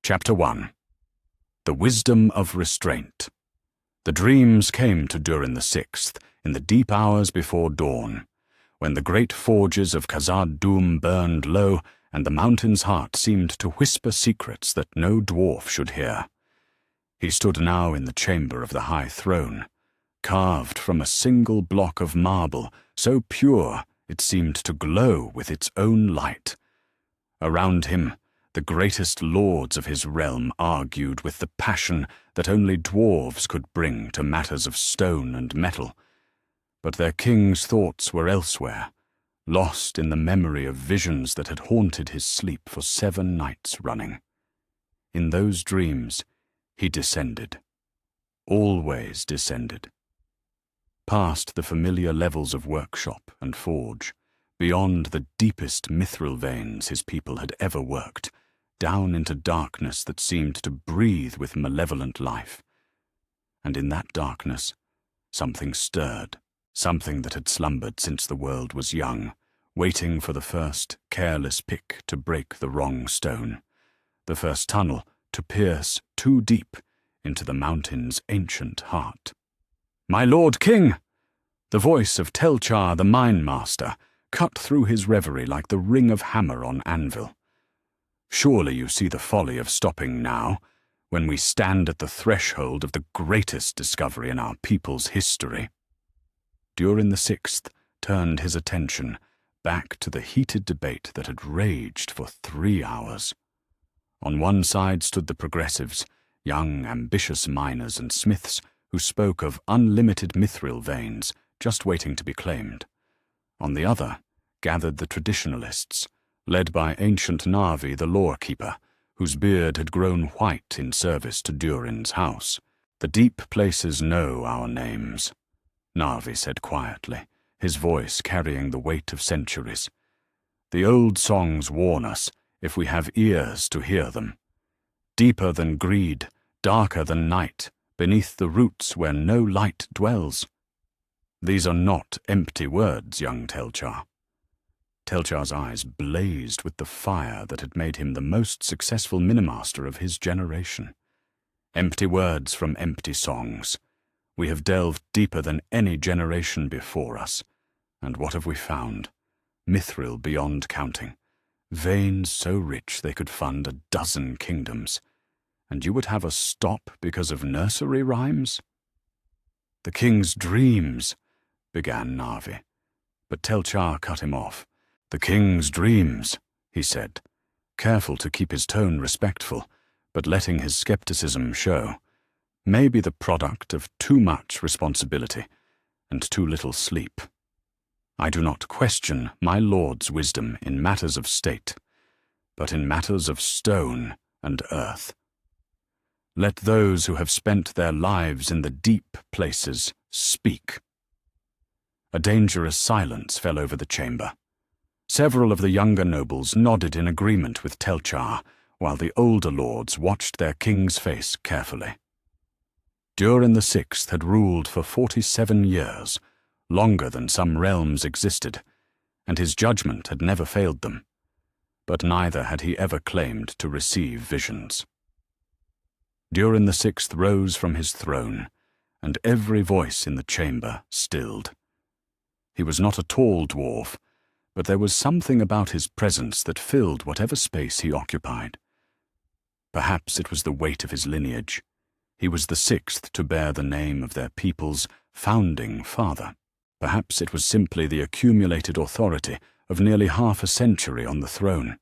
Chapter 1. The Wisdom of Restraint. The dreams came to Durin VI in the deep hours before dawn, when the great forges of Khazad-dûm burned low and the mountain's heart seemed to whisper secrets that no dwarf should hear. He stood now in the chamber of the high throne, carved from a single block of marble, so pure it seemed to glow with its own light. Around him, the greatest lords of his realm argued with the passion that only dwarves could bring to matters of stone and metal. But their king's thoughts were elsewhere, lost in the memory of visions that had haunted his sleep for 7 nights running. In those dreams, he descended, always descended, past the familiar levels of workshop and forge, beyond the deepest mithril veins his people had ever worked, down into darkness that seemed to breathe with malevolent life. And in that darkness, something stirred, something that had slumbered since the world was young, waiting for the first careless pick to break the wrong stone, the first tunnel to pierce too deep into the mountain's ancient heart. "My Lord King!" The voice of Telchar the Mine Master cut through his reverie like the ring of hammer on anvil. "Surely you see the folly of stopping now, when we stand at the threshold of the greatest discovery in our people's history." Durin VI turned his attention back to the heated debate that had raged for 3 hours. On one side stood the progressives, young, ambitious miners and smiths who spoke of unlimited mithril veins just waiting to be claimed. On the other gathered the traditionalists, led by ancient Narvi the lore-keeper, whose beard had grown white in service to Durin's house. "The deep places know our names," Narvi said quietly, his voice carrying the weight of centuries. "The old songs warn us if we have ears to hear them. Deeper than greed, darker than night, beneath the roots where no light dwells." These are not empty words, young Telchar. Telchar's eyes blazed with the fire that had made him the most successful minimaster of his generation. Empty words from empty songs. We have delved deeper than any generation before us. And what have we found? Mithril beyond counting. Veins so rich they could fund 12 kingdoms. And you would have us stop because of nursery rhymes? "The king's dreams," began Narvi, but Telchar cut him off. "The king's dreams," he said, careful to keep his tone respectful, but letting his skepticism show, may be the product of too much responsibility and too little sleep. I do not question my lord's wisdom in matters of state, but in matters of stone and earth. Let those who have spent their lives in the deep places speak." A dangerous silence fell over the chamber. Several of the younger nobles nodded in agreement with Telchar, while the older lords watched their king's face carefully. Durin VI had ruled for 47 years, longer than some realms existed, and his judgment had never failed them. But neither had he ever claimed to receive visions. Durin VI rose from his throne, and every voice in the chamber stilled. He was not a tall dwarf, but there was something about his presence that filled whatever space he occupied. Perhaps it was the weight of his lineage. He was the 6th to bear the name of their people's founding father. Perhaps it was simply the accumulated authority of nearly half a century on the throne.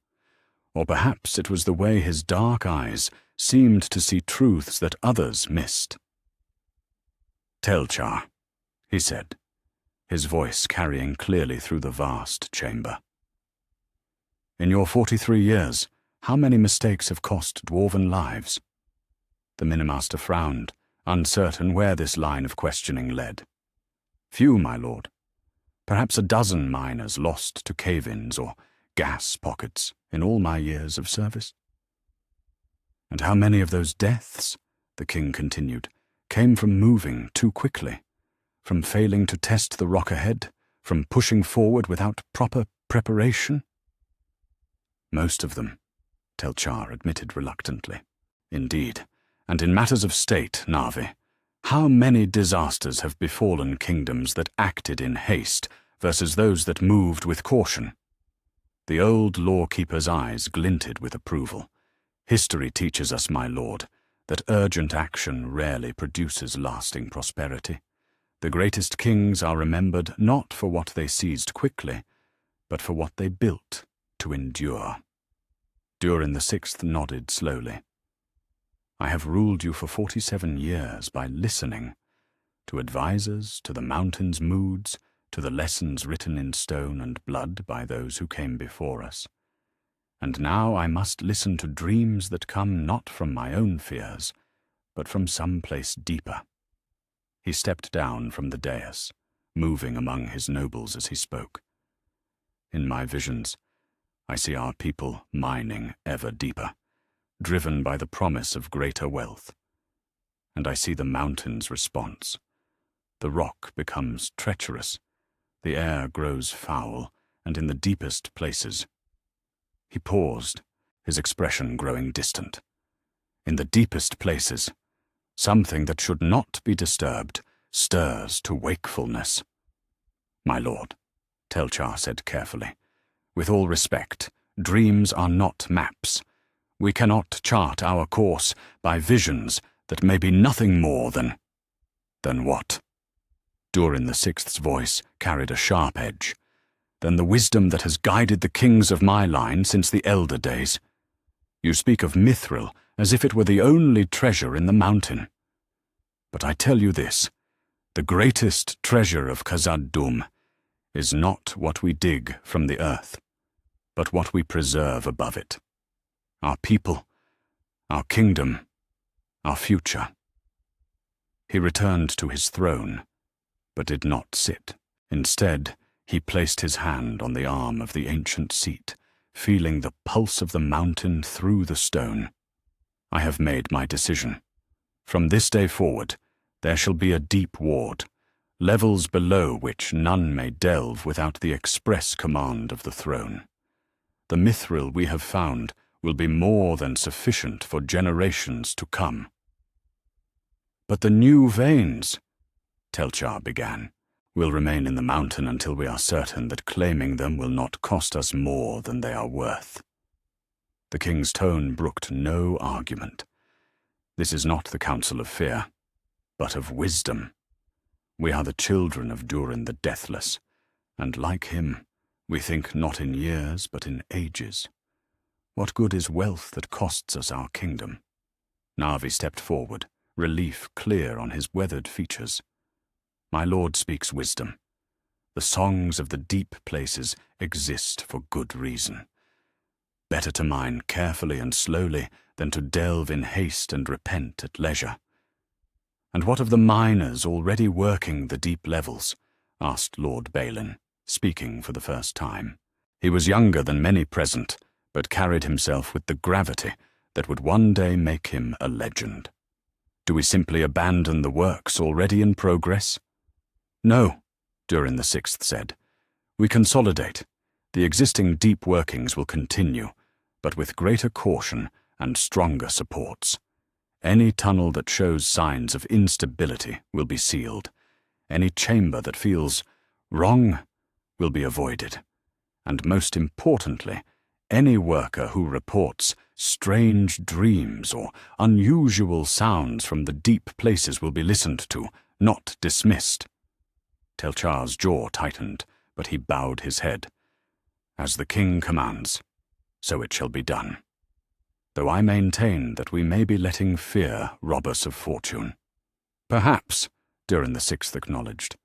Or perhaps it was the way his dark eyes seemed to see truths that others missed. "Telchar," he said, his voice carrying clearly through the vast chamber. "In your 43 years, how many mistakes have cost dwarven lives?" The minimaster frowned, uncertain where this line of questioning led. "Few, my lord. Perhaps 12 miners lost to cave-ins or gas pockets in all my years of service." "And how many of those deaths," the king continued, "came from moving too quickly? From failing to test the rock ahead, from pushing forward without proper preparation?" "Most of them," Telchar admitted reluctantly. Indeed, and in matters of state, Navi, how many disasters have befallen kingdoms that acted in haste versus those that moved with caution? The old lawkeeper's eyes glinted with approval. History teaches us, my lord, that urgent action rarely produces lasting prosperity. The greatest kings are remembered not for what they seized quickly, but for what they built to endure. Durin the Sixth nodded slowly. I have ruled you for 47 years by listening to advisors, to the mountain's moods, to the lessons written in stone and blood by those who came before us. And now I must listen to dreams that come not from my own fears, but from some place deeper. He stepped down from the dais, moving among his nobles as he spoke. In my visions, I see our people mining ever deeper, driven by the promise of greater wealth. And I see the mountain's response. The rock becomes treacherous, the air grows foul, and in the deepest places. He paused, his expression growing distant. In the deepest places, something that should not be disturbed stirs to wakefulness. My lord, Telchar said carefully, with all respect, dreams are not maps. We cannot chart our course by visions that may be nothing more than... Than what? Durin the Sixth's voice carried a sharp edge. Than the wisdom that has guided the kings of my line since the elder days. You speak of Mithril as if it were the only treasure in the mountain. But I tell you this, the greatest treasure of Khazad-dûm is not what we dig from the earth, but what we preserve above it. Our people, our kingdom, our future. He returned to his throne, but did not sit. Instead, he placed his hand on the arm of the ancient seat, feeling the pulse of the mountain through the stone. I have made my decision. From this day forward, there shall be a deep ward, levels below which none may delve without the express command of the throne. The mithril we have found will be more than sufficient for generations to come. But the new veins, Telchar began, will remain in the mountain until we are certain that claiming them will not cost us more than they are worth. The king's tone brooked no argument. This is not the counsel of fear, but of wisdom. We are the children of Durin the Deathless, and like him, we think not in years but in ages. What good is wealth that costs us our kingdom? Navi stepped forward, relief clear on his weathered features. My lord speaks wisdom. The songs of the deep places exist for good reason. Better to mine carefully and slowly than to delve in haste and repent at leisure. And what of the miners already working the deep levels? Asked Lord Balin, speaking for the first time. He was younger than many present, but carried himself with the gravity that would one day make him a legend. Do we simply abandon the works already in progress? No, Durin the Sixth said. We consolidate. The existing deep workings will continue, but with greater caution and stronger supports. Any tunnel that shows signs of instability will be sealed. Any chamber that feels wrong will be avoided. And most importantly, any worker who reports strange dreams or unusual sounds from the deep places will be listened to, not dismissed. Telchar's jaw tightened, but he bowed his head. As the king commands, so it shall be done. Though I maintain that we may be letting fear rob us of fortune. Perhaps, Durin the Sixth acknowledged,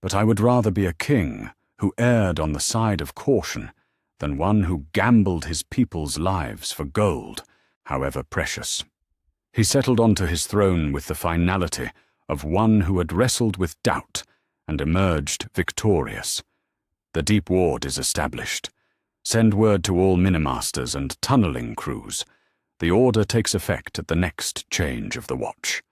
but I would rather be a king who erred on the side of caution than one who gambled his people's lives for gold, however precious. He settled onto his throne with the finality of one who had wrestled with doubt and emerged victorious. The deep ward is established. Send word to all minimasters and tunneling crews. The order takes effect at the next change of the watch.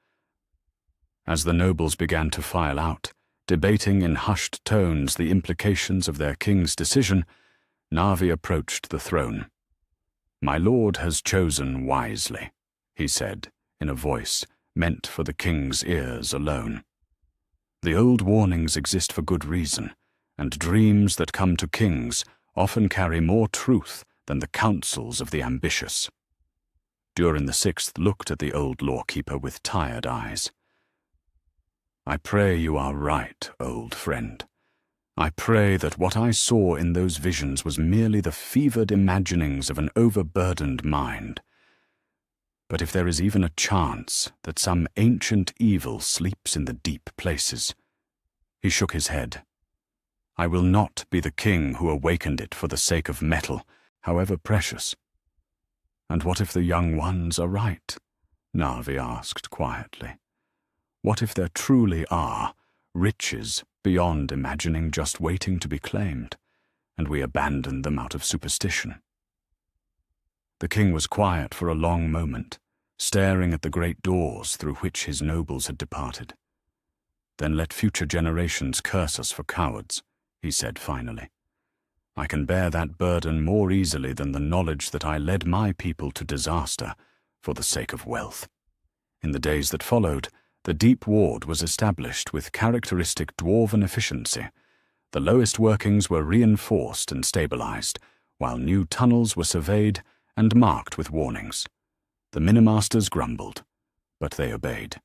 As the nobles began to file out, debating in hushed tones the implications of their king's decision, Navi approached the throne. My lord has chosen wisely, he said, in a voice meant for the king's ears alone. The old warnings exist for good reason, and dreams that come to kings often carry more truth than the counsels of the ambitious. Durin the Sixth looked at the old lawkeeper with tired eyes. I pray you are right, old friend. I pray that what I saw in those visions was merely the fevered imaginings of an overburdened mind. But if there is even a chance that some ancient evil sleeps in the deep places— He shook his head. I will not be the king who awakened it for the sake of metal, however precious. And what if the young ones are right? Na'vi asked quietly. What if there truly are riches beyond imagining just waiting to be claimed, and we abandon them out of superstition? The king was quiet for a long moment, staring at the great doors through which his nobles had departed. Then let future generations curse us for cowards, he said finally. I can bear that burden more easily than the knowledge that I led my people to disaster for the sake of wealth. In the days that followed, the deep ward was established with characteristic dwarven efficiency. The lowest workings were reinforced and stabilized, while new tunnels were surveyed and marked with warnings. The minimasters grumbled, but they obeyed.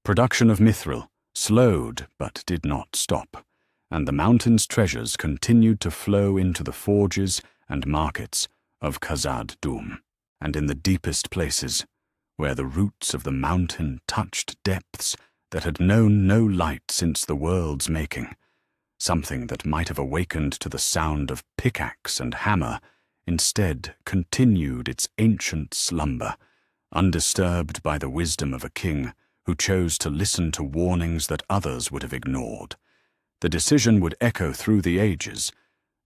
Production of mithril slowed but did not stop, and the mountain's treasures continued to flow into the forges and markets of Khazad-dûm. And in the deepest places, where the roots of the mountain touched depths that had known no light since the world's making, something that might have awakened to the sound of pickaxe and hammer instead continued its ancient slumber, undisturbed by the wisdom of a king who chose to listen to warnings that others would have ignored. The decision would echo through the ages,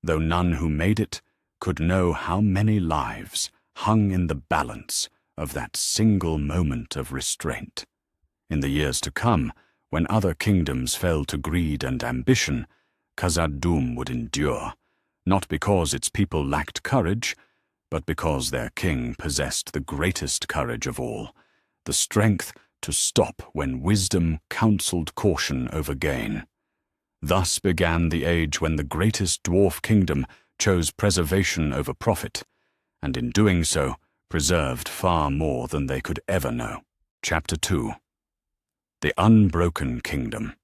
though none who made it could know how many lives hung in the balance of that single moment of restraint. In the years to come, when other kingdoms fell to greed and ambition, Khazad-dûm would endure, not because its people lacked courage, but because their king possessed the greatest courage of all, the strength to stop when wisdom counseled caution over gain. Thus began the age when the greatest dwarf kingdom chose preservation over profit, and in doing so preserved far more than they could ever know. Chapter 2. The Unbroken Kingdom.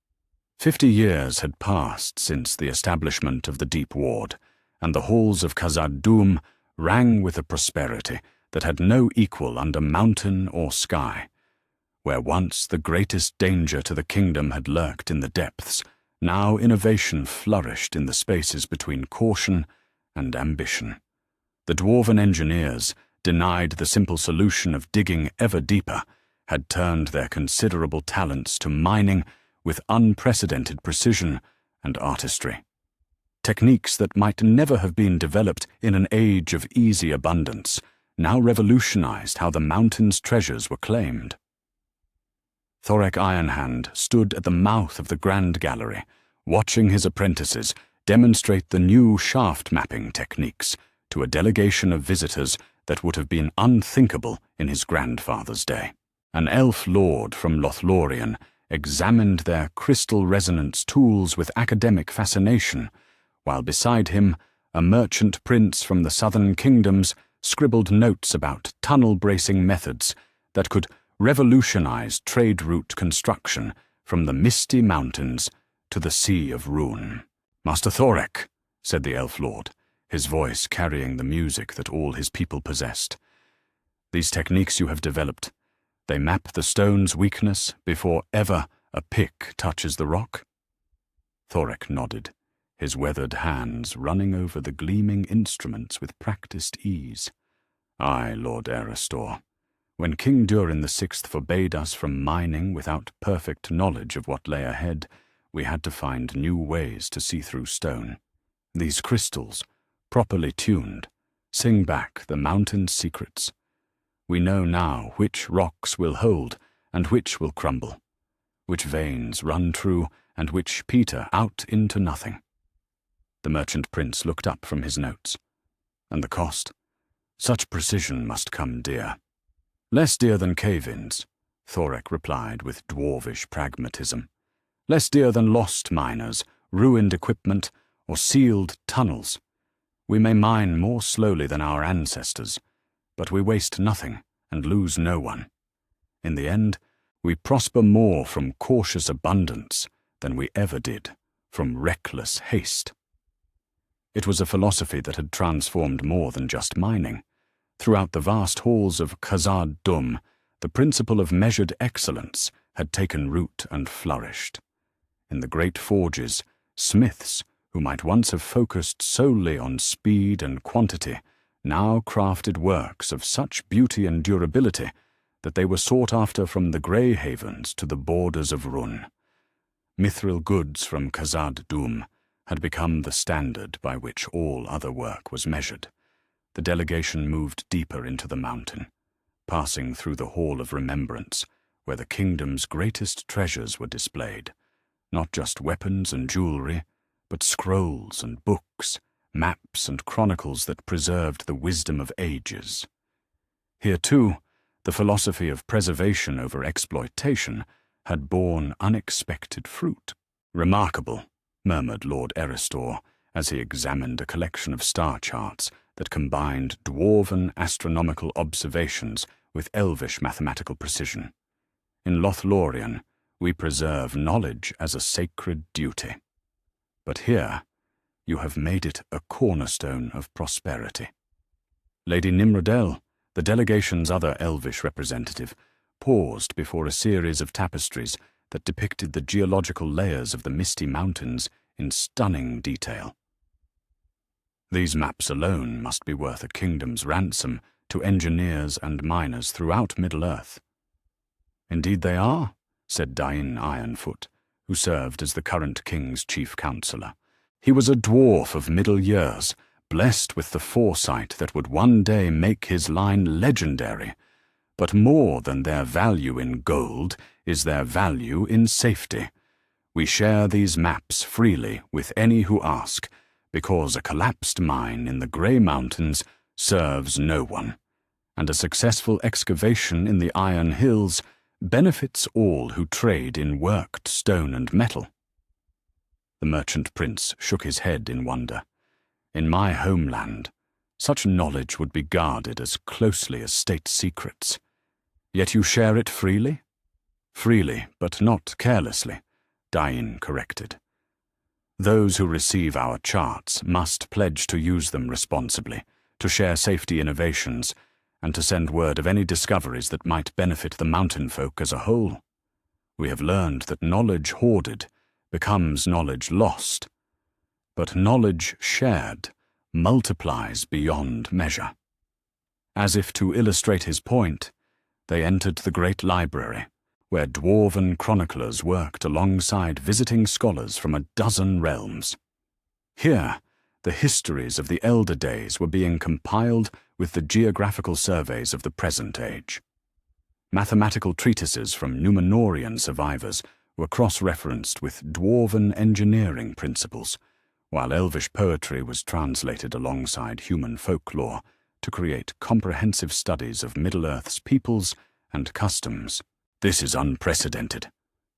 50 years had passed since the establishment of the Deep Ward, and the halls of Khazad-dûm rang with a prosperity that had no equal under mountain or sky. Where once the greatest danger to the kingdom had lurked in the depths, now innovation flourished in the spaces between caution and ambition. The dwarven engineers, denied the simple solution of digging ever deeper, had turned their considerable talents to mining with unprecedented precision and artistry. Techniques that might never have been developed in an age of easy abundance now revolutionized how the mountain's treasures were claimed. Thorek Ironhand stood at the mouth of the Grand Gallery, watching his apprentices demonstrate the new shaft mapping techniques to a delegation of visitors that would have been unthinkable in his grandfather's day. An elf lord from Lothlorien examined their crystal resonance tools with academic fascination, while beside him a merchant prince from the southern kingdoms scribbled notes about tunnel-bracing methods that could revolutionize trade route construction from the misty mountains to the Sea of Ruin. "Master Thorek," said the elf lord, his voice carrying the music that all his people possessed. "These techniques you have developed, they map the stone's weakness before ever a pick touches the rock?" Thorek nodded, his weathered hands running over the gleaming instruments with practiced ease. "Aye, Lord Erestor. When King Durin the Sixth forbade us from mining without perfect knowledge of what lay ahead, we had to find new ways to see through stone. These crystals, properly tuned, sing back the mountain's secrets. We know now which rocks will hold and which will crumble, which veins run true and which peter out into nothing." The merchant prince looked up from his notes. "And the cost? Such precision must come dear." Less dear than cave-ins, Thorek replied with dwarvish pragmatism. Less dear than lost miners, ruined equipment, or sealed tunnels. We may mine more slowly than our ancestors, but we waste nothing and lose no one. In the end, we prosper more from cautious abundance than we ever did from reckless haste. It was a philosophy that had transformed more than just mining. Throughout the vast halls of Khazad-dûm, the principle of measured excellence had taken root and flourished. In the great forges, smiths, who might once have focused solely on speed and quantity, now crafted works of such beauty and durability that they were sought after from the Grey Havens to the borders of Run. Mithril goods from Khazad-dûm had become the standard by which all other work was measured. The delegation moved deeper into the mountain, passing through the Hall of Remembrance, where the kingdom's greatest treasures were displayed, not just weapons and jewelry, but scrolls and books, maps and chronicles that preserved the wisdom of ages. Here, too, the philosophy of preservation over exploitation had borne unexpected fruit. Remarkable, murmured Lord Eristor, as he examined a collection of star charts that combined dwarven astronomical observations with elvish mathematical precision. In Lothlorien, we preserve knowledge as a sacred duty. But here, you have made it a cornerstone of prosperity. Lady Nimrodel, the delegation's other elvish representative, paused before a series of tapestries that depicted the geological layers of the Misty Mountains in stunning detail. These maps alone must be worth a kingdom's ransom to engineers and miners throughout Middle-earth. Indeed they are, said Dain Ironfoot, who served as the current king's chief counselor. He was a dwarf of middle years, blessed with the foresight that would one day make his line legendary. But more than their value in gold is their value in safety. We share these maps freely with any who ask, because a collapsed mine in the Grey Mountains serves no one, and a successful excavation in the Iron Hills benefits all who trade in worked stone and metal. The merchant prince shook his head in wonder. In my homeland, such knowledge would be guarded as closely as state secrets. Yet you share it freely? Freely, but not carelessly, Dain corrected. Those who receive our charts must pledge to use them responsibly, to share safety innovations, and to send word of any discoveries that might benefit the mountain folk as a whole. We have learned that knowledge hoarded becomes knowledge lost, but knowledge shared multiplies beyond measure. As if to illustrate his point, they entered the great library, where dwarven chroniclers worked alongside visiting scholars from a dozen realms. Here, the histories of the elder days were being compiled with the geographical surveys of the present age. Mathematical treatises from Númenórean survivors were cross-referenced with dwarven engineering principles, while elvish poetry was translated alongside human folklore to create comprehensive studies of Middle-earth's peoples and customs. This is unprecedented,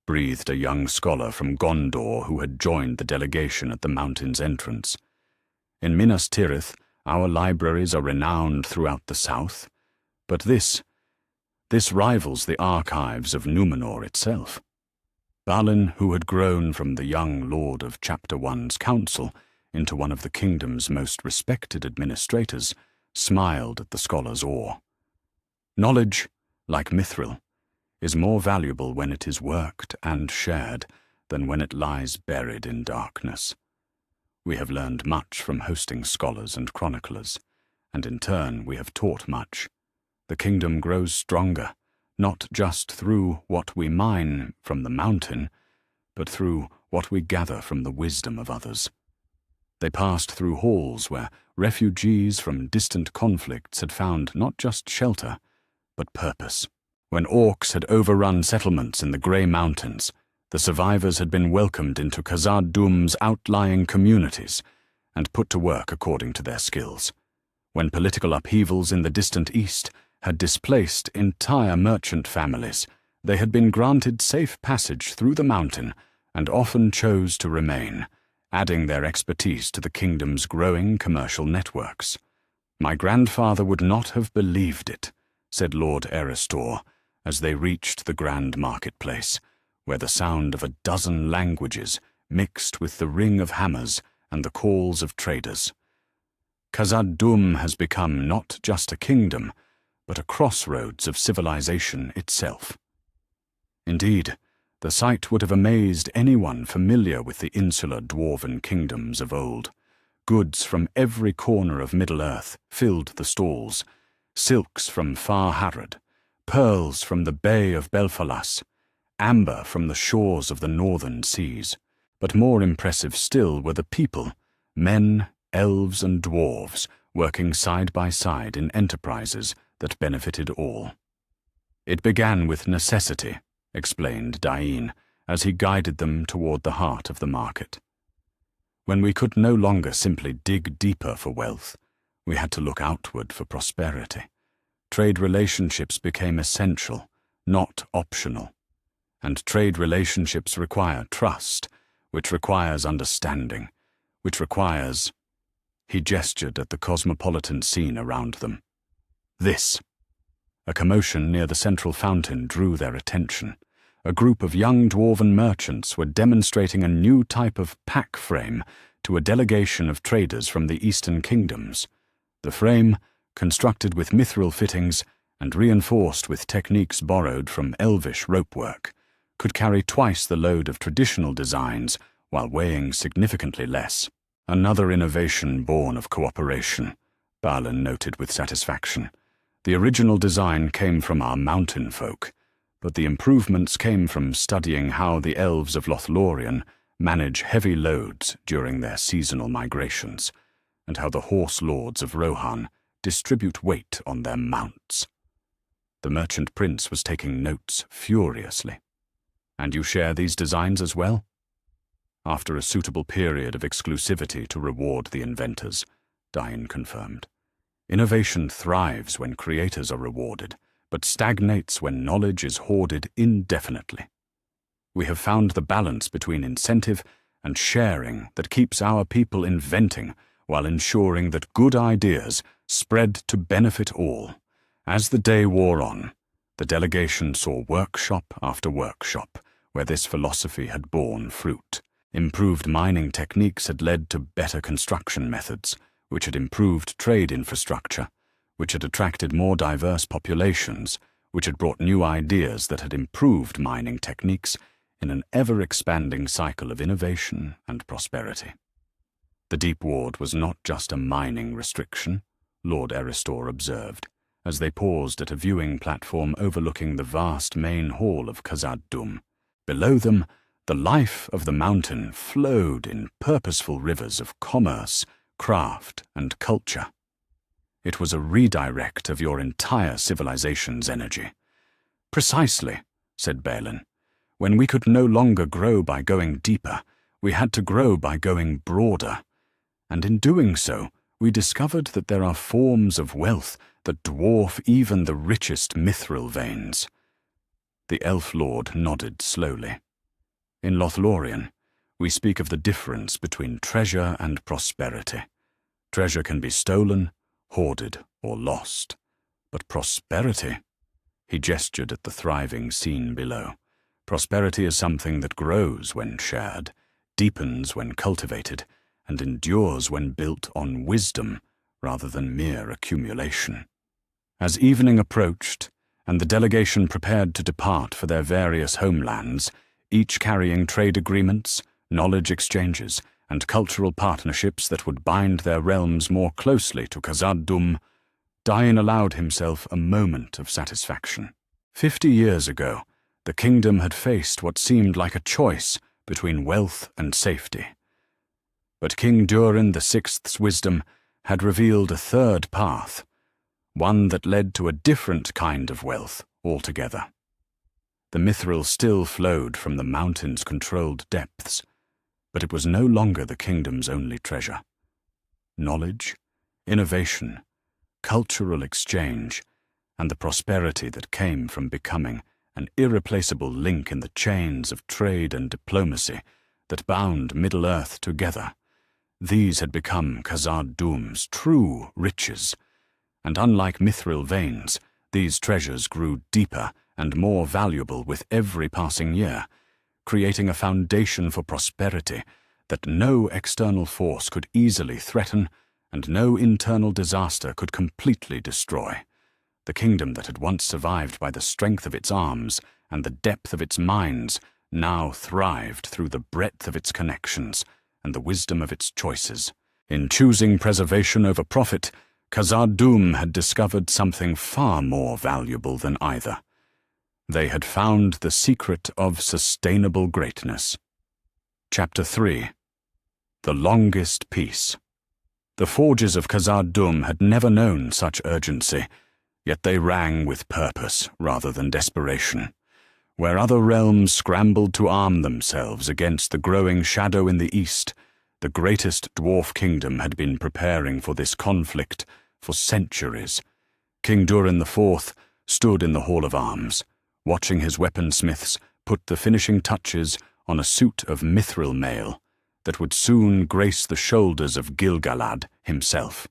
breathed a young scholar from Gondor who had joined the delegation at the mountain's entrance. In Minas Tirith, our libraries are renowned throughout the south, but this rivals the archives of Númenor itself. Balin, who had grown from the young lord of Chapter 1's council into one of the kingdom's most respected administrators, smiled at the scholar's awe. Knowledge, like mithril, is more valuable when it is worked and shared than when it lies buried in darkness. We have learned much from hosting scholars and chroniclers, and in turn we have taught much. The kingdom grows stronger, not just through what we mine from the mountain, but through what we gather from the wisdom of others. They passed through halls where refugees from distant conflicts had found not just shelter, but purpose. When orcs had overrun settlements in the Grey Mountains, the survivors had been welcomed into Khazad-dûm's outlying communities and put to work according to their skills. When political upheavals in the distant east had displaced entire merchant families, they had been granted safe passage through the mountain and often chose to remain, adding their expertise to the kingdom's growing commercial networks. "My grandfather would not have believed it," said Lord Erestor, as they reached the grand marketplace, where the sound of a dozen languages mixed with the ring of hammers and the calls of traders. Khazad-dûm has become not just a kingdom, but a crossroads of civilization itself. Indeed, the sight would have amazed anyone familiar with the insular dwarven kingdoms of old. Goods from every corner of Middle-earth filled the stalls, silks from far Harad, pearls from the Bay of Belfalas, amber from the shores of the northern seas. But more impressive still were the people, men, elves and dwarves, working side by side in enterprises that benefited all. "It began with necessity," explained Dain, as he guided them toward the heart of the market. "When we could no longer simply dig deeper for wealth, we had to look outward for prosperity. Trade relationships became essential, not optional. And trade relationships require trust, which requires understanding, which requires—" He gestured at the cosmopolitan scene around them. "This." A commotion near the central fountain drew their attention. A group of young dwarven merchants were demonstrating a new type of pack frame to a delegation of traders from the eastern kingdoms. The frame, constructed with mithril fittings and reinforced with techniques borrowed from elvish ropework, could carry twice the load of traditional designs while weighing significantly less. "Another innovation born of cooperation," Balin noted with satisfaction. "The original design came from our mountain folk, but the improvements came from studying how the elves of Lothlorien manage heavy loads during their seasonal migrations, and how the horse lords of Rohan distribute weight on their mounts." The merchant prince was taking notes furiously. "And you share these designs as well?" "After a suitable period of exclusivity to reward the inventors," Dain confirmed. "Innovation thrives when creators are rewarded, but stagnates when knowledge is hoarded indefinitely. We have found the balance between incentive and sharing that keeps our people inventing while ensuring that good ideas spread to benefit all." As the day wore on, the delegation saw workshop after workshop where this philosophy had borne fruit. Improved mining techniques had led to better construction methods, which had improved trade infrastructure, which had attracted more diverse populations, which had brought new ideas that had improved mining techniques in an ever-expanding cycle of innovation and prosperity. The Deep Ward was not just a mining restriction, Lord Erestor observed, as they paused at a viewing platform overlooking the vast main hall of Khazad-dûm. Below them, the life of the mountain flowed in purposeful rivers of commerce, craft, and culture. It was a redirect of your entire civilization's energy. "Precisely," said Balin. "When we could no longer grow by going deeper, we had to grow by going broader. And in doing so, we discovered that there are forms of wealth that dwarf even the richest mithril veins." The elf lord nodded slowly. "In Lothlorien, we speak of the difference between treasure and prosperity. Treasure can be stolen, hoarded, or lost. But prosperity—" He gestured at the thriving scene below. "Prosperity is something that grows when shared, deepens when cultivated, and endures when built on wisdom rather than mere accumulation." As evening approached, and the delegation prepared to depart for their various homelands, each carrying trade agreements, knowledge exchanges, and cultural partnerships that would bind their realms more closely to Khazad-dûm, Dain allowed himself a moment of satisfaction. 50 years ago, the kingdom had faced what seemed like a choice between wealth and safety. But King Durin VI's wisdom had revealed a third path, one that led to a different kind of wealth altogether. The mithril still flowed from the mountain's controlled depths, but it was no longer the kingdom's only treasure. Knowledge, innovation, cultural exchange, and the prosperity that came from becoming an irreplaceable link in the chains of trade and diplomacy that bound Middle-earth together. These had become Khazad-dûm's true riches, and unlike mithril veins, these treasures grew deeper and more valuable with every passing year, creating a foundation for prosperity that no external force could easily threaten and no internal disaster could completely destroy. The kingdom that had once survived by the strength of its arms and the depth of its mines now thrived through the breadth of its connections and the wisdom of its choices. In choosing preservation over profit, Khazad-dûm had discovered something far more valuable than either. They had found the secret of sustainable greatness. Chapter 3. The Longest Peace. The forges of Khazad-dûm had never known such urgency, yet they rang with purpose rather than desperation. Where other realms scrambled to arm themselves against the growing shadow in the east, the greatest dwarf kingdom had been preparing for this conflict for centuries. King Durin IV stood in the Hall of Arms, watching his weaponsmiths put the finishing touches on a suit of mithril mail that would soon grace the shoulders of Gil-galad himself.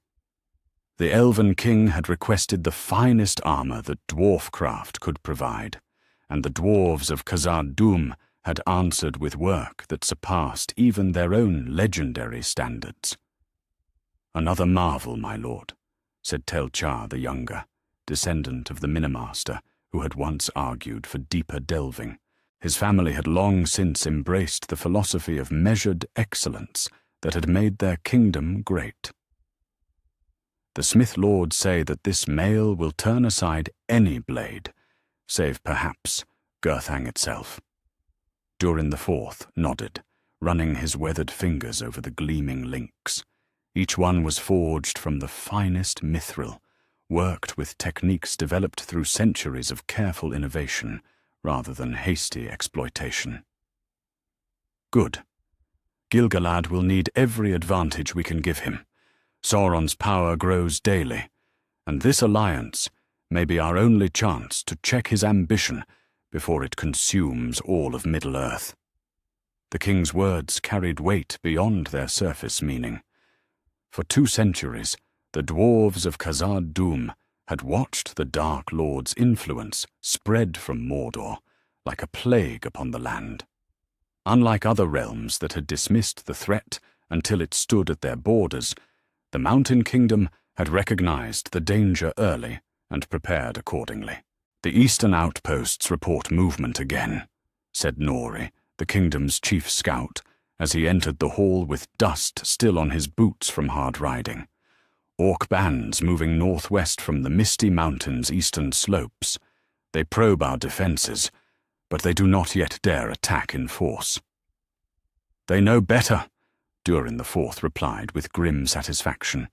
The Elven King had requested the finest armor that dwarfcraft could provide, and the dwarves of Khazad-dûm had answered with work that surpassed even their own legendary standards. "Another marvel, my lord," said Tel-Char the Younger, descendant of the Minimaster, who had once argued for deeper delving. His family had long since embraced the philosophy of measured excellence that had made their kingdom great. "The Smith Lords say that this mail will turn aside any blade, save perhaps Gurthang itself." Durin IV nodded, running his weathered fingers over the gleaming links. Each one was forged from the finest mithril, worked with techniques developed through centuries of careful innovation rather than hasty exploitation. "Good. Gil-galad will need every advantage we can give him. Sauron's power grows daily, and this alliance may be our only chance to check his ambition before it consumes all of Middle-earth." The king's words carried weight beyond their surface meaning. For 2 centuries, the dwarves of Khazad-dûm had watched the Dark Lord's influence spread from Mordor like a plague upon the land. Unlike other realms that had dismissed the threat until it stood at their borders, the Mountain Kingdom had recognized the danger early and prepared accordingly. "The eastern outposts report movement again," said Nori, the kingdom's chief scout, as he entered the hall with dust still on his boots from hard riding. "Orc bands moving northwest from the Misty Mountains' eastern slopes. They probe our defenses, but they do not yet dare attack in force." "They know better," Durin IV replied with grim satisfaction.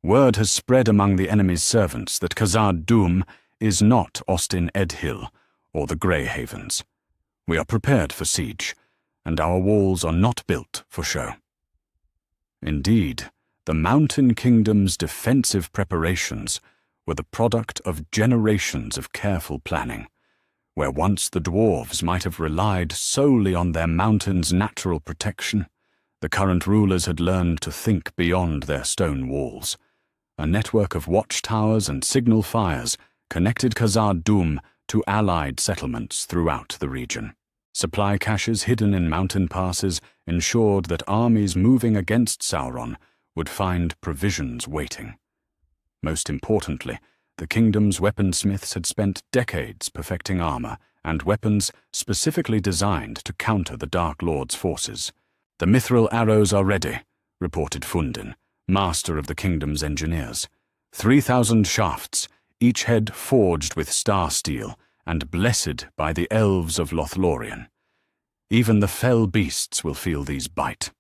"Word has spread among the enemy's servants that Khazad-dûm is not Ostin Edhill or the Grey Havens. We are prepared for siege, and our walls are not built for show." Indeed, the Mountain Kingdom's defensive preparations were the product of generations of careful planning. Where once the dwarves might have relied solely on their mountain's natural protection, the current rulers had learned to think beyond their stone walls. A network of watchtowers and signal fires connected Khazad-dûm to allied settlements throughout the region. Supply caches hidden in mountain passes ensured that armies moving against Sauron would find provisions waiting. Most importantly, the kingdom's weaponsmiths had spent decades perfecting armor and weapons specifically designed to counter the Dark Lord's forces. "The mithril arrows are ready," reported Fundin, master of the kingdom's engineers. 3,000 shafts, each head forged with star steel and blessed by the elves of Lothlorien. Even the fell beasts will feel these bite.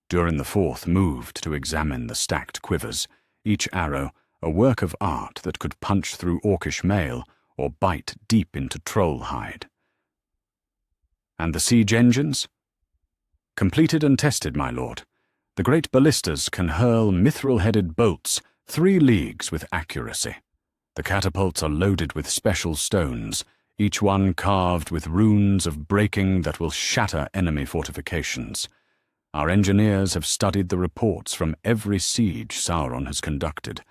Durin IV moved to examine the stacked quivers, each arrow a work of art that could punch through orcish mail or bite deep into troll hide. "And the siege engines?" "Completed and tested, my lord. The great ballistas can hurl mithril-headed bolts 3 leagues with accuracy." The catapults are loaded with special stones, each one carved with runes of breaking that will shatter enemy fortifications. Our engineers have studied the reports from every siege Sauron has conducted,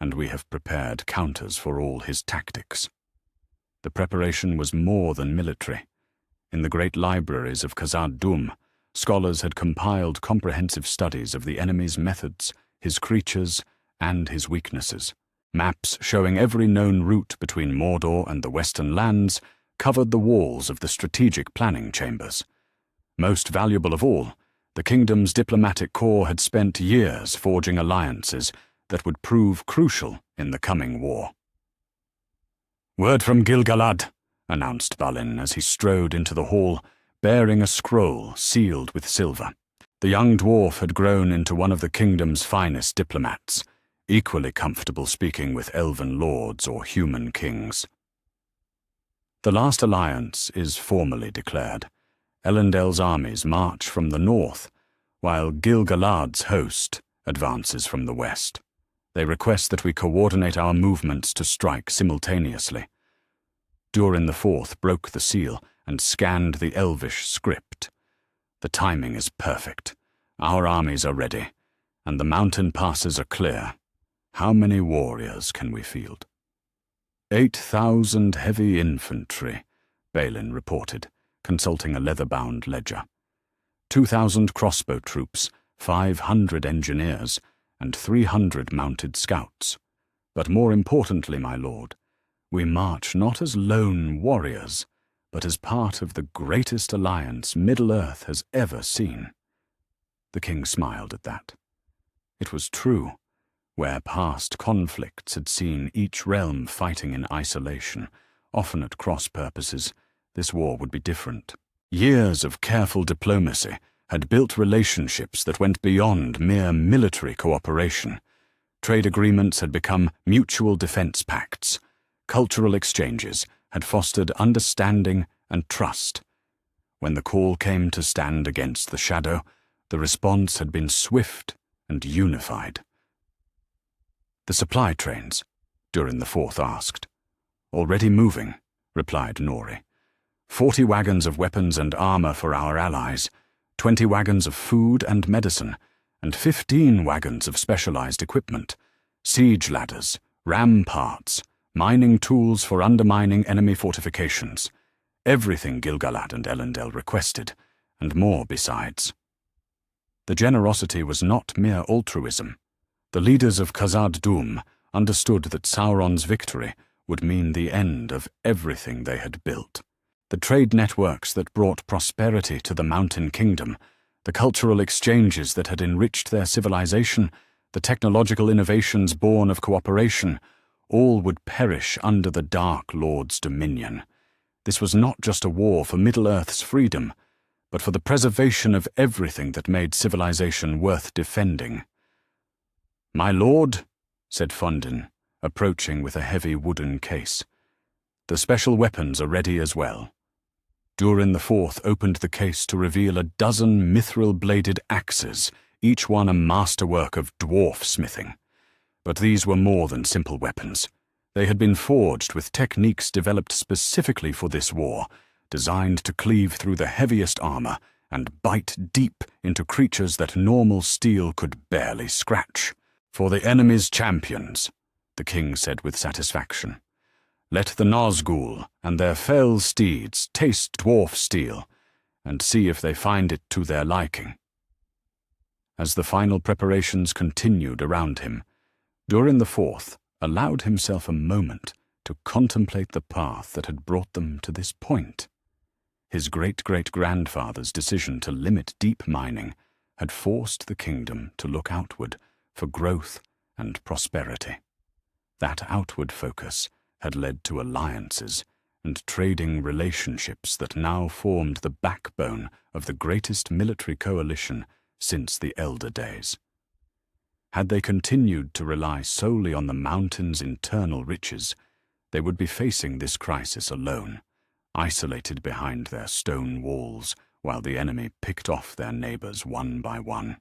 and we have prepared counters for all his tactics. The preparation was more than military. In the great libraries of Khazad-dûm, scholars had compiled comprehensive studies of the enemy's methods, his creatures, and his weaknesses. Maps showing every known route between Mordor and the Western Lands covered the walls of the strategic planning chambers. Most valuable of all, the kingdom's diplomatic corps had spent years forging alliances that would prove crucial in the coming war. "Word from Gil-galad," announced Balin as he strode into the hall, bearing a scroll sealed with silver. The young dwarf had grown into one of the kingdom's finest diplomats, equally comfortable speaking with elven lords or human kings. The last alliance is formally declared. Elendel's armies march from the north, while Gil-galad's host advances from the west. They request that we coordinate our movements to strike simultaneously. Durin IV broke the seal and scanned the Elvish script. The timing is perfect. Our armies are ready, and the mountain passes are clear. How many warriors can we field? 8,000 heavy infantry, Balin reported, consulting a leather-bound ledger. 2,000 crossbow troops, 500 engineers, and 300 mounted scouts. But more importantly, my lord, we march not as lone warriors, but as part of the greatest alliance Middle-earth has ever seen. The king smiled at that. It was true. Where past conflicts had seen each realm fighting in isolation, often at cross purposes, this war would be different. Years of careful diplomacy had built relationships that went beyond mere military cooperation. Trade agreements had become mutual defense pacts. Cultural exchanges had fostered understanding and trust. When the call came to stand against the shadow, the response had been swift and unified. "The supply trains?" Durin IV asked. "Already moving," replied Nori. 40 wagons of weapons and armor for our allies, 20 wagons of food and medicine, and 15 wagons of specialized equipment, siege ladders, ram parts, mining tools for undermining enemy fortifications. Everything Gil-galad and Elendil requested, and more besides. The generosity was not mere altruism. The leaders of Khazad-dûm understood that Sauron's victory would mean the end of everything they had built. The trade networks that brought prosperity to the Mountain Kingdom, the cultural exchanges that had enriched their civilization, the technological innovations born of cooperation, all would perish under the Dark Lord's dominion. This was not just a war for Middle-earth's freedom, but for the preservation of everything that made civilization worth defending. "My lord," said Fundin, approaching with a heavy wooden case. "The special weapons are ready as well." Durin IV opened the case to reveal a dozen mithril-bladed axes, each one a masterwork of dwarf smithing. But these were more than simple weapons. They had been forged with techniques developed specifically for this war, designed to cleave through the heaviest armor and bite deep into creatures that normal steel could barely scratch. "For the enemy's champions," the king said with satisfaction. "Let the Nazgûl and their fell steeds taste dwarf steel, and see if they find it to their liking." As the final preparations continued around him, Durin IV allowed himself a moment to contemplate the path that had brought them to this point. His great-great-grandfather's decision to limit deep mining had forced the kingdom to look outward for growth and prosperity. That outward focus had led to alliances and trading relationships that now formed the backbone of the greatest military coalition since the Elder Days. Had they continued to rely solely on the mountain's internal riches, they would be facing this crisis alone, isolated behind their stone walls while the enemy picked off their neighbors one by one.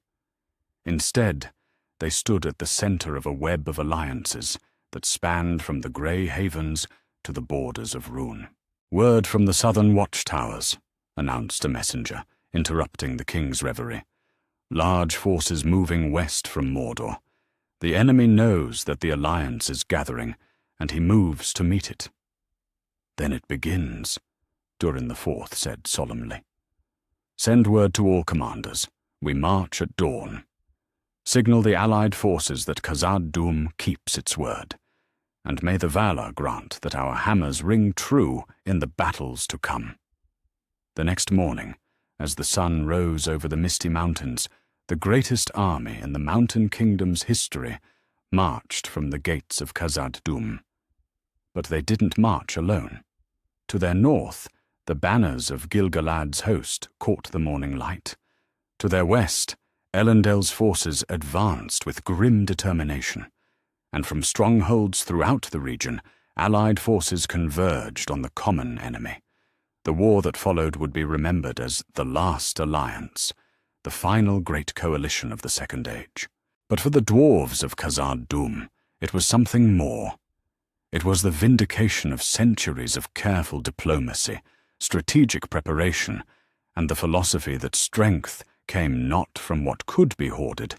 Instead, they stood at the center of a web of alliances that spanned from the grey havens to the borders of Rhûn. "Word from the southern watchtowers," announced a messenger, interrupting the king's reverie. "Large forces moving west from Mordor. The enemy knows that the alliance is gathering, and he moves to meet it." "Then it begins," Durin the Fourth said solemnly. "Send word to all commanders. We march at dawn. Signal the allied forces that Khazad-dûm keeps its word, and may the Valar grant that our hammers ring true in the battles to come." The next morning, as the sun rose over the misty mountains, the greatest army in the Mountain Kingdom's history marched from the gates of Khazad-dûm. But they didn't march alone. To their north, the banners of Gil-galad's host caught the morning light. To their west, Elendil's forces advanced with grim determination, and from strongholds throughout the region, allied forces converged on the common enemy. The war that followed would be remembered as the Last Alliance, the final great coalition of the Second Age. But for the dwarves of Khazad-dûm, it was something more. It was the vindication of centuries of careful diplomacy, strategic preparation, and the philosophy that strength came not from what could be hoarded,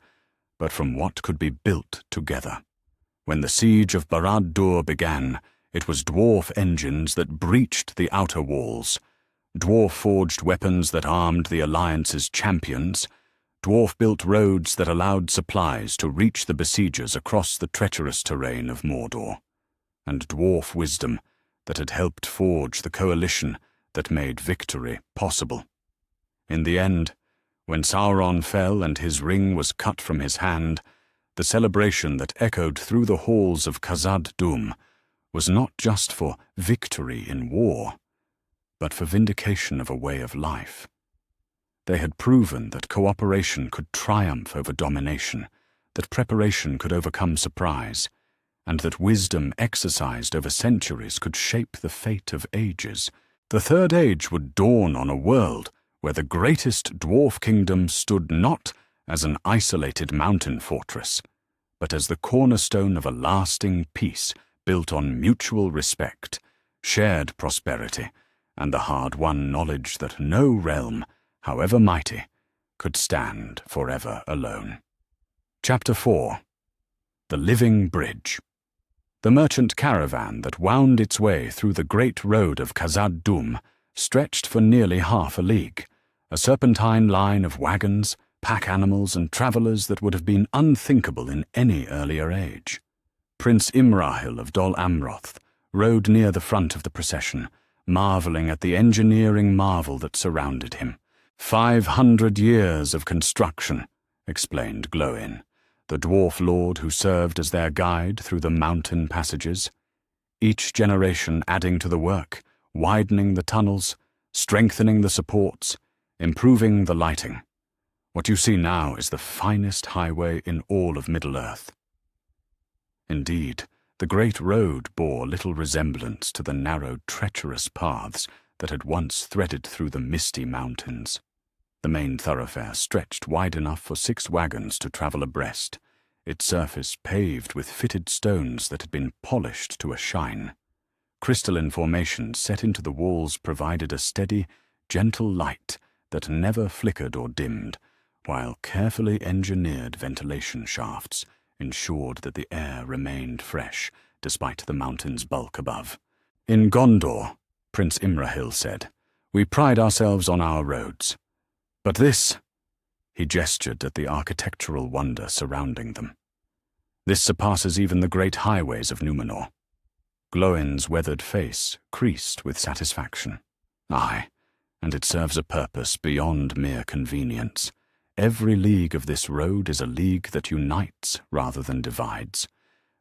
but from what could be built together. When the siege of Barad-dûr began, it was dwarf engines that breached the outer walls, dwarf-forged weapons that armed the Alliance's champions, dwarf-built roads that allowed supplies to reach the besiegers across the treacherous terrain of Mordor, and dwarf wisdom that had helped forge the coalition that made victory possible. In the end, when Sauron fell and his ring was cut from his hand, the celebration that echoed through the halls of Khazad-dûm was not just for victory in war, but for vindication of a way of life. They had proven that cooperation could triumph over domination, that preparation could overcome surprise, and that wisdom exercised over centuries could shape the fate of ages. The Third Age would dawn on a world where the greatest dwarf kingdom stood not as an isolated mountain fortress, but as the cornerstone of a lasting peace built on mutual respect, shared prosperity, and the hard-won knowledge that no realm, however mighty, could stand forever alone. Chapter 4. The Living Bridge. The merchant caravan that wound its way through the great road of Khazad-dûm stretched for nearly half a league, a serpentine line of wagons, pack animals, and travellers that would have been unthinkable in any earlier age. Prince Imrahil of Dol Amroth rode near the front of the procession, marvelling at the engineering marvel that surrounded him. 500 years of construction, explained Glóin, the dwarf lord who served as their guide through the mountain passages. Each generation adding to the work, widening the tunnels, strengthening the supports, improving the lighting. What you see now is the finest highway in all of Middle-earth. Indeed, the great road bore little resemblance to the narrow, treacherous paths that had once threaded through the misty mountains. The main thoroughfare stretched wide enough for 6 wagons to travel abreast, its surface paved with fitted stones that had been polished to a shine. Crystalline formations set into the walls provided a steady, gentle light that never flickered or dimmed, while carefully engineered ventilation shafts ensured that the air remained fresh despite the mountain's bulk above. "In Gondor," Prince Imrahil said, "we pride ourselves on our roads. But this," he gestured at the architectural wonder surrounding them, "this surpasses even the great highways of Númenor." Glóin's weathered face creased with satisfaction. "Aye, and it serves a purpose beyond mere convenience. Every league of this road is a league that unites rather than divides.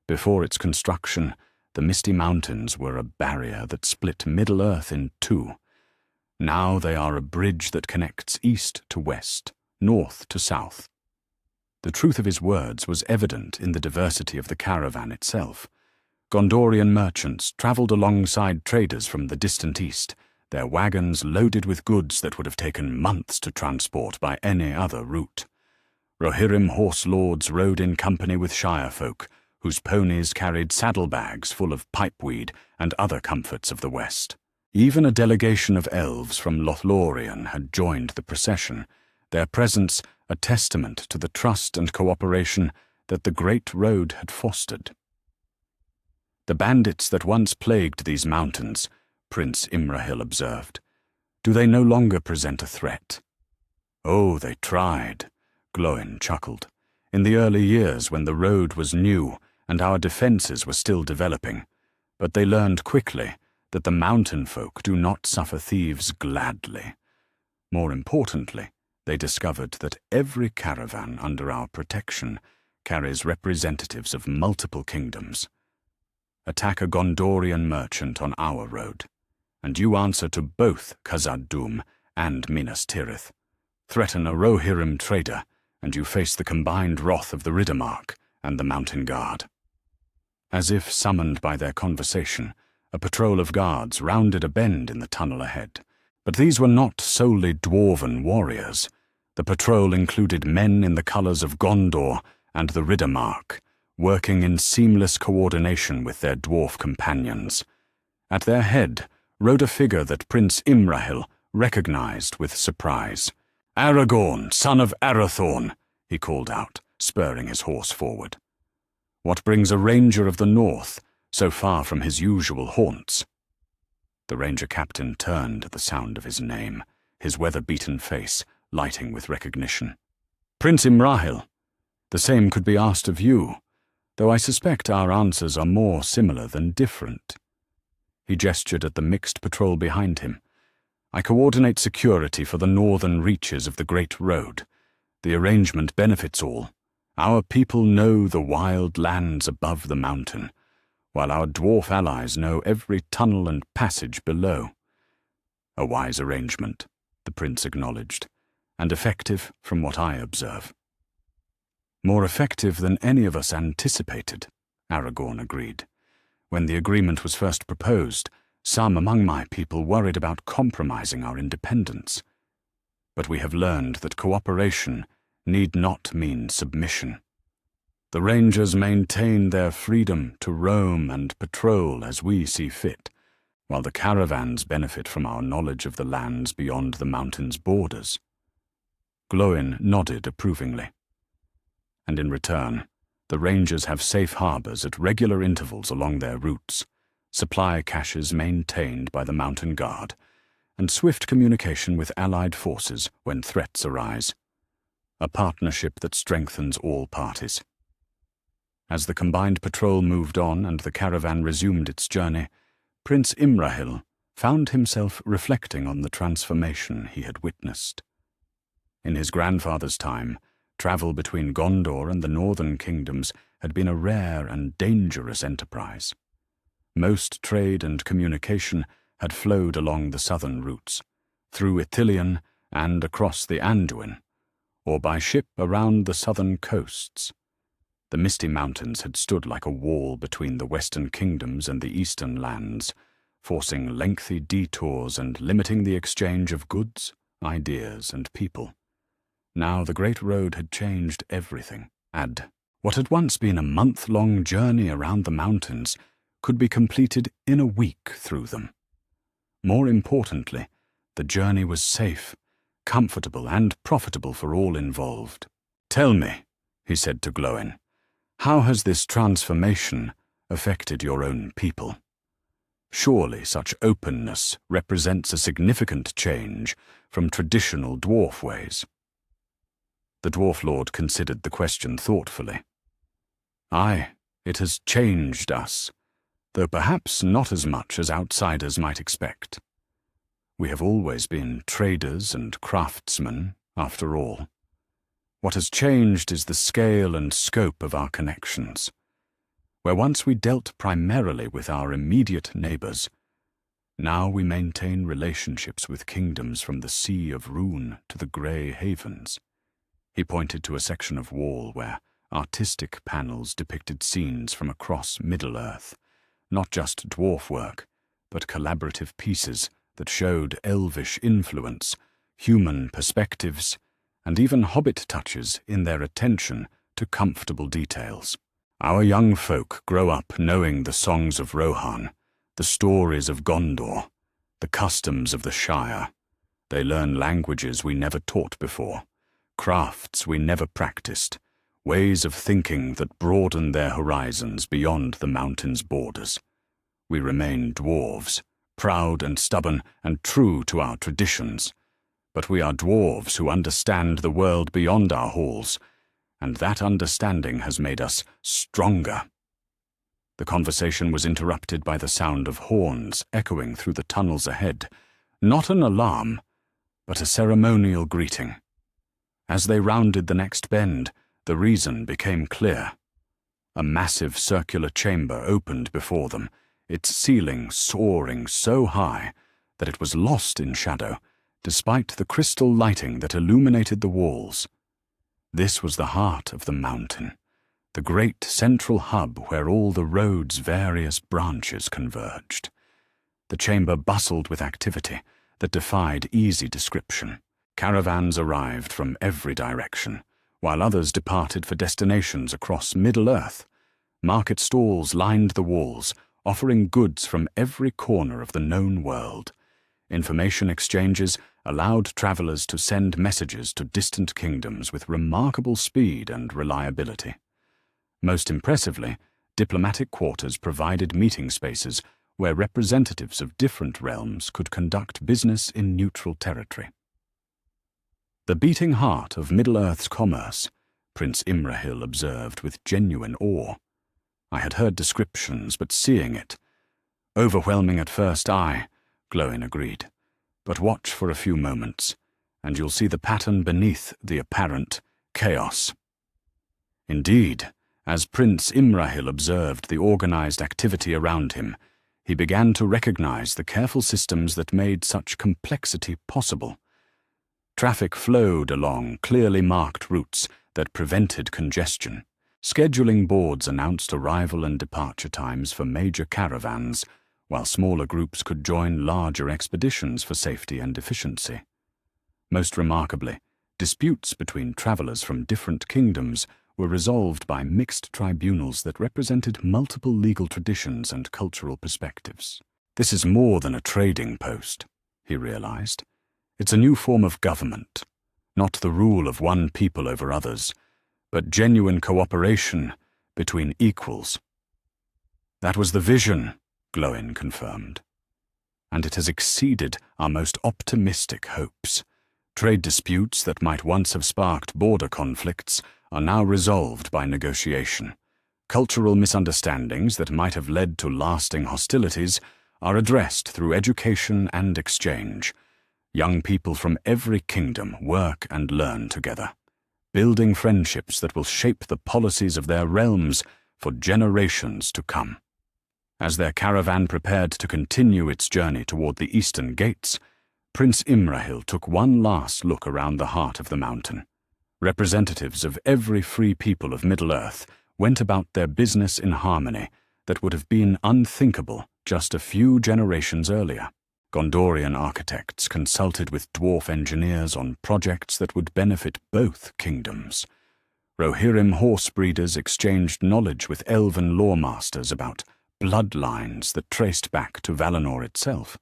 Before its construction, the Misty Mountains were a barrier that split Middle-earth in 2. Now they are a bridge that connects east to west, north to south." The truth of his words was evident in the diversity of the caravan itself. Gondorian merchants travelled alongside traders from the distant east, their wagons loaded with goods that would have taken months to transport by any other route. Rohirrim horse lords rode in company with shire folk, whose ponies carried saddlebags full of pipeweed and other comforts of the West. Even a delegation of elves from Lothlorien had joined the procession, their presence a testament to the trust and cooperation that the Great Road had fostered. "The bandits that once plagued these mountains," Prince Imrahil observed, "do they no longer present a threat?" "Oh, they tried," Glóin chuckled, "in the early years when the road was new and our defenses were still developing, but they learned quickly that the mountain folk do not suffer thieves gladly. More importantly, they discovered that every caravan under our protection carries representatives of multiple kingdoms. Attack a Gondorian merchant on our road, and you answer to both Khazad-dûm and Minas Tirith. Threaten a Rohirrim trader, and you face the combined wrath of the Riddermark and the Mountain Guard." As if summoned by their conversation, a patrol of guards rounded a bend in the tunnel ahead. But these were not solely dwarven warriors. The patrol included men in the colours of Gondor and the Riddermark, working in seamless coordination with their dwarf companions. At their head rode a figure that Prince Imrahil recognized with surprise. "Aragorn, son of Arathorn," he called out, spurring his horse forward. "What brings a ranger of the north so far from his usual haunts?" The ranger captain turned at the sound of his name, his weather-beaten face lighting with recognition. "Prince Imrahil, the same could be asked of you, though I suspect our answers are more similar than different." He gestured at the mixed patrol behind him. "I coordinate security for the northern reaches of the Great Road. The arrangement benefits all. Our people know the wild lands above the mountain, while our dwarf allies know every tunnel and passage below." "A wise arrangement," the prince acknowledged, "and effective from what I observe." "More effective than any of us anticipated," Aragorn agreed. "When the agreement was first proposed, some among my people worried about compromising our independence. But we have learned that cooperation need not mean submission. The Rangers maintain their freedom to roam and patrol as we see fit, while the caravans benefit from our knowledge of the lands beyond the mountain's borders." Glóin nodded approvingly. "And in return, the Rangers have safe harbors at regular intervals along their routes, supply caches maintained by the Mountain Guard, and swift communication with allied forces when threats arise. A partnership that strengthens all parties." As the combined patrol moved on and the caravan resumed its journey, Prince Imrahil found himself reflecting on the transformation he had witnessed. In his grandfather's time, travel between Gondor and the northern kingdoms had been a rare and dangerous enterprise. Most trade and communication had flowed along the southern routes, through Ithilien and across the Anduin, or by ship around the southern coasts. The Misty Mountains had stood like a wall between the western kingdoms and the eastern lands, forcing lengthy detours and limiting the exchange of goods, ideas, and people. Now the Great Road had changed everything, and what had once been a month-long journey around the mountains could be completed in a week through them. More importantly, the journey was safe, comfortable, and profitable for all involved. "Tell me," he said to Glóin, "how has this transformation affected your own people? Surely such openness represents a significant change from traditional dwarf ways." The Dwarf Lord considered the question thoughtfully. "Aye, it has changed us, though perhaps not as much as outsiders might expect. We have always been traders and craftsmen, after all. What has changed is the scale and scope of our connections. Where once we dealt primarily with our immediate neighbors, now we maintain relationships with kingdoms from the Sea of Rune to the Grey Havens." He pointed to a section of wall where artistic panels depicted scenes from across Middle-earth, not just dwarf work, but collaborative pieces that showed elvish influence, human perspectives, and even hobbit touches in their attention to comfortable details. Our young folk grow up knowing the songs of Rohan, the stories of Gondor, the customs of the Shire. They learn languages we never taught before, crafts we never practiced, ways of thinking that broaden their horizons beyond the mountain's borders. We remain dwarves, proud and stubborn and true to our traditions, but we are dwarves who understand the world beyond our halls, and that understanding has made us stronger. The conversation was interrupted by the sound of horns echoing through the tunnels ahead, not an alarm, but a ceremonial greeting. As they rounded the next bend, the reason became clear. A massive circular chamber opened before them, its ceiling soaring so high that it was lost in shadow, despite the crystal lighting that illuminated the walls. This was the heart of the mountain, the great central hub where all the road's various branches converged. The chamber bustled with activity that defied easy description. Caravans arrived from every direction, while others departed for destinations across Middle-earth. Market stalls lined the walls, offering goods from every corner of the known world. Information exchanges allowed travelers to send messages to distant kingdoms with remarkable speed and reliability. Most impressively, diplomatic quarters provided meeting spaces where representatives of different realms could conduct business in neutral territory. The beating heart of Middle-earth's commerce, Prince Imrahil observed with genuine awe. I had heard descriptions, but seeing it, overwhelming at first eye, Glóin agreed. But watch for a few moments, and you'll see the pattern beneath the apparent chaos. Indeed, as Prince Imrahil observed the organized activity around him, he began to recognize the careful systems that made such complexity possible. Traffic flowed along clearly marked routes that prevented congestion. Scheduling boards announced arrival and departure times for major caravans, while smaller groups could join larger expeditions for safety and efficiency. Most remarkably, disputes between travelers from different kingdoms were resolved by mixed tribunals that represented multiple legal traditions and cultural perspectives. This is more than a trading post, he realized. It's a new form of government, not the rule of one people over others, but genuine cooperation between equals. That was the vision, Glóin confirmed. And it has exceeded our most optimistic hopes. Trade disputes that might once have sparked border conflicts are now resolved by negotiation. Cultural misunderstandings that might have led to lasting hostilities are addressed through education and exchange. Young people from every kingdom work and learn together, building friendships that will shape the policies of their realms for generations to come. As their caravan prepared to continue its journey toward the eastern gates, Prince Imrahil took one last look around the heart of the mountain. Representatives of every free people of Middle-earth went about their business in harmony that would have been unthinkable just a few generations earlier. Gondorian architects consulted with dwarf engineers on projects that would benefit both kingdoms. Rohirrim horse breeders exchanged knowledge with elven lawmasters about bloodlines that traced back to Valinor itself.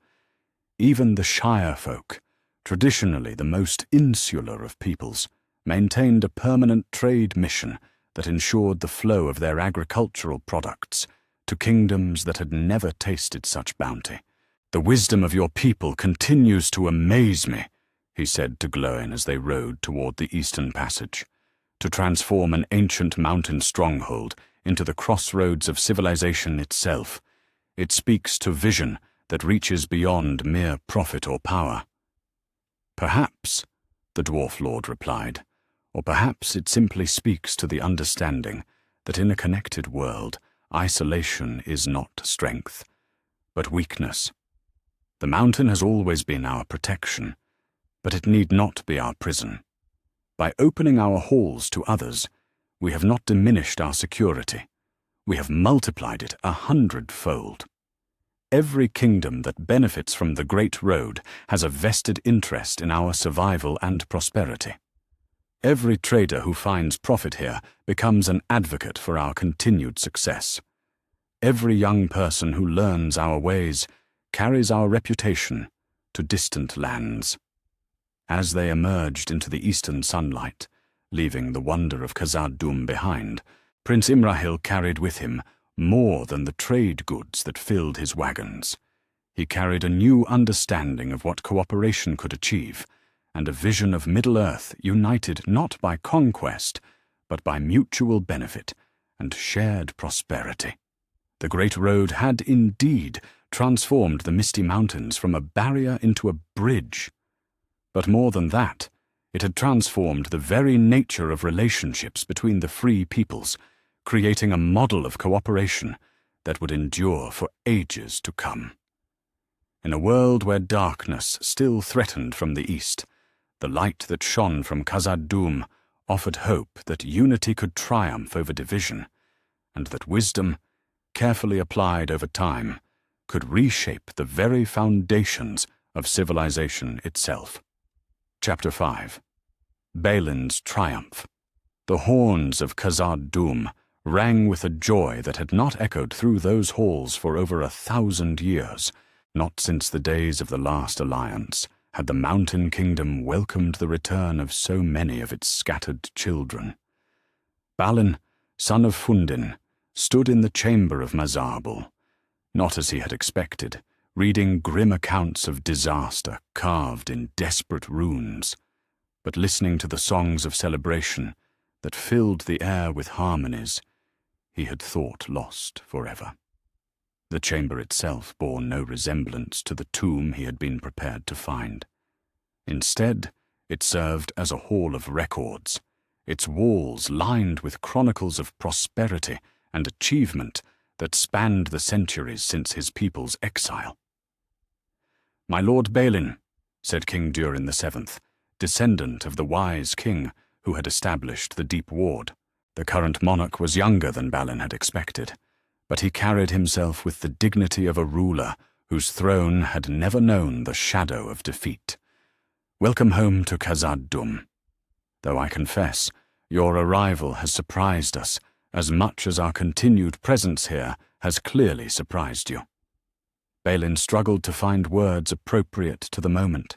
Even the Shire folk, traditionally the most insular of peoples, maintained a permanent trade mission that ensured the flow of their agricultural products to kingdoms that had never tasted such bounty. "The wisdom of your people continues to amaze me," he said to Glóin as they rode toward the eastern passage. To transform an ancient mountain stronghold into the crossroads of civilization itself, it speaks to vision that reaches beyond mere profit or power. "Perhaps," the dwarf lord replied, "or perhaps it simply speaks to the understanding that in a connected world, isolation is not strength, but weakness. The mountain has always been our protection, but it need not be our prison. By opening our halls to others, we have not diminished our security. We have multiplied it 100-fold. Every kingdom that benefits from the Great Road has a vested interest in our survival and prosperity. Every trader who finds profit here becomes an advocate for our continued success. Every young person who learns our ways carries our reputation to distant lands." As they emerged into the eastern sunlight, leaving the wonder of Khazad-dûm behind, Prince Imrahil carried with him more than the trade goods that filled his wagons. He carried a new understanding of what cooperation could achieve, and a vision of Middle-earth united not by conquest, but by mutual benefit and shared prosperity. The great road had indeed transformed the Misty Mountains from a barrier into a bridge. But more than that, it had transformed the very nature of relationships between the free peoples, creating a model of cooperation that would endure for ages to come. In a world where darkness still threatened from the east, the light that shone from Khazad-dûm offered hope that unity could triumph over division, and that wisdom, carefully applied over time, could reshape the very foundations of civilization itself. Chapter 5. Balin's Triumph. The horns of Khazad-dûm rang with a joy that had not echoed through those halls for over 1,000 years. Not since the days of the last alliance had the mountain kingdom welcomed the return of so many of its scattered children. Balin, son of Fundin, stood in the chamber of Mazarbul, not as he had expected, reading grim accounts of disaster carved in desperate runes, but listening to the songs of celebration that filled the air with harmonies he had thought lost forever. The chamber itself bore no resemblance to the tomb he had been prepared to find. Instead, it served as a hall of records, its walls lined with chronicles of prosperity and achievement that spanned the centuries since his people's exile. "My lord Balin," said King Durin VII, descendant of the wise king who had established the Deep Ward. The current monarch was younger than Balin had expected, but he carried himself with the dignity of a ruler whose throne had never known the shadow of defeat. "Welcome home to Khazad-dûm. Though I confess, your arrival has surprised us as much as our continued presence here has clearly surprised you." Balin struggled to find words appropriate to the moment.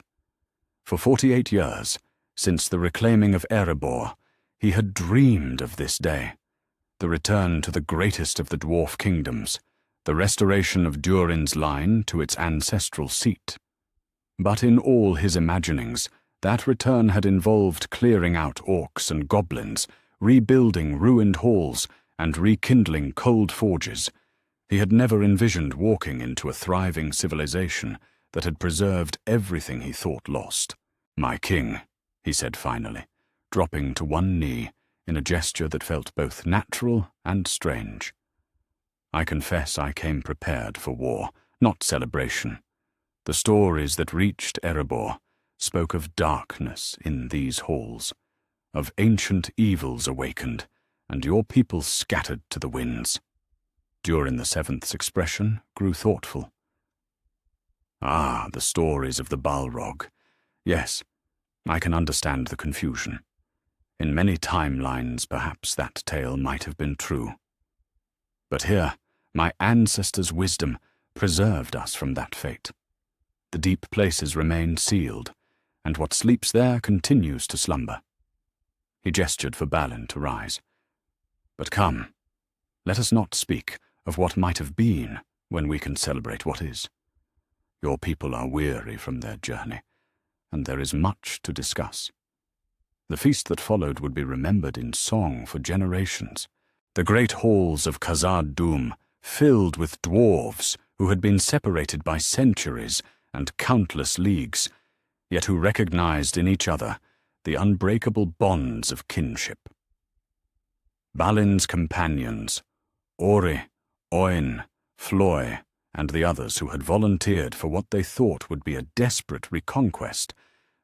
For 48 years, since the reclaiming of Erebor, he had dreamed of this day, the return to the greatest of the dwarf kingdoms, the restoration of Durin's line to its ancestral seat. But in all his imaginings, that return had involved clearing out orcs and goblins, rebuilding ruined halls, and rekindling cold forges. He had never envisioned walking into a thriving civilization that had preserved everything he thought lost. "My king," he said finally, dropping to one knee in a gesture that felt both natural and strange. "I confess I came prepared for war, not celebration. The stories that reached Erebor spoke of darkness in these halls, of ancient evils awakened, and your people scattered to the winds." Durin VII's expression grew thoughtful. "Ah, the stories of the Balrog. Yes, I can understand the confusion. In many timelines, perhaps that tale might have been true. But here, my ancestors' wisdom preserved us from that fate. The deep places remain sealed, and what sleeps there continues to slumber." He gestured for Balin to rise. "But come, let us not speak of what might have been when we can celebrate what is. Your people are weary from their journey, and there is much to discuss. The feast that followed would be remembered in song for generations. The great halls of Khazad-dûm filled with dwarves who had been separated by centuries and countless leagues, yet who recognized in each other the unbreakable bonds of kinship. Balin's companions, Ori, Oin, Floy, and the others who had volunteered for what they thought would be a desperate reconquest,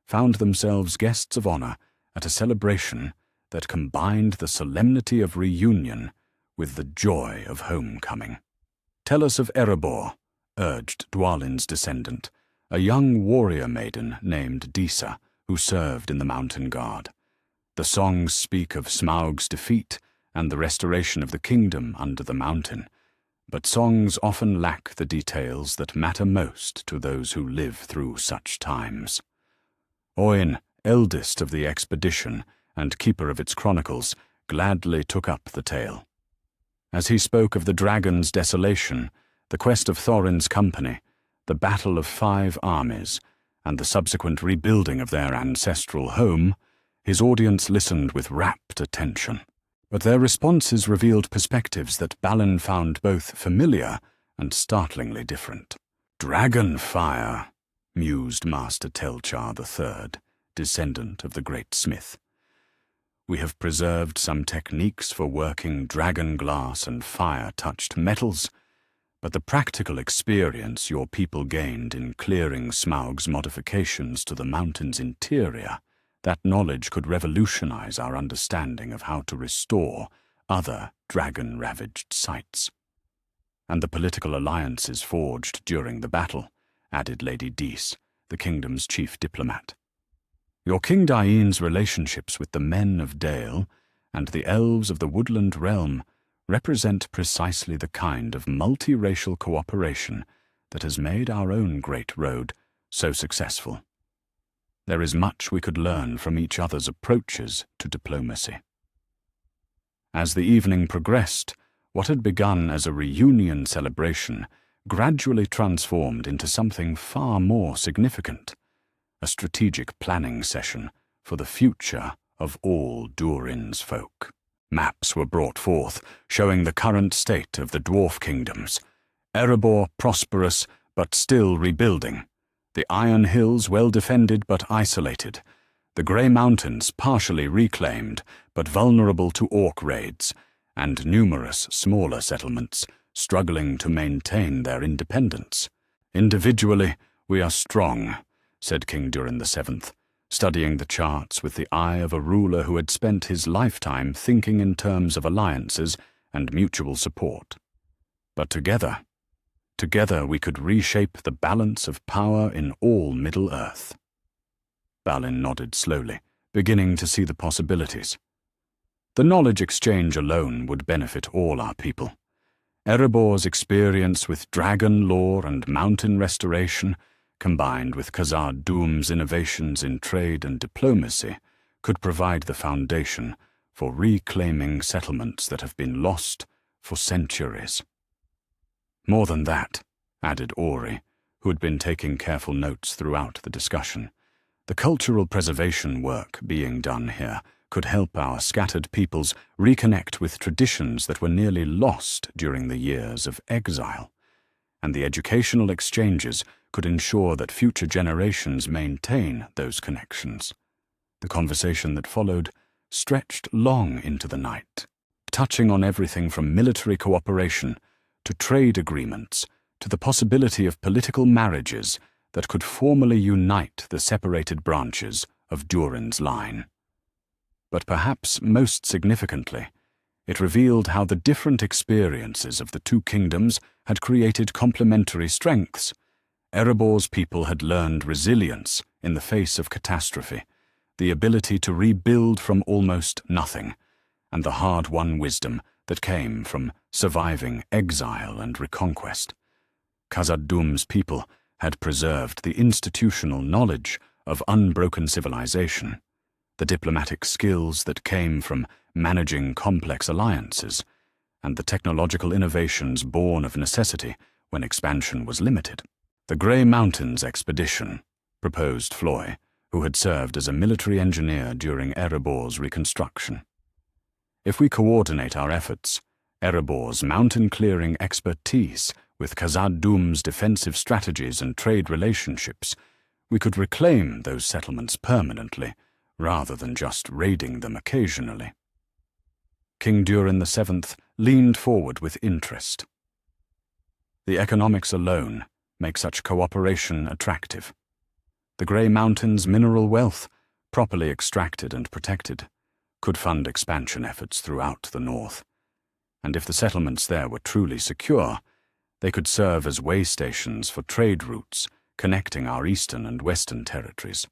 found themselves guests of honor at a celebration that combined the solemnity of reunion with the joy of homecoming. "Tell us of Erebor," urged Dwalin's descendant, a young warrior maiden named Disa, who served in the mountain guard. The songs speak of Smaug's defeat and the restoration of the kingdom under the mountain, but songs often lack the details that matter most to those who live through such times. Owain, eldest of the expedition and keeper of its chronicles, gladly took up the tale. As he spoke of the dragon's desolation, the quest of Thorin's company, the battle of 5 armies, and the subsequent rebuilding of their ancestral home, his audience listened with rapt attention. But their responses revealed perspectives that Balin found both familiar and startlingly different. "Dragon fire," mused Master Telchar III, descendant of the great smith. "We have preserved some techniques for working dragon glass and fire-touched metals, but the practical experience your people gained in clearing Smaug's modifications to the mountain's interior, that knowledge could revolutionize our understanding of how to restore other dragon-ravaged sites. And the political alliances forged during the battle," added Lady Dees, the kingdom's chief diplomat. "Your King Dain's relationships with the men of Dale and the elves of the woodland realm represent precisely the kind of multi-racial cooperation that has made our own great road so successful. There is much we could learn from each other's approaches to diplomacy." As the evening progressed, what had begun as a reunion celebration gradually transformed into something far more significant, a strategic planning session for the future of all Durin's folk. Maps were brought forth, showing the current state of the dwarf kingdoms. Erebor prosperous, but still rebuilding. The Iron Hills well defended but isolated. The Grey Mountains partially reclaimed, but vulnerable to orc raids, and numerous smaller settlements struggling to maintain their independence. "Individually, we are strong," said King Durin VII, studying the charts with the eye of a ruler who had spent his lifetime thinking in terms of alliances and mutual support. "But together we could reshape the balance of power in all Middle-earth." Balin nodded slowly, beginning to see the possibilities. The knowledge exchange alone would benefit all our people. Erebor's experience with dragon lore and mountain restoration, combined with Khazad Dûm's innovations in trade and diplomacy, could provide the foundation for reclaiming settlements that have been lost for centuries. "More than that," added Ori, who had been taking careful notes throughout the discussion, "the cultural preservation work being done here could help our scattered peoples reconnect with traditions that were nearly lost during the years of exile, and the educational exchanges could ensure that future generations maintain those connections." The conversation that followed stretched long into the night, touching on everything from military cooperation to trade agreements to the possibility of political marriages that could formally unite the separated branches of Durin's line. But perhaps most significantly, it revealed how the different experiences of the two kingdoms had created complementary strengths. Erebor's people had learned resilience in the face of catastrophe, the ability to rebuild from almost nothing, and the hard-won wisdom that came from surviving exile and reconquest. Khazad Dûm's people had preserved the institutional knowledge of unbroken civilization, the diplomatic skills that came from managing complex alliances, and the technological innovations born of necessity when expansion was limited. "The Grey Mountains expedition," proposed Floy, who had served as a military engineer during Erebor's reconstruction. "If we coordinate our efforts, Erebor's mountain-clearing expertise with Khazad Dûm's defensive strategies and trade relationships, we could reclaim those settlements permanently, rather than just raiding them occasionally." King Durin VII leaned forward with interest. "The economics alone make such cooperation attractive. The Grey Mountains' mineral wealth, properly extracted and protected, could fund expansion efforts throughout the north. And if the settlements there were truly secure, they could serve as way stations for trade routes connecting our eastern and western territories."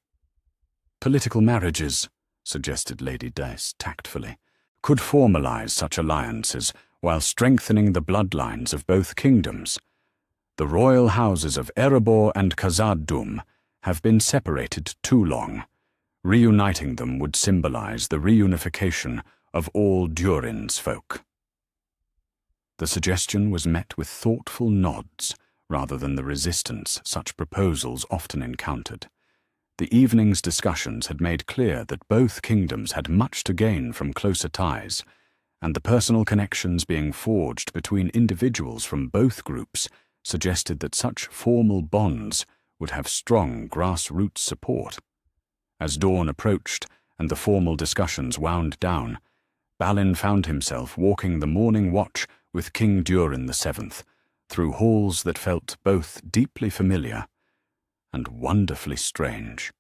"Political marriages," suggested Lady Dice tactfully, could formalize such alliances while strengthening the bloodlines of both kingdoms. The royal houses of Erebor and Khazad-dûm have been separated too long. Reuniting them would symbolize the reunification of all Durin's folk. The suggestion was met with thoughtful nods rather than the resistance such proposals often encountered. The evening's discussions had made clear that both kingdoms had much to gain from closer ties, and the personal connections being forged between individuals from both groups suggested that such formal bonds would have strong grassroots support. As dawn approached and the formal discussions wound down, Balin found himself walking the morning watch with King Durin VII through halls that felt both deeply familiar and wonderfully strange.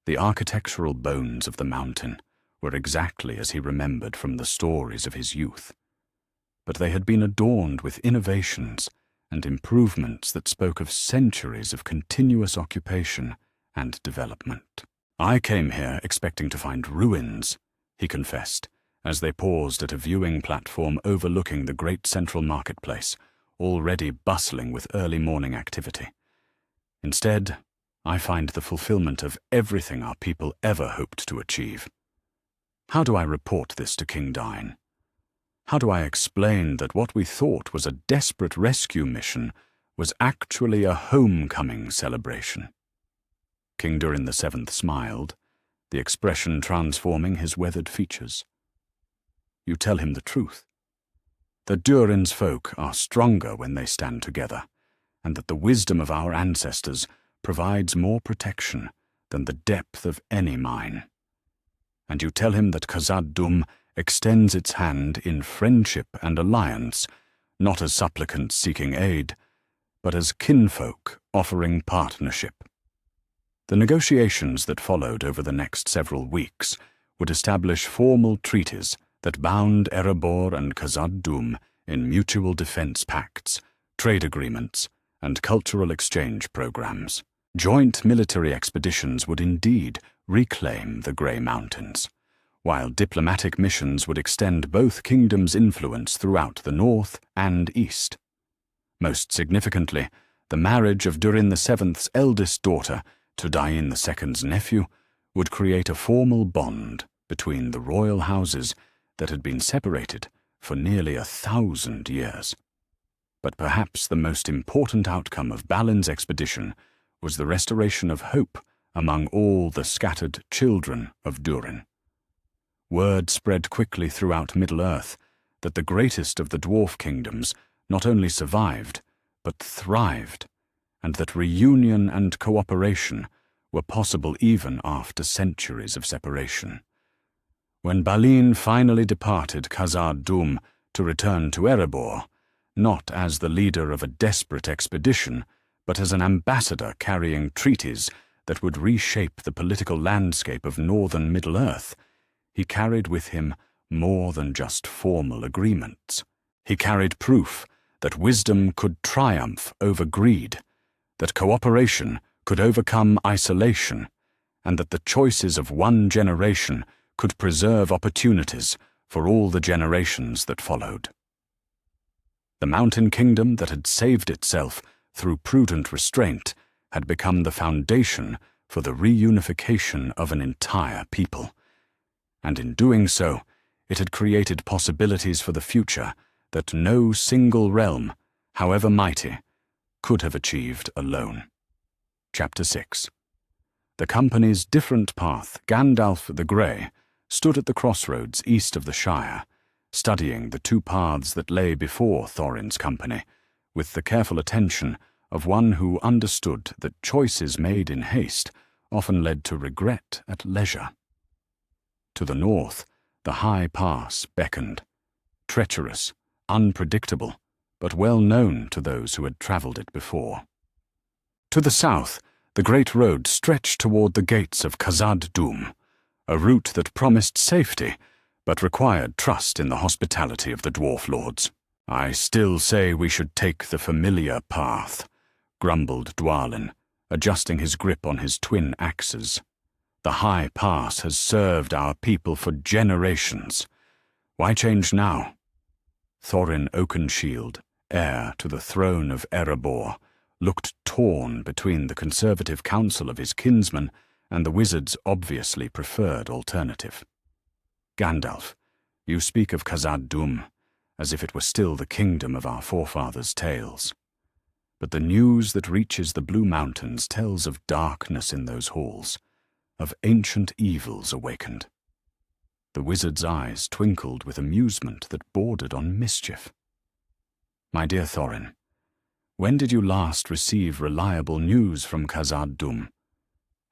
The architectural bones of the mountain were exactly as he remembered from the stories of his youth, but they had been adorned with innovations and improvements that spoke of centuries of continuous occupation and development. "I came here expecting to find ruins," he confessed, as they paused at a viewing platform overlooking the great central marketplace, already bustling with early morning activity. "Instead, I find the fulfillment of everything our people ever hoped to achieve. How do I report this to King Dain? How do I explain that what we thought was a desperate rescue mission was actually a homecoming celebration?" King Durin VII smiled, the expression transforming his weathered features. "You tell him the truth, that Durin's folk are stronger when they stand together, and that the wisdom of our ancestors provides more protection than the depth of any mine. And you tell him that Khazad-dûm extends its hand in friendship and alliance, not as supplicants seeking aid, but as kinfolk offering partnership." The negotiations that followed over the next several weeks would establish formal treaties that bound Erebor and Khazad-dûm in mutual defense pacts, trade agreements, and cultural exchange programs. Joint military expeditions would indeed reclaim the Grey Mountains, while diplomatic missions would extend both kingdoms' influence throughout the north and east. Most significantly, the marriage of Durin VII's eldest daughter to Dain II's nephew would create a formal bond between the royal houses that had been separated for nearly 1,000 years. But perhaps the most important outcome of Balin's expedition was the restoration of hope among all the scattered children of Durin. Word spread quickly throughout Middle-earth that the greatest of the dwarf kingdoms not only survived, but thrived, and that reunion and cooperation were possible even after centuries of separation. When Balin finally departed Khazad-dûm to return to Erebor, not as the leader of a desperate expedition, but as an ambassador carrying treaties that would reshape the political landscape of northern Middle-earth, he carried with him more than just formal agreements. He carried proof that wisdom could triumph over greed, that cooperation could overcome isolation, and that the choices of one generation could preserve opportunities for all the generations that followed. The mountain kingdom that had saved itself through prudent restraint had become the foundation for the reunification of an entire people, and in doing so, it had created possibilities for the future that no single realm, however mighty, could have achieved alone. Chapter 6. The company's different path, Gandalf the Grey, stood at the crossroads east of the Shire, studying the two paths that lay before Thorin's company, with the careful attention of one who understood that choices made in haste often led to regret at leisure. To the north, the high pass beckoned, treacherous, unpredictable, but well known to those who had travelled it before. To the south, the great road stretched toward the gates of Khazad-dûm, a route that promised safety, but required trust in the hospitality of the dwarf lords. "I still say we should take the familiar path," grumbled Dwalin, adjusting his grip on his twin axes. The High Pass has served our people for generations. Why change now? Thorin Oakenshield, heir to the throne of Erebor, looked torn between the conservative counsel of his kinsman and the wizard's obviously preferred alternative. Gandalf, you speak of Khazad-dûm as if it were still the kingdom of our forefathers' tales. But the news that reaches the Blue Mountains tells of darkness in those halls, of ancient evils awakened. The wizard's eyes twinkled with amusement that bordered on mischief. My dear Thorin, when did you last receive reliable news from Khazad-dûm?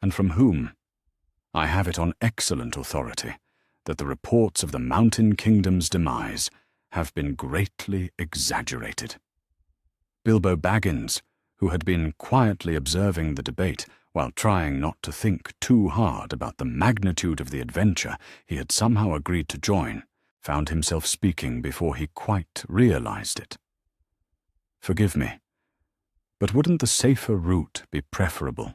And from whom? I have it on excellent authority that the reports of the Mountain Kingdom's demise have been greatly exaggerated. Bilbo Baggins, who had been quietly observing the debate while trying not to think too hard about the magnitude of the adventure he had somehow agreed to join, found himself speaking before he quite realized it. Forgive me, but wouldn't the safer route be preferable?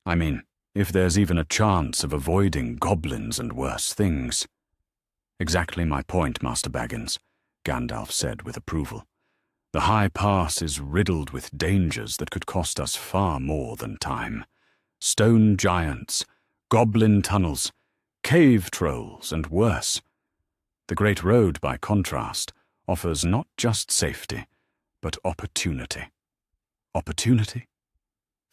I mean, if there's even a chance of avoiding goblins and worse things. Exactly my point, Master Baggins, Gandalf said with approval. The High Pass is riddled with dangers that could cost us far more than time. Stone giants, goblin tunnels, cave trolls, and worse. The Great Road, by contrast, offers not just safety, but opportunity. Opportunity?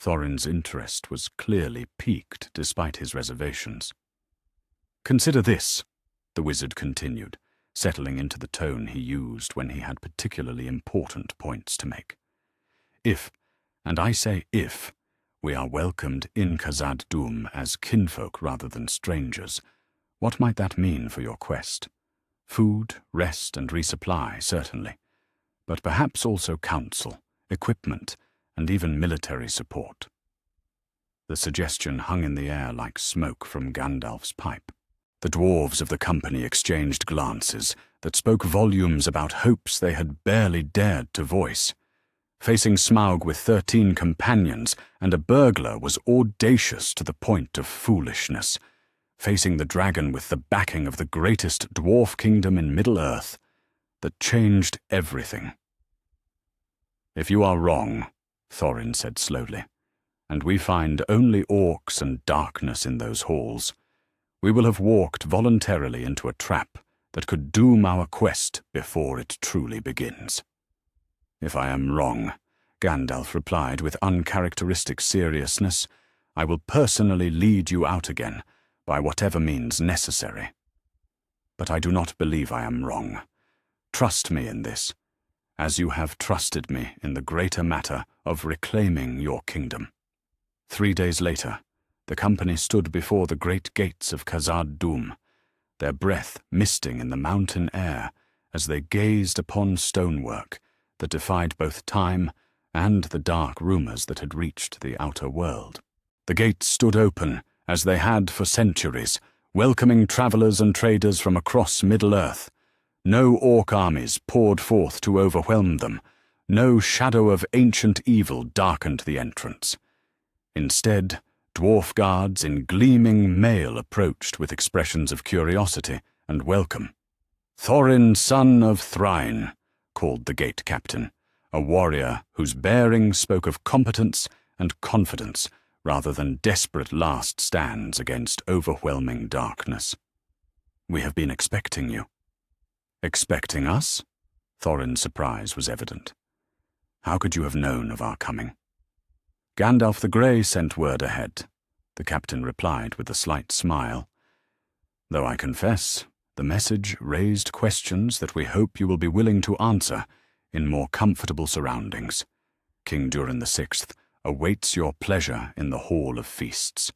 Thorin's interest was clearly piqued despite his reservations. Consider this, the wizard continued, settling into the tone he used when he had particularly important points to make. If, and I say if, we are welcomed in Khazad-dûm as kinfolk rather than strangers, what might that mean for your quest? Food, rest, and resupply, certainly, but perhaps also counsel, equipment, and even military support. The suggestion hung in the air like smoke from Gandalf's pipe. The dwarves of the company exchanged glances that spoke volumes about hopes they had barely dared to voice. Facing Smaug with 13 companions and a burglar was audacious to the point of foolishness. Facing the dragon with the backing of the greatest dwarf kingdom in Middle-earth, that changed everything. If you are wrong, Thorin said slowly, and we find only orcs and darkness in those halls, we will have walked voluntarily into a trap that could doom our quest before it truly begins. If I am wrong, Gandalf replied with uncharacteristic seriousness, I will personally lead you out again, by whatever means necessary. But I do not believe I am wrong. Trust me in this, as you have trusted me in the greater matter of reclaiming your kingdom. 3 days later, the company stood before the great gates of Khazad-dûm, their breath misting in the mountain air as they gazed upon stonework that defied both time and the dark rumors that had reached the outer world. The gates stood open, as they had for centuries, welcoming travelers and traders from across Middle-earth. No orc armies poured forth to overwhelm them. No shadow of ancient evil darkened the entrance. Instead, dwarf guards in gleaming mail approached with expressions of curiosity and welcome. Thorin, son of Thrain, called the gate captain, a warrior whose bearing spoke of competence and confidence rather than desperate last stands against overwhelming darkness. We have been expecting you. Expecting us? Thorin's surprise was evident. How could you have known of our coming? Gandalf the Grey sent word ahead, the captain replied with a slight smile. Though I confess, the message raised questions that we hope you will be willing to answer in more comfortable surroundings. King Durin VI awaits your pleasure in the Hall of Feasts.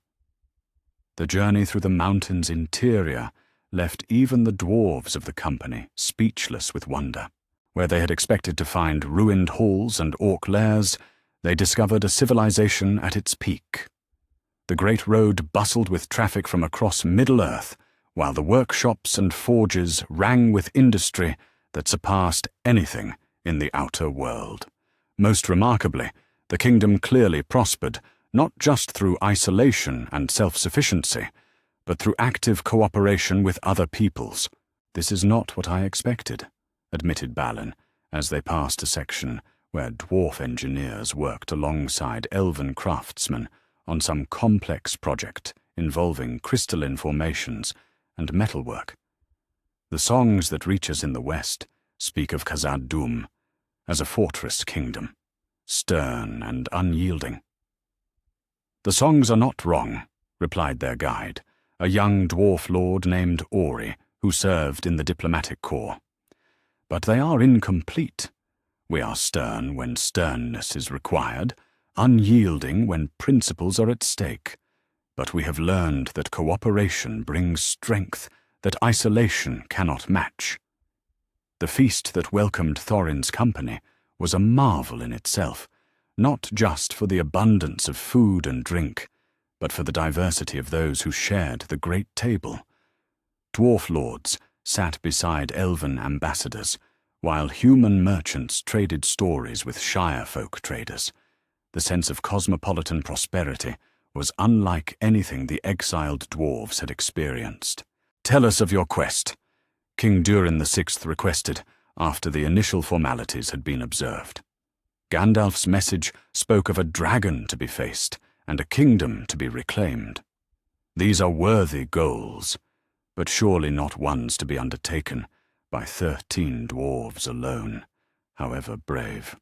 The journey through the mountain's interior left even the dwarves of the company speechless with wonder. Where they had expected to find ruined halls and orc lairs, they discovered a civilization at its peak. The Great Road bustled with traffic from across Middle-earth, while the workshops and forges rang with industry that surpassed anything in the outer world. Most remarkably, the kingdom clearly prospered, not just through isolation and self-sufficiency, but through active cooperation with other peoples. "This is not what I expected," admitted Balin, as they passed a section where dwarf engineers worked alongside elven craftsmen on some complex project involving crystalline formations and metalwork. "The songs that reach us in the west speak of Khazad-dûm as a fortress kingdom, stern and unyielding." "The songs are not wrong," replied their guide, a young dwarf lord named Ori, who served in the diplomatic corps. "But they are incomplete. We are stern when sternness is required, unyielding when principles are at stake. But we have learned that cooperation brings strength that isolation cannot match." The feast that welcomed Thorin's company was a marvel in itself, not just for the abundance of food and drink, but for the diversity of those who shared the great table. Dwarf lords sat beside elven ambassadors, while human merchants traded stories with Shire folk traders. The sense of cosmopolitan prosperity was unlike anything the exiled dwarves had experienced. "Tell us of your quest," King Durin VI requested after the initial formalities had been observed. Gandalf's message spoke of a dragon to be faced and a kingdom to be reclaimed. "These are worthy goals, but surely not ones to be undertaken by 13 dwarves alone, however brave."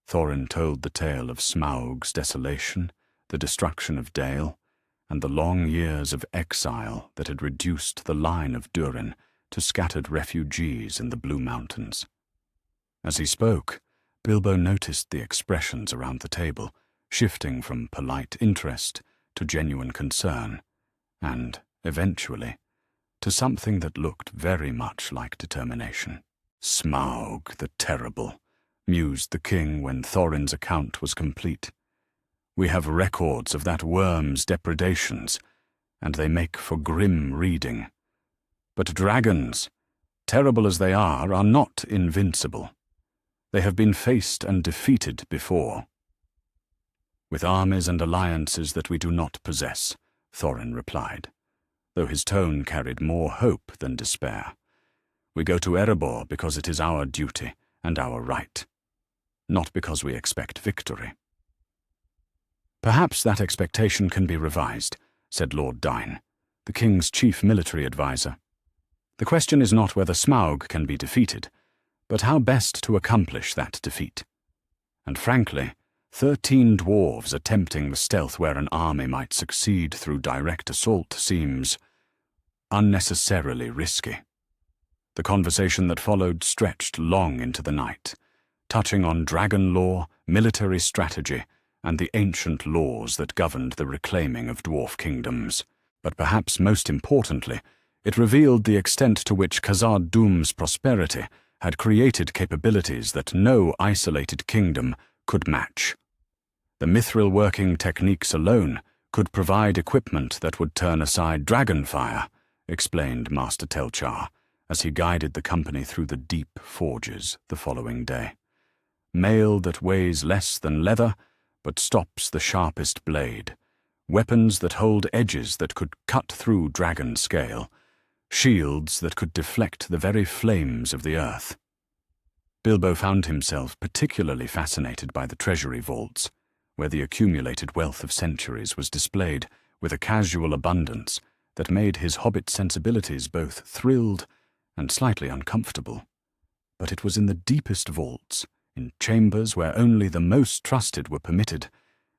Thorin told the tale of Smaug's desolation, the destruction of Dale, and the long years of exile that had reduced the line of Durin to scattered refugees in the Blue Mountains. As he spoke, Bilbo noticed the expressions around the table, shifting from polite interest to genuine concern, and, eventually, to something that looked very much like determination. "Smaug the Terrible," mused the king when Thorin's account was complete. "We have records of that worm's depredations, and they make for grim reading. But dragons, terrible as they are not invincible. They have been faced and defeated before." "With armies and alliances that we do not possess," Thorin replied, though his tone carried more hope than despair. "We go to Erebor because it is our duty and our right, not because we expect victory." "Perhaps that expectation can be revised," said Lord Dyne, the king's chief military adviser. "The question is not whether Smaug can be defeated, but how best to accomplish that defeat. And frankly, 13 dwarves attempting the stealth where an army might succeed through direct assault seems unnecessarily risky." The conversation that followed stretched long into the night, touching on dragon lore, military strategy, and the ancient laws that governed the reclaiming of dwarf kingdoms. But perhaps most importantly, it revealed the extent to which Khazad-dûm's prosperity had created capabilities that no isolated kingdom could match. The mithril working techniques alone could provide equipment that would turn aside dragonfire, explained Master Telchar, as he guided the company through the deep forges the following day. Mail that weighs less than leather, but stops the sharpest blade. Weapons that hold edges that could cut through dragon scale. Shields that could deflect the very flames of the earth. Bilbo found himself particularly fascinated by the treasury vaults, where the accumulated wealth of centuries was displayed with a casual abundance that made his hobbit sensibilities both thrilled and slightly uncomfortable. But it was in the deepest vaults, in chambers where only the most trusted were permitted,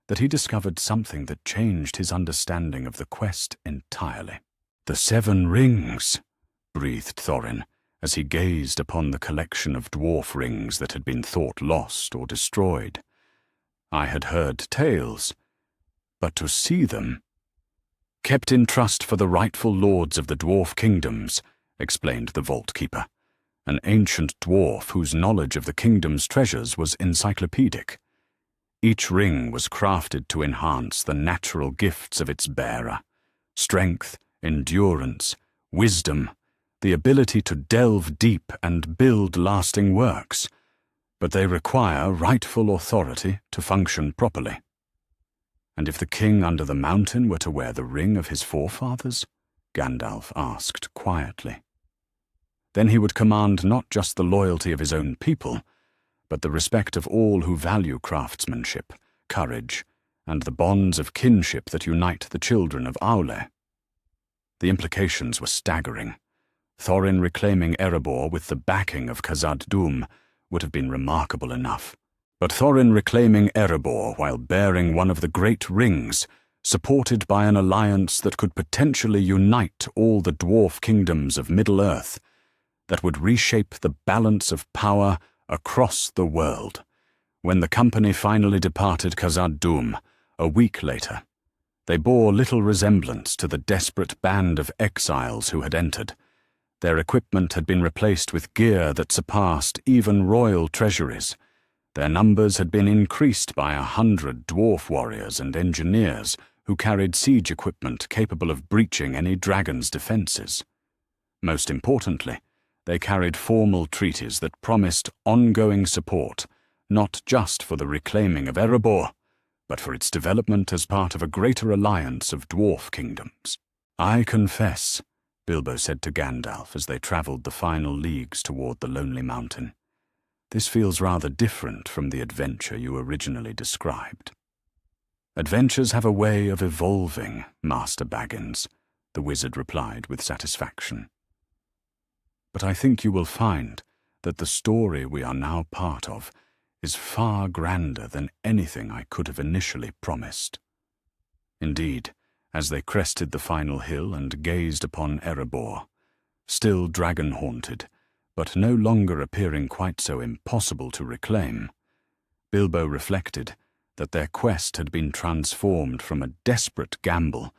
that he discovered something that changed his understanding of the quest entirely. "The 7 rings," breathed Thorin, as he gazed upon the collection of dwarf rings that had been thought lost or destroyed. "I had heard tales, but to see them—" "Kept in trust for the rightful lords of the dwarf kingdoms," explained the vault keeper, an ancient dwarf whose knowledge of the kingdom's treasures was encyclopedic. Each ring was crafted to enhance the natural gifts of its bearer: strength, endurance, wisdom, the ability to delve deep and build lasting works, but they require rightful authority to function properly. And if the king under the mountain were to wear the ring of his forefathers? Gandalf asked quietly. Then he would command not just the loyalty of his own people, but the respect of all who value craftsmanship, courage, and the bonds of kinship that unite the children of Aule. The implications were staggering. Thorin reclaiming Erebor with the backing of Khazad-dûm would have been remarkable enough. But Thorin reclaiming Erebor while bearing one of the great rings, supported by an alliance that could potentially unite all the dwarf kingdoms of Middle-earth, that would reshape the balance of power across the world. When the company finally departed Khazad-dûm, a week later, they bore little resemblance to the desperate band of exiles who had entered. Their equipment had been replaced with gear that surpassed even royal treasuries. Their numbers had been increased by 100 dwarf warriors and engineers who carried siege equipment capable of breaching any dragon's defenses. Most importantly, they carried formal treaties that promised ongoing support, not just for the reclaiming of Erebor, but for its development as part of a greater alliance of dwarf kingdoms. "I confess," Bilbo said to Gandalf as they travelled the final leagues toward the Lonely Mountain, "this feels rather different from the adventure you originally described." "Adventures have a way of evolving, Master Baggins," the wizard replied with satisfaction. "But I think you will find that the story we are now part of is far grander than anything I could have initially promised." Indeed, as they crested the final hill and gazed upon Erebor, still dragon-haunted, but no longer appearing quite so impossible to reclaim, Bilbo reflected that their quest had been transformed from a desperate gamble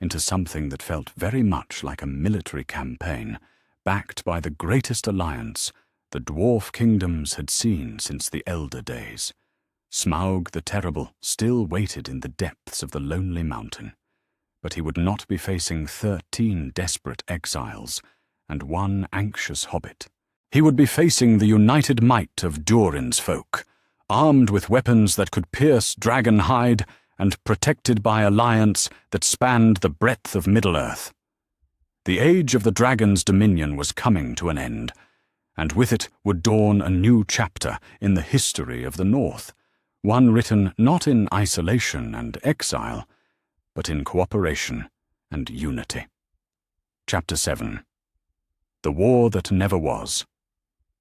into something that felt very much like a military campaign, backed by the greatest alliance the dwarf kingdoms had seen since the Elder Days. Smaug the Terrible still waited in the depths of the Lonely Mountain, but he would not be facing 13 desperate exiles and 1 anxious hobbit. He would be facing the united might of Durin's folk, armed with weapons that could pierce dragon hide and protected by alliance that spanned the breadth of Middle-earth. The age of the dragon's dominion was coming to an end, and with it would dawn a new chapter in the history of the North, one written not in isolation and exile, but in cooperation and unity. Chapter 7. The War That Never Was.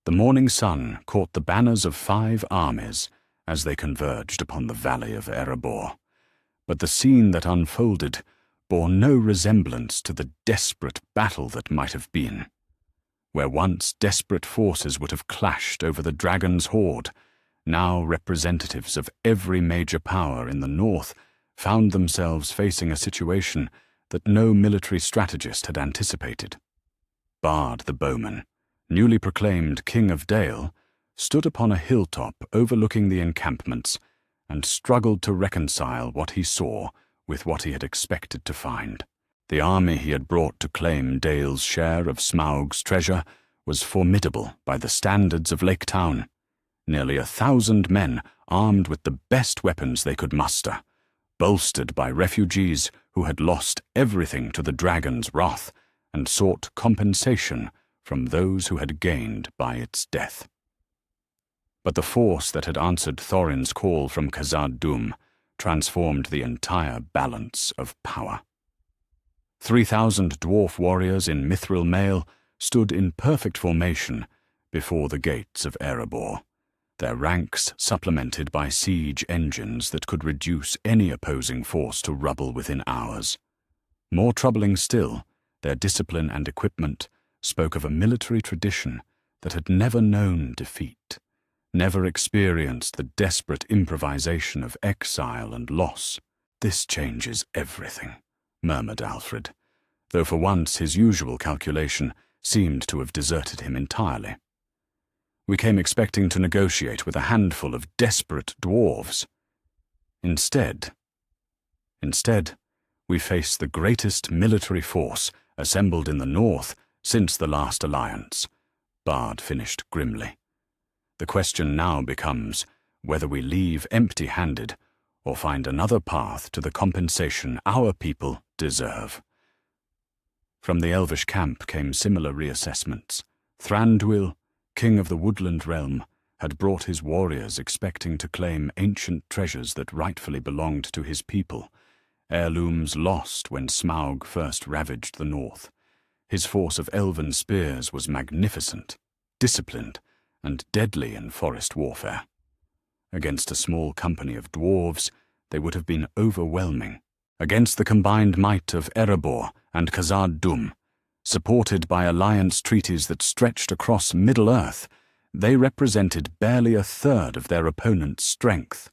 The morning sun caught the banners of 5 armies as they converged upon the valley of Erebor, but the scene that unfolded bore no resemblance to the desperate battle that might have been. Where once desperate forces would have clashed over the dragon's horde, now representatives of every major power in the north found themselves facing a situation that no military strategist had anticipated. Bard the bowman, newly proclaimed King of Dale, stood upon a hilltop overlooking the encampments and struggled to reconcile what he saw with what he had expected to find. The army he had brought to claim Dale's share of Smaug's treasure was formidable by the standards of Lake Town. Nearly 1,000 men armed with the best weapons they could muster, bolstered by refugees who had lost everything to the dragon's wrath and sought compensation from those who had gained by its death. But the force that had answered Thorin's call from Khazad-dûm transformed the entire balance of power. 3,000 dwarf warriors in mithril mail stood in perfect formation before the gates of Erebor, their ranks supplemented by siege engines that could reduce any opposing force to rubble within hours. More troubling still, their discipline and equipment spoke of a military tradition that had never known defeat, never experienced the desperate improvisation of exile and loss. "This changes everything," murmured Alfred, though for once his usual calculation seemed to have deserted him entirely. "We came expecting to negotiate with a handful of desperate dwarves. Instead, we face the greatest military force assembled in the north since the last alliance," Bard finished grimly. "The question now becomes whether we leave empty-handed or find another path to the compensation our people deserve. From the Elvish camp came similar reassessments. Thranduil, king of the woodland realm, had brought his warriors expecting to claim ancient treasures that rightfully belonged to his people, heirlooms lost when Smaug first ravaged the north. His force of elven spears was magnificent, disciplined, and deadly in forest warfare. Against a small company of dwarves, they would have been overwhelming. Against the combined might of Erebor and Khazad-dûm, supported by alliance treaties that stretched across Middle-earth, they represented barely a third of their opponent's strength.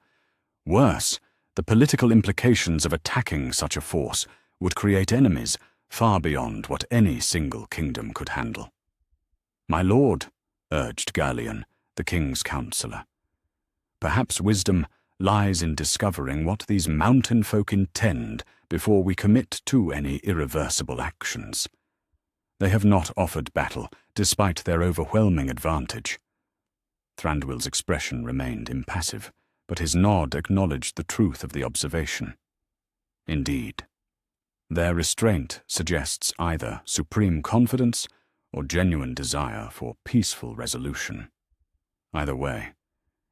Worse, the political implications of attacking such a force would create enemies far beyond what any single kingdom could handle. "My lord," urged Gallion, the king's counsellor, "perhaps wisdom lies in discovering what these mountain folk intend before we commit to any irreversible actions. They have not offered battle, despite their overwhelming advantage." Thranduil's expression remained impassive, but his nod acknowledged the truth of the observation. Indeed, their restraint suggests either supreme confidence or genuine desire for peaceful resolution. Either way,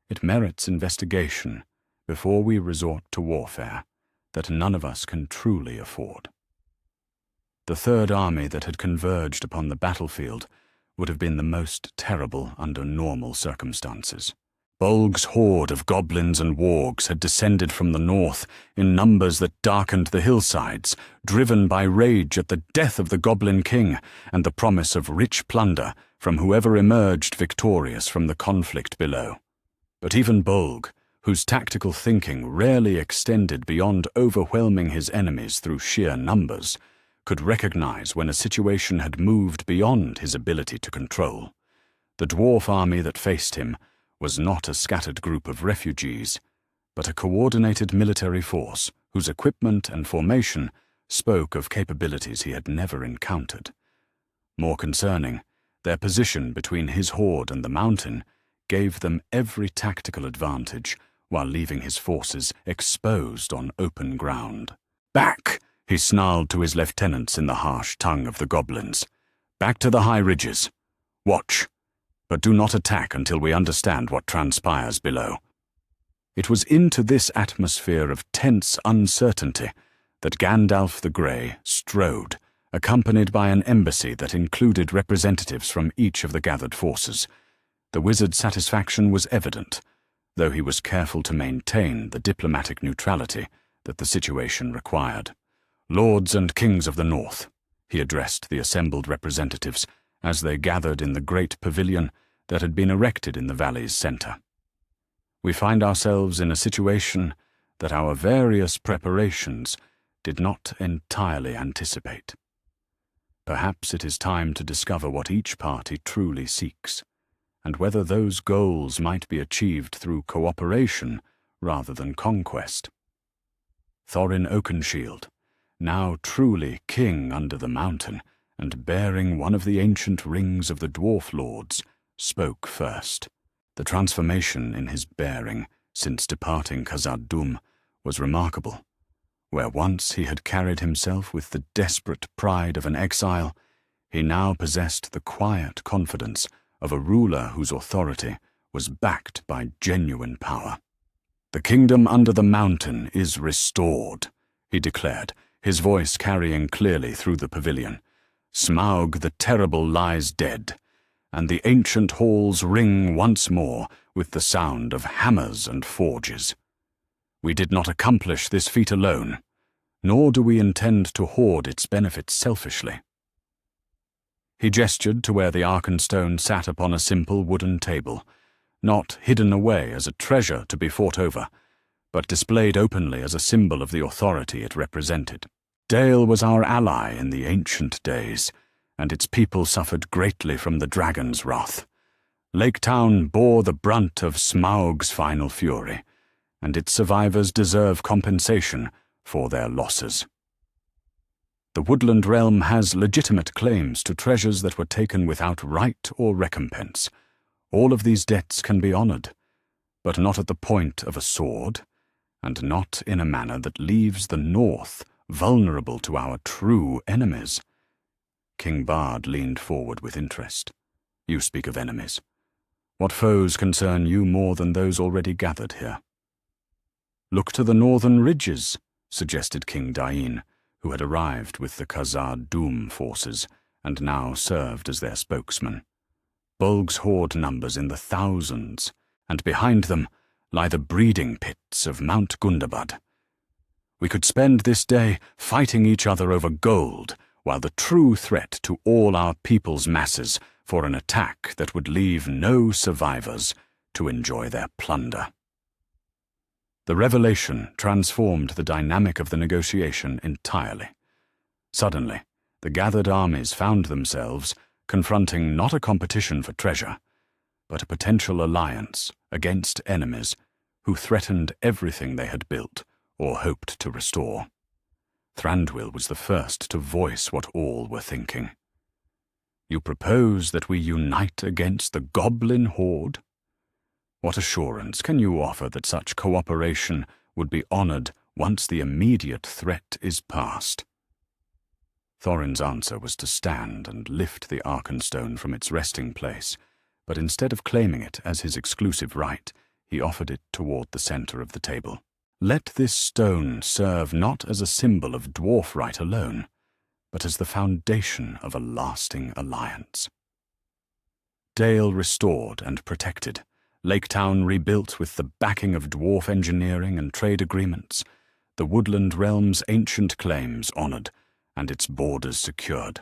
it merits investigation before we resort to warfare that none of us can truly afford. The third army that had converged upon the battlefield would have been the most terrible under normal circumstances. Bolg's horde of goblins and wargs had descended from the north in numbers that darkened the hillsides, driven by rage at the death of the Goblin King and the promise of rich plunder from whoever emerged victorious from the conflict below. But even Bolg, whose tactical thinking rarely extended beyond overwhelming his enemies through sheer numbers, could recognize when a situation had moved beyond his ability to control. The dwarf army that faced him was not a scattered group of refugees, but a coordinated military force whose equipment and formation spoke of capabilities he had never encountered. More concerning, their position between his horde and the mountain gave them every tactical advantage while leaving his forces exposed on open ground. "Back!" he snarled to his lieutenants in the harsh tongue of the goblins. "Back to the high ridges. Watch, but do not attack until we understand what transpires below." It was into this atmosphere of tense uncertainty that Gandalf the Grey strode, accompanied by an embassy that included representatives from each of the gathered forces. The wizard's satisfaction was evident, though he was careful to maintain the diplomatic neutrality that the situation required. "Lords and kings of the north," he addressed the assembled representatives as they gathered in the great pavilion that had been erected in the valley's center. "We find ourselves in a situation that our various preparations did not entirely anticipate. Perhaps it is time to discover what each party truly seeks, and whether those goals might be achieved through cooperation rather than conquest." Thorin Oakenshield, now truly king under the mountain and bearing one of the ancient rings of the dwarf lords, spoke first. The transformation in his bearing since departing Khazad-dûm was remarkable. Where once he had carried himself with the desperate pride of an exile, he now possessed the quiet confidence of a ruler whose authority was backed by genuine power. "The kingdom under the mountain is restored," he declared, his voice carrying clearly through the pavilion. "Smaug the Terrible lies dead, and the ancient halls ring once more with the sound of hammers and forges. We did not accomplish this feat alone, nor do we intend to hoard its benefits selfishly." He gestured to where the Arkenstone sat upon a simple wooden table, not hidden away as a treasure to be fought over, but displayed openly as a symbol of the authority it represented. "Dale was our ally in the ancient days, and its people suffered greatly from the dragon's wrath. Lake Town bore the brunt of Smaug's final fury, and its survivors deserve compensation for their losses. The woodland realm has legitimate claims to treasures that were taken without right or recompense. All of these debts can be honored, but not at the point of a sword, and not in a manner that leaves the North vulnerable to our true enemies." King Bard leaned forward with interest. "You speak of enemies. What foes concern you more than those already gathered here?" "Look to the northern ridges," suggested King Dain, who had arrived with the Khazad-dûm forces and now served as their spokesman. "Bolg's horde numbers in the thousands, and behind them lie the breeding pits of Mount Gundabad. We could spend this day fighting each other over gold, while the true threat to all our people's masses for an attack that would leave no survivors to enjoy their plunder." The revelation transformed the dynamic of the negotiation entirely. Suddenly, the gathered armies found themselves confronting not a competition for treasure, but a potential alliance against enemies who threatened everything they had built or hoped to restore. Thranduil was the first to voice what all were thinking. "You propose that we unite against the goblin horde? What assurance can you offer that such cooperation would be honored once the immediate threat is past?" Thorin's answer was to stand and lift the Arkenstone from its resting place, but instead of claiming it as his exclusive right, he offered it toward the center of the table. "Let this stone serve not as a symbol of dwarf right alone, but as the foundation of a lasting alliance." Dale restored and protected, Laketown rebuilt with the backing of dwarf engineering and trade agreements, the woodland realm's ancient claims honored, and its borders secured.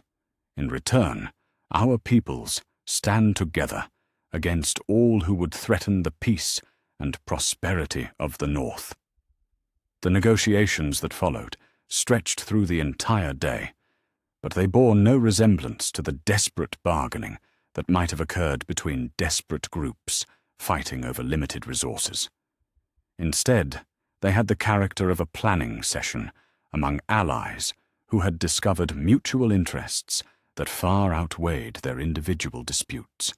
In return, our peoples stand together against all who would threaten the peace and prosperity of the North. The negotiations that followed stretched through the entire day, but they bore no resemblance to the desperate bargaining that might have occurred between desperate groups fighting over limited resources. Instead, they had the character of a planning session among allies who had discovered mutual interests that far outweighed their individual disputes.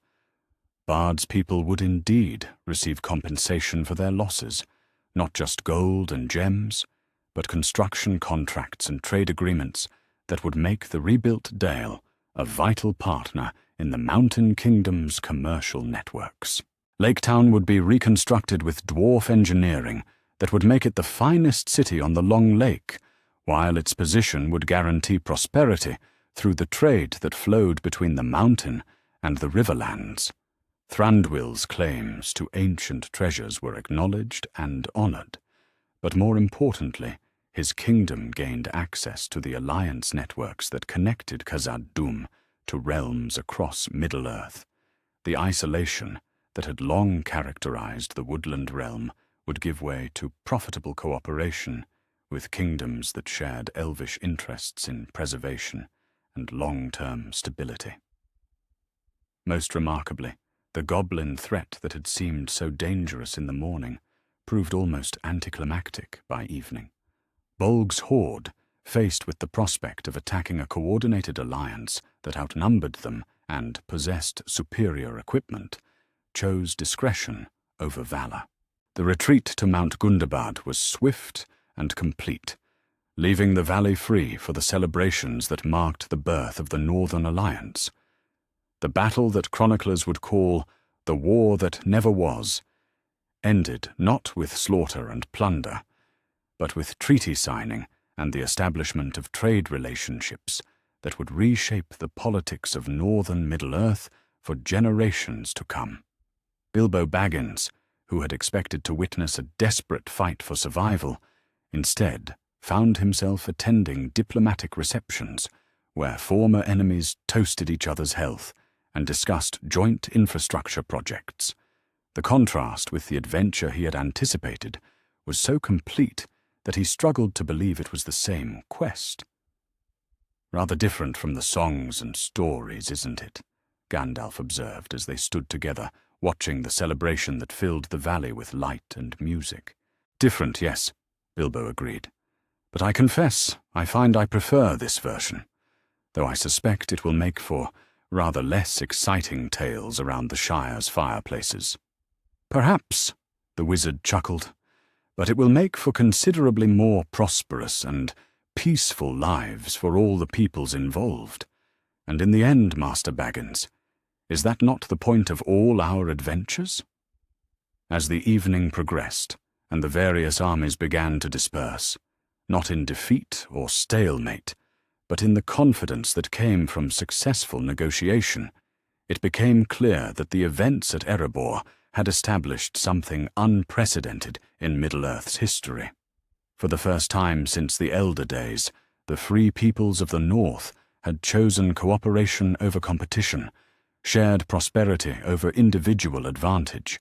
Bard's people would indeed receive compensation for their losses, not just gold and gems, but construction contracts and trade agreements that would make the rebuilt Dale a vital partner in the Mountain Kingdom's commercial networks. Laketown would be reconstructed with dwarf engineering that would make it the finest city on the Long Lake, while its position would guarantee prosperity through the trade that flowed between the mountain and the riverlands. Thranduil's claims to ancient treasures were acknowledged and honored, but more importantly, his kingdom gained access to the alliance networks that connected Khazad-dûm to realms across Middle-earth. The isolation that had long characterized the woodland realm would give way to profitable cooperation with kingdoms that shared elvish interests in preservation and long-term stability. Most remarkably, the goblin threat that had seemed so dangerous in the morning proved almost anticlimactic by evening. Bolg's horde, faced with the prospect of attacking a coordinated alliance that outnumbered them and possessed superior equipment, chose discretion over valor. The retreat to Mount Gundabad was swift and complete, leaving the valley free for the celebrations that marked the birth of the Northern Alliance. The battle that chroniclers would call the War That Never Was ended not with slaughter and plunder, but with treaty signing and the establishment of trade relationships that would reshape the politics of northern Middle-earth for generations to come. Bilbo Baggins, who had expected to witness a desperate fight for survival, instead found himself attending diplomatic receptions where former enemies toasted each other's health and discussed joint infrastructure projects. The contrast with the adventure he had anticipated was so complete that he struggled to believe it was the same quest. "Rather different from the songs and stories, isn't it?" Gandalf observed as they stood together, watching the celebration that filled the valley with light and music. "Different, yes," Bilbo agreed. "But I confess I find I prefer this version, though I suspect it will make for rather less exciting tales around the Shire's fireplaces." "Perhaps," the wizard chuckled, but it will make for considerably more prosperous and peaceful lives for all the peoples involved. And in the end, Master Baggins, is that not the point of all our adventures? As the evening progressed, and the various armies began to disperse, not in defeat or stalemate, but in the confidence that came from successful negotiation, it became clear that the events at Erebor had established something unprecedented in Middle-earth's history. For the first time since the Elder Days, the free peoples of the North had chosen cooperation over competition, shared prosperity over individual advantage.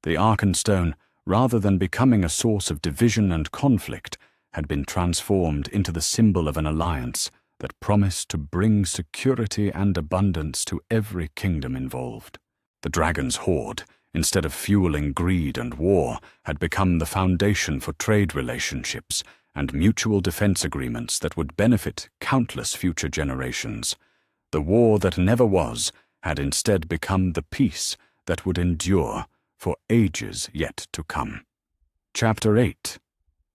The Arkenstone, rather than becoming a source of division and conflict, had been transformed into the symbol of an alliance that promised to bring security and abundance to every kingdom involved. The dragon's hoard, instead of fueling greed and war, had become the foundation for trade relationships and mutual defense agreements that would benefit countless future generations. The war that never was had instead become the peace that would endure for ages yet to come. Chapter 8.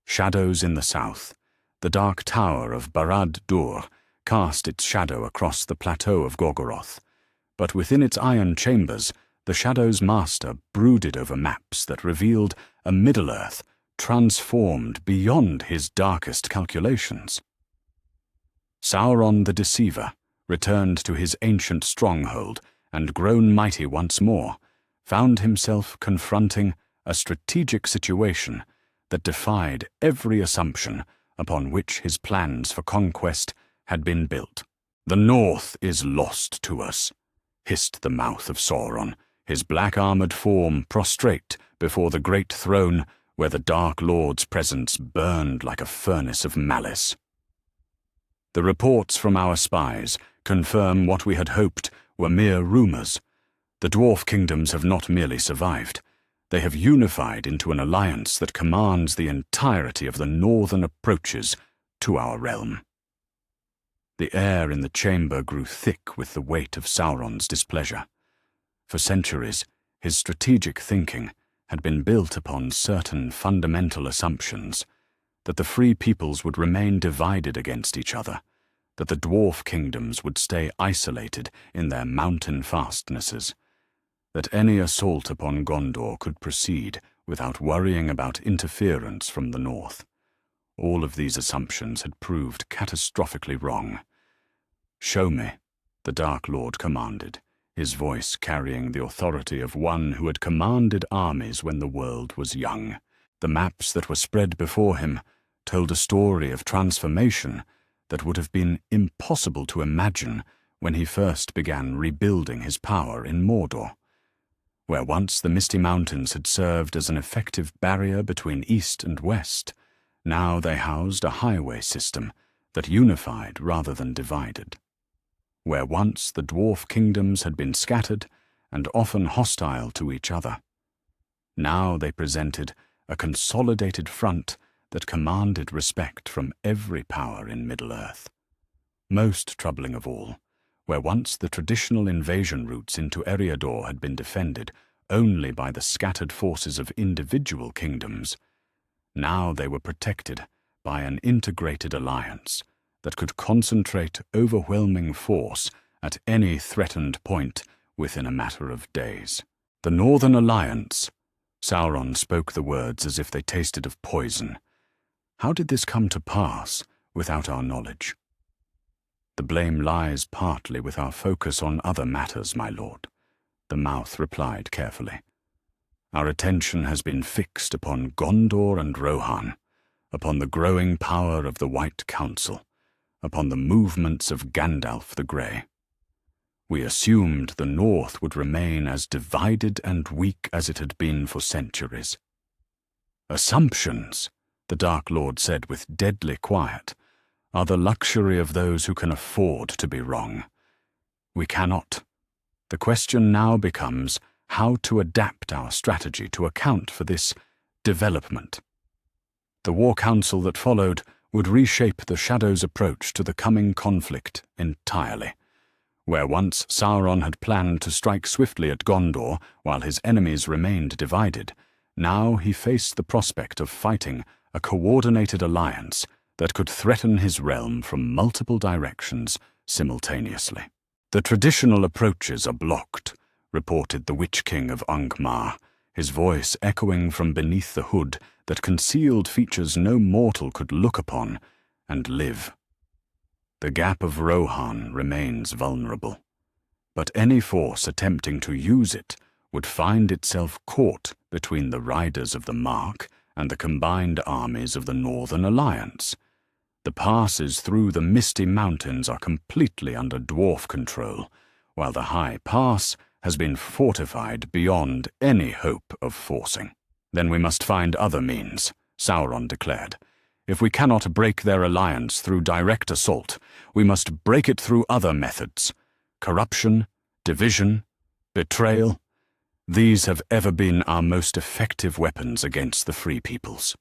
Shadows in the South. The dark tower of Barad-dûr cast its shadow across the plateau of Gorgoroth, but within its iron chambers, the Shadow's master brooded over maps that revealed a Middle-earth transformed beyond his darkest calculations. Sauron the Deceiver, returned to his ancient stronghold and grown mighty once more, found himself confronting a strategic situation that defied every assumption upon which his plans for conquest had been built. "The North is lost to us," hissed the mouth of Sauron, his black-armored form prostrate before the great throne where the Dark Lord's presence burned like a furnace of malice. "The reports from our spies confirm what we had hoped were mere rumors. The dwarf kingdoms have not merely survived. They have unified into an alliance that commands the entirety of the northern approaches to our realm." The air in the chamber grew thick with the weight of Sauron's displeasure. For centuries, his strategic thinking had been built upon certain fundamental assumptions: that the free peoples would remain divided against each other, that the dwarf kingdoms would stay isolated in their mountain fastnesses, that any assault upon Gondor could proceed without worrying about interference from the north. All of these assumptions had proved catastrophically wrong. "Show me," the Dark Lord commanded, his voice carrying the authority of one who had commanded armies when the world was young. The maps that were spread before him told a story of transformation that would have been impossible to imagine when he first began rebuilding his power in Mordor. Where once the Misty Mountains had served as an effective barrier between east and west, now they housed a highway system that unified rather than divided. Where once the dwarf kingdoms had been scattered and often hostile to each other, now they presented a consolidated front that commanded respect from every power in Middle-earth. Most troubling of all, where once the traditional invasion routes into Eriador had been defended only by the scattered forces of individual kingdoms, now they were protected by an integrated alliance that could concentrate overwhelming force at any threatened point within a matter of days. "The Northern Alliance," Sauron spoke the words as if they tasted of poison. "How did this come to pass without our knowledge?" "The blame lies partly with our focus on other matters, my lord," the mouth replied carefully. "Our attention has been fixed upon Gondor and Rohan, upon the growing power of the White Council, upon the movements of Gandalf the Grey. We assumed the North would remain as divided and weak as it had been for centuries." "Assumptions," the Dark Lord said with deadly quiet, "are the luxury of those who can afford to be wrong. We cannot. The question now becomes how to adapt our strategy to account for this development." The war council that followed would reshape the Shadow's approach to the coming conflict entirely. Where once Sauron had planned to strike swiftly at Gondor while his enemies remained divided, Now he faced the prospect of fighting a coordinated alliance that could threaten his realm from multiple directions simultaneously. "The traditional approaches are blocked," reported the Witch King of Angmar, his voice echoing from beneath the hood that concealed features no mortal could look upon and live. "The Gap of Rohan remains vulnerable, but any force attempting to use it would find itself caught between the riders of the Mark and the combined armies of the Northern Alliance. The passes through the Misty Mountains are completely under dwarf control, while the High Pass has been fortified beyond any hope of forcing." "Then we must find other means," Sauron declared. "If we cannot break their alliance through direct assault, we must break it through other methods. Corruption, division, betrayal. These have ever been our most effective weapons against the Free Peoples."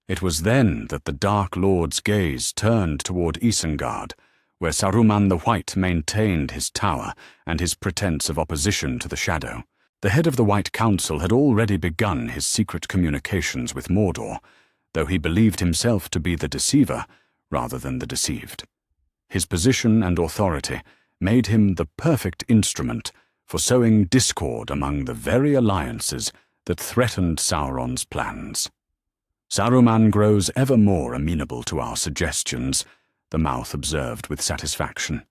It was then that the Dark Lord's gaze turned toward Isengard, where Saruman the White maintained his tower and his pretense of opposition to the Shadow. The head of the White Council had already begun his secret communications with Mordor, though he believed himself to be the deceiver rather than the deceived. His position and authority made him the perfect instrument for sowing discord among the very alliances that threatened Sauron's plans. "Saruman grows ever more amenable to our suggestions," the Mouth observed with satisfaction.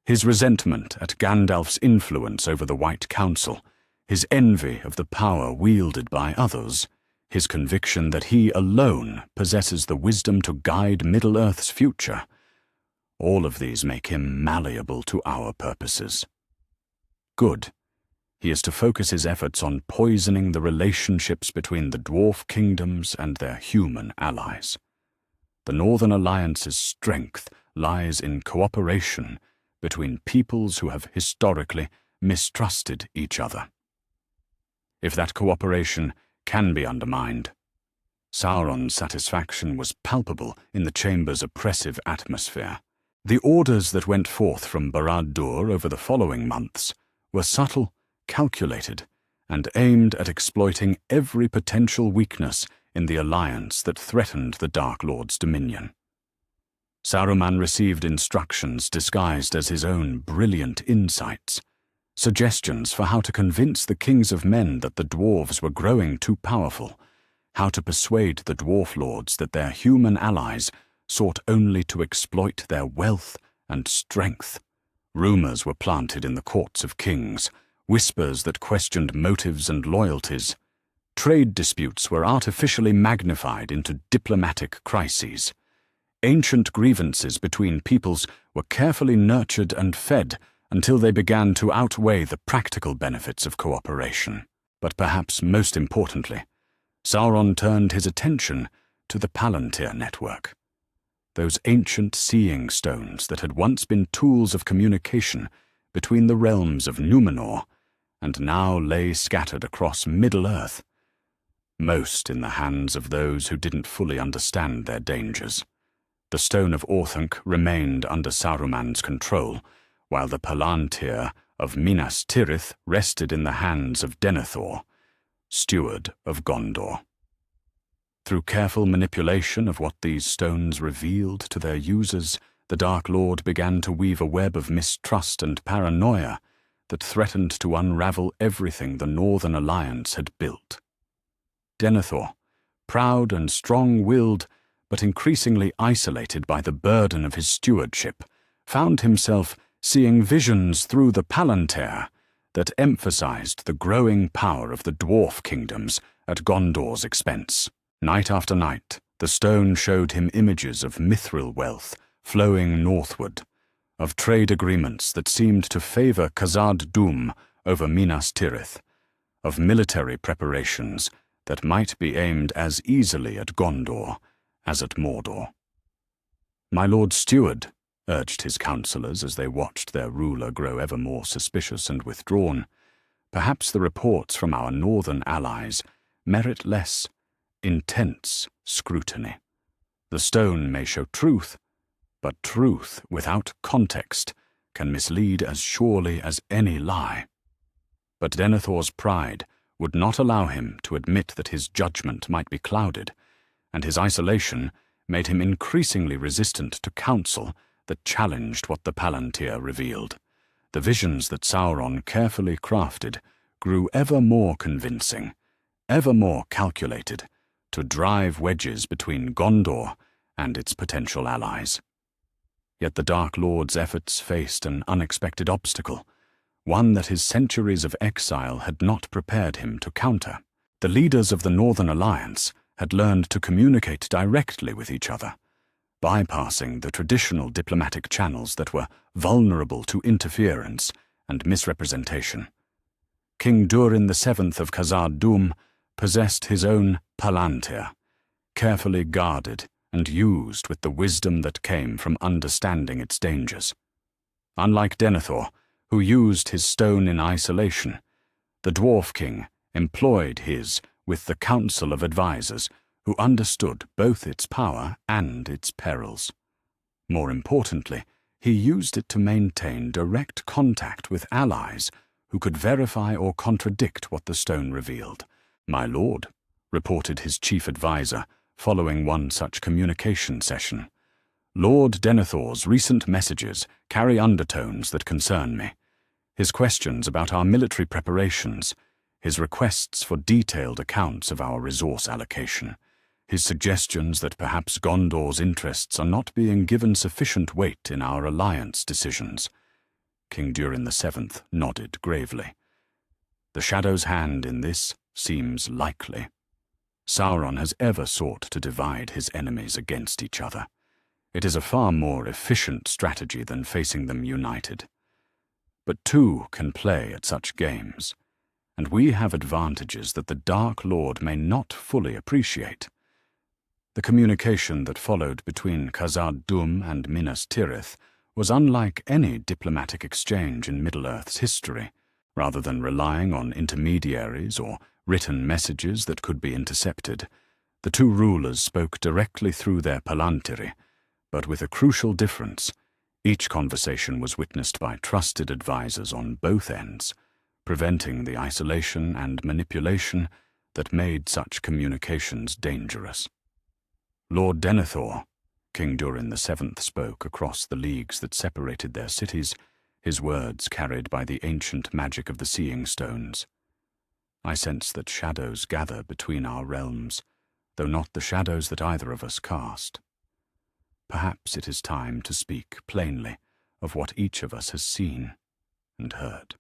His resentment at Gandalf's influence over the White Council, his envy of the power wielded by others, his conviction that he alone possesses the wisdom to guide Middle-earth's future, all of these make him malleable to our purposes. Good. He is to focus his efforts on poisoning the relationships between the dwarf kingdoms and their human allies. The Northern Alliance's strength lies in cooperation between peoples who have historically mistrusted each other. If that cooperation can be undermined, Sauron's satisfaction was palpable in the chamber's oppressive atmosphere. The orders that went forth from Barad-dûr over the following months were subtle, calculated, and aimed at exploiting every potential weakness in the alliance that threatened the Dark Lord's dominion. Saruman received instructions disguised as his own brilliant insights, suggestions for how to convince the kings of men that the dwarves were growing too powerful, how to persuade the dwarf lords that their human allies sought only to exploit their wealth and strength. Rumors were planted in the courts of kings, whispers that questioned motives and loyalties. Trade disputes were artificially magnified into diplomatic crises. Ancient grievances between peoples were carefully nurtured and fed until they began to outweigh the practical benefits of cooperation. But perhaps most importantly, Sauron turned his attention to the Palantir network. Those ancient seeing stones that had once been tools of communication between the realms of Númenor and now lay scattered across Middle-earth, most in the hands of those who didn't fully understand their dangers. The Stone of Orthanc remained under Saruman's control, while the Palantir of Minas Tirith rested in the hands of Denethor, steward of Gondor. Through careful manipulation of what these stones revealed to their users, the Dark Lord began to weave a web of mistrust and paranoia that threatened to unravel everything the Northern Alliance had built. Denethor, proud and strong-willed, but increasingly isolated by the burden of his stewardship, found himself seeing visions through the Palantir that emphasized the growing power of the dwarf kingdoms at Gondor's expense. Night after night, the stone showed him images of mithril wealth flowing northward, of trade agreements that seemed to favor Khazad-dûm over Minas Tirith, of military preparations that might be aimed as easily at Gondor as at Mordor. "My Lord Steward," urged his counselors as they watched their ruler grow ever more suspicious and withdrawn, "perhaps the reports from our northern allies merit less intense scrutiny. The stone may show truth, but truth without context can mislead as surely as any lie." But Denethor's pride would not allow him to admit that his judgment might be clouded, and his isolation made him increasingly resistant to counsel that challenged what the Palantir revealed. The visions that Sauron carefully crafted grew ever more convincing, ever more calculated to drive wedges between Gondor and its potential allies. Yet the Dark Lord's efforts faced an unexpected obstacle, one that his centuries of exile had not prepared him to counter. The leaders of the Northern Alliance had learned to communicate directly with each other, bypassing the traditional diplomatic channels that were vulnerable to interference and misrepresentation. King Durin VII of Khazad-dûm possessed his own Palantir, carefully guarded and used with the wisdom that came from understanding its dangers. Unlike Denethor, who used his stone in isolation, the Dwarf King employed his with the council of advisors who understood both its power and its perils. More importantly, he used it to maintain direct contact with allies who could verify or contradict what the stone revealed. "My lord," reported his chief advisor following one such communication session, "Lord Denethor's recent messages carry undertones that concern me. His questions about our military preparations, his requests for detailed accounts of our resource allocation, his suggestions that perhaps Gondor's interests are not being given sufficient weight in our alliance decisions." King Durin VII nodded gravely. "The Shadow's hand in this seems likely. Sauron has ever sought to divide his enemies against each other. It is a far more efficient strategy than facing them united. But two can play at such games, and we have advantages that the Dark Lord may not fully appreciate." The communication that followed between Khazad-dûm and Minas Tirith was unlike any diplomatic exchange in Middle-earth's history. Rather than relying on intermediaries or written messages that could be intercepted, the two rulers spoke directly through their Palantiri, but with a crucial difference. Each conversation was witnessed by trusted advisors on both ends, preventing the isolation and manipulation that made such communications dangerous. "Lord Denethor," King Durin VII spoke across the leagues that separated their cities, his words carried by the ancient magic of the Seeing Stones. "I sense that shadows gather between our realms, though not the shadows that either of us cast. Perhaps it is time to speak plainly of what each of us has seen and heard."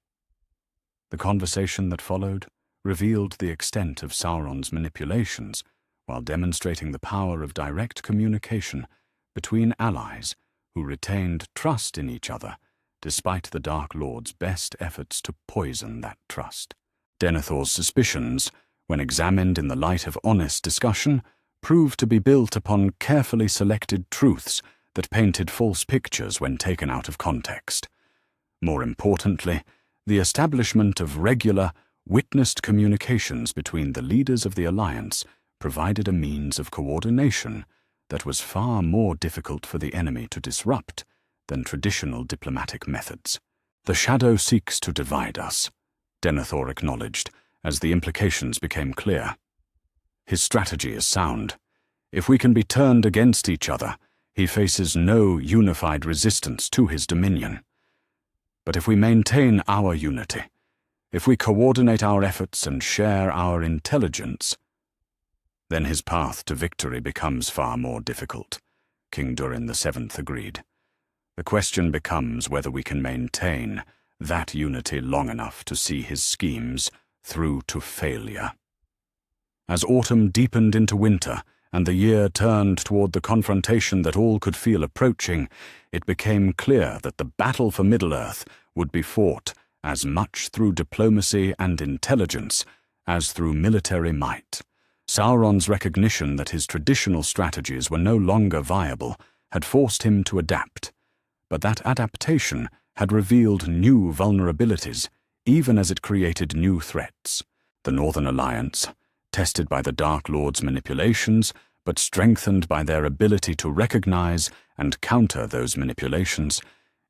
The conversation that followed revealed the extent of Sauron's manipulations while demonstrating the power of direct communication between allies who retained trust in each other despite the Dark Lord's best efforts to poison that trust. Denethor's suspicions, when examined in the light of honest discussion, proved to be built upon carefully selected truths that painted false pictures when taken out of context. More importantly, the establishment of regular, witnessed communications between the leaders of the Alliance provided a means of coordination that was far more difficult for the enemy to disrupt than traditional diplomatic methods. "The Shadow seeks to divide us," Denethor acknowledged as the implications became clear. "His strategy is sound. If we can be turned against each other, he faces no unified resistance to his dominion. But if we maintain our unity, if we coordinate our efforts and share our intelligence, then his path to victory becomes far more difficult," King Durin VII agreed. "The question becomes whether we can maintain that unity long enough to see his schemes through to failure." As autumn deepened into winter and the year turned toward the confrontation that all could feel approaching, it became clear that the battle for Middle-earth would be fought as much through diplomacy and intelligence as through military might. Sauron's recognition that his traditional strategies were no longer viable had forced him to adapt, but that adaptation had revealed new vulnerabilities, even as it created new threats. The Northern Alliance, tested by the Dark Lord's manipulations, but strengthened by their ability to recognize and counter those manipulations,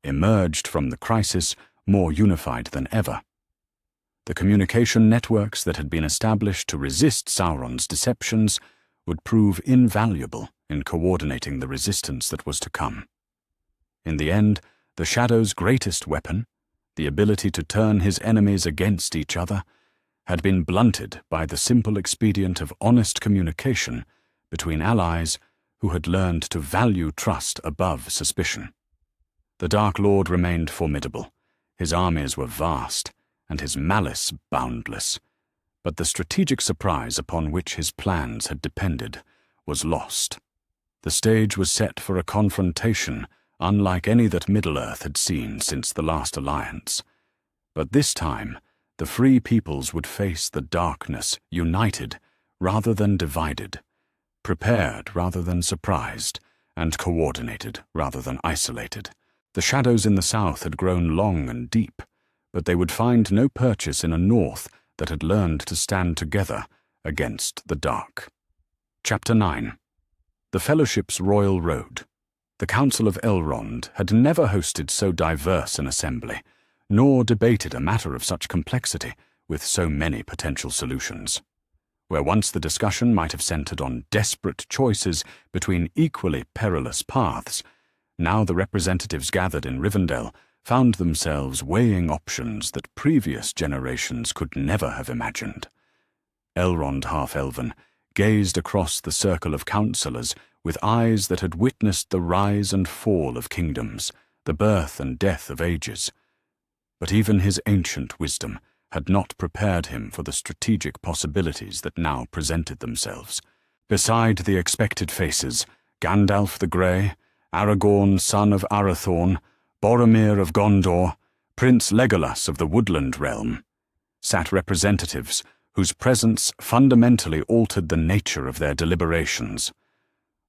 emerged from the crisis more unified than ever. The communication networks that had been established to resist Sauron's deceptions would prove invaluable in coordinating the resistance that was to come. In the end, the Shadow's greatest weapon, the ability to turn his enemies against each other, had been blunted by the simple expedient of honest communication between allies who had learned to value trust above suspicion. The Dark Lord remained formidable. His armies were vast, and his malice boundless. But the strategic surprise upon which his plans had depended was lost. The stage was set for a confrontation unlike any that Middle-earth had seen since the last alliance. But this time, the free peoples would face the darkness united rather than divided, prepared rather than surprised, and coordinated rather than isolated. The shadows in the south had grown long and deep, but they would find no purchase in a north that had learned to stand together against the dark. Chapter 9. The Fellowship's Royal Road. The Council of Elrond had never hosted so diverse an assembly, nor debated a matter of such complexity with so many potential solutions. Where once the discussion might have centered on desperate choices between equally perilous paths, now the representatives gathered in Rivendell found themselves weighing options that previous generations could never have imagined. Elrond Half-Elven gazed across the circle of councillors with eyes that had witnessed the rise and fall of kingdoms, the birth and death of ages. But even his ancient wisdom had not prepared him for the strategic possibilities that now presented themselves. Beside the expected faces, Gandalf the Grey, Aragorn, son of Arathorn, Boromir of Gondor, Prince Legolas of the Woodland Realm, sat representatives whose presence fundamentally altered the nature of their deliberations.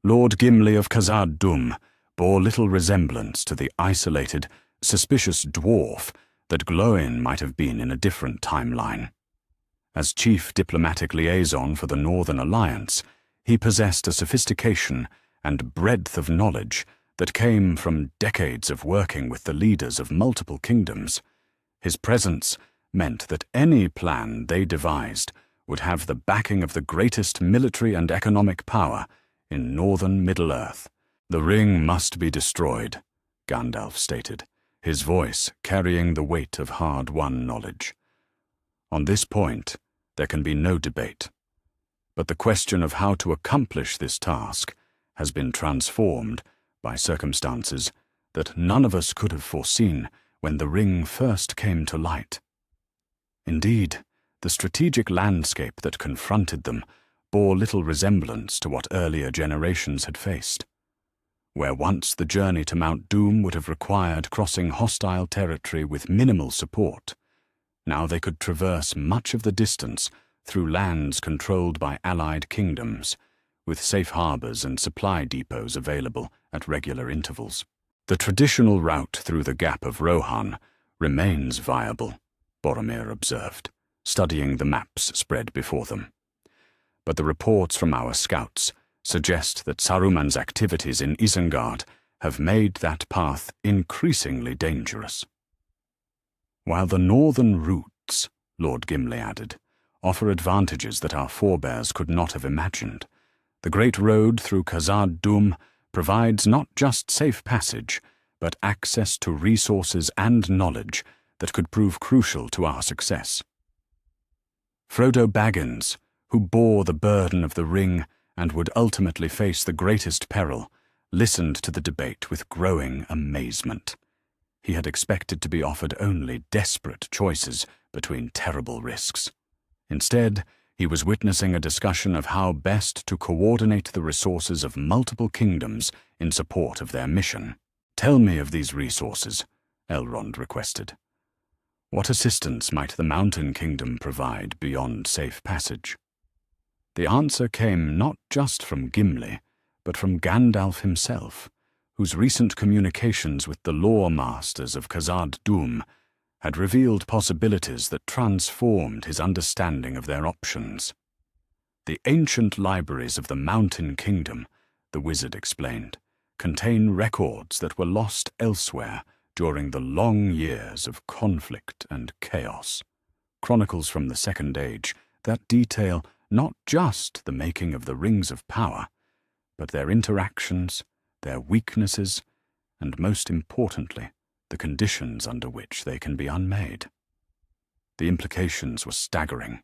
Lord Gimli of Khazad-dûm bore little resemblance to the isolated, suspicious dwarf that Glóin might have been in a different timeline. As chief diplomatic liaison for the Northern Alliance, he possessed a sophistication and breadth of knowledge that came from decades of working with the leaders of multiple kingdoms. His presence meant that any plan they devised would have the backing of the greatest military and economic power in northern Middle-earth. "The ring must be destroyed," Gandalf stated, his voice carrying the weight of hard-won knowledge. On this point, there can be no debate. But the question of how to accomplish this task has been transformed by circumstances that none of us could have foreseen when the ring first came to light. Indeed, the strategic landscape that confronted them bore little resemblance to what earlier generations had faced. Where once the journey to Mount Doom would have required crossing hostile territory with minimal support, now they could traverse much of the distance through lands controlled by allied kingdoms, with safe harbors and supply depots available at regular intervals. The traditional route through the Gap of Rohan remains viable, Boromir observed, studying the maps spread before them. But the reports from our scouts suggest that Saruman's activities in Isengard have made that path increasingly dangerous. While the northern routes, Lord Gimli added, offer advantages that our forebears could not have imagined, the great road through Khazad-dûm provides not just safe passage, but access to resources and knowledge that could prove crucial to our success. Frodo Baggins, who bore the burden of the ring and would ultimately face the greatest peril, listened to the debate with growing amazement. He had expected to be offered only desperate choices between terrible risks. Instead, he was witnessing a discussion of how best to coordinate the resources of multiple kingdoms in support of their mission. "Tell me of these resources," Elrond requested. "What assistance might the Mountain Kingdom provide beyond safe passage?" The answer came not just from Gimli, but from Gandalf himself, whose recent communications with the lore masters of Khazad-dûm had revealed possibilities that transformed his understanding of their options. "The ancient libraries of the Mountain Kingdom," the wizard explained, "contain records that were lost elsewhere during the long years of conflict and chaos. chronicles from the Second Age that detail not just the making of the Rings of Power, but their interactions, their weaknesses, and most importantly, the conditions under which they can be unmade. The implications were staggering.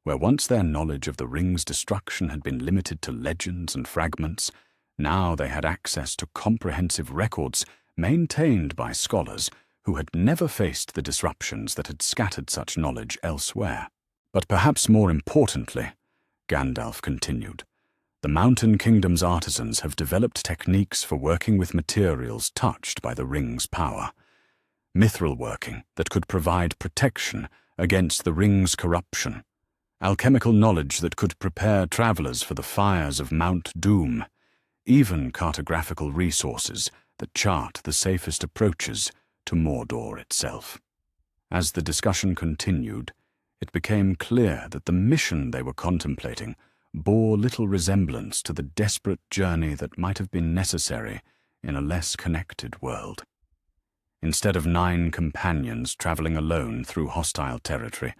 Where once their knowledge of the ring's destruction had been limited to legends and fragments, now they had access to comprehensive records maintained by scholars who had never faced the disruptions that had scattered such knowledge elsewhere. But perhaps more importantly, Gandalf continued, the Mountain Kingdom's artisans have developed techniques for working with materials touched by the ring's power. Mithril working that could provide protection against the ring's corruption. Alchemical knowledge that could prepare travelers for the fires of Mount Doom. Even cartographical resources that chart the safest approaches to Mordor itself. As the discussion continued, it became clear that the mission they were contemplating bore little resemblance to the desperate journey that might have been necessary in a less connected world. Instead of 9 companions traveling alone through hostile territory,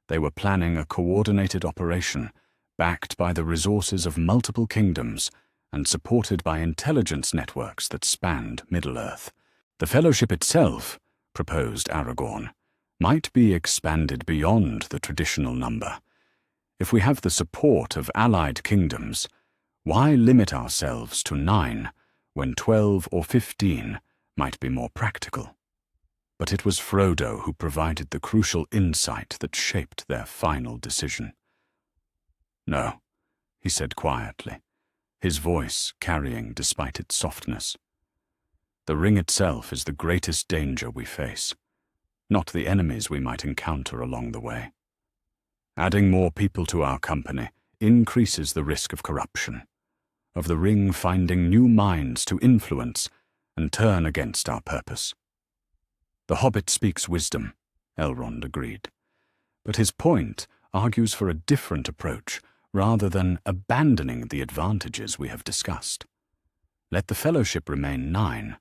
they were planning a coordinated operation backed by the resources of multiple kingdoms and supported by intelligence networks that spanned Middle-earth. The Fellowship itself, proposed Aragorn, might be expanded beyond the traditional number. If we have the support of allied kingdoms, why limit ourselves to 9 when 12 or 15 might be more practical? But it was Frodo who provided the crucial insight that shaped their final decision. "No," he said quietly, his voice carrying despite its softness. "The ring itself is the greatest danger we face, not the enemies we might encounter along the way. Adding more people to our company increases the risk of corruption, of the ring finding new minds to influence and turn against our purpose." "The Hobbit speaks wisdom," Elrond agreed. "But his point argues for a different approach rather than abandoning the advantages we have discussed. Let the Fellowship remain 9,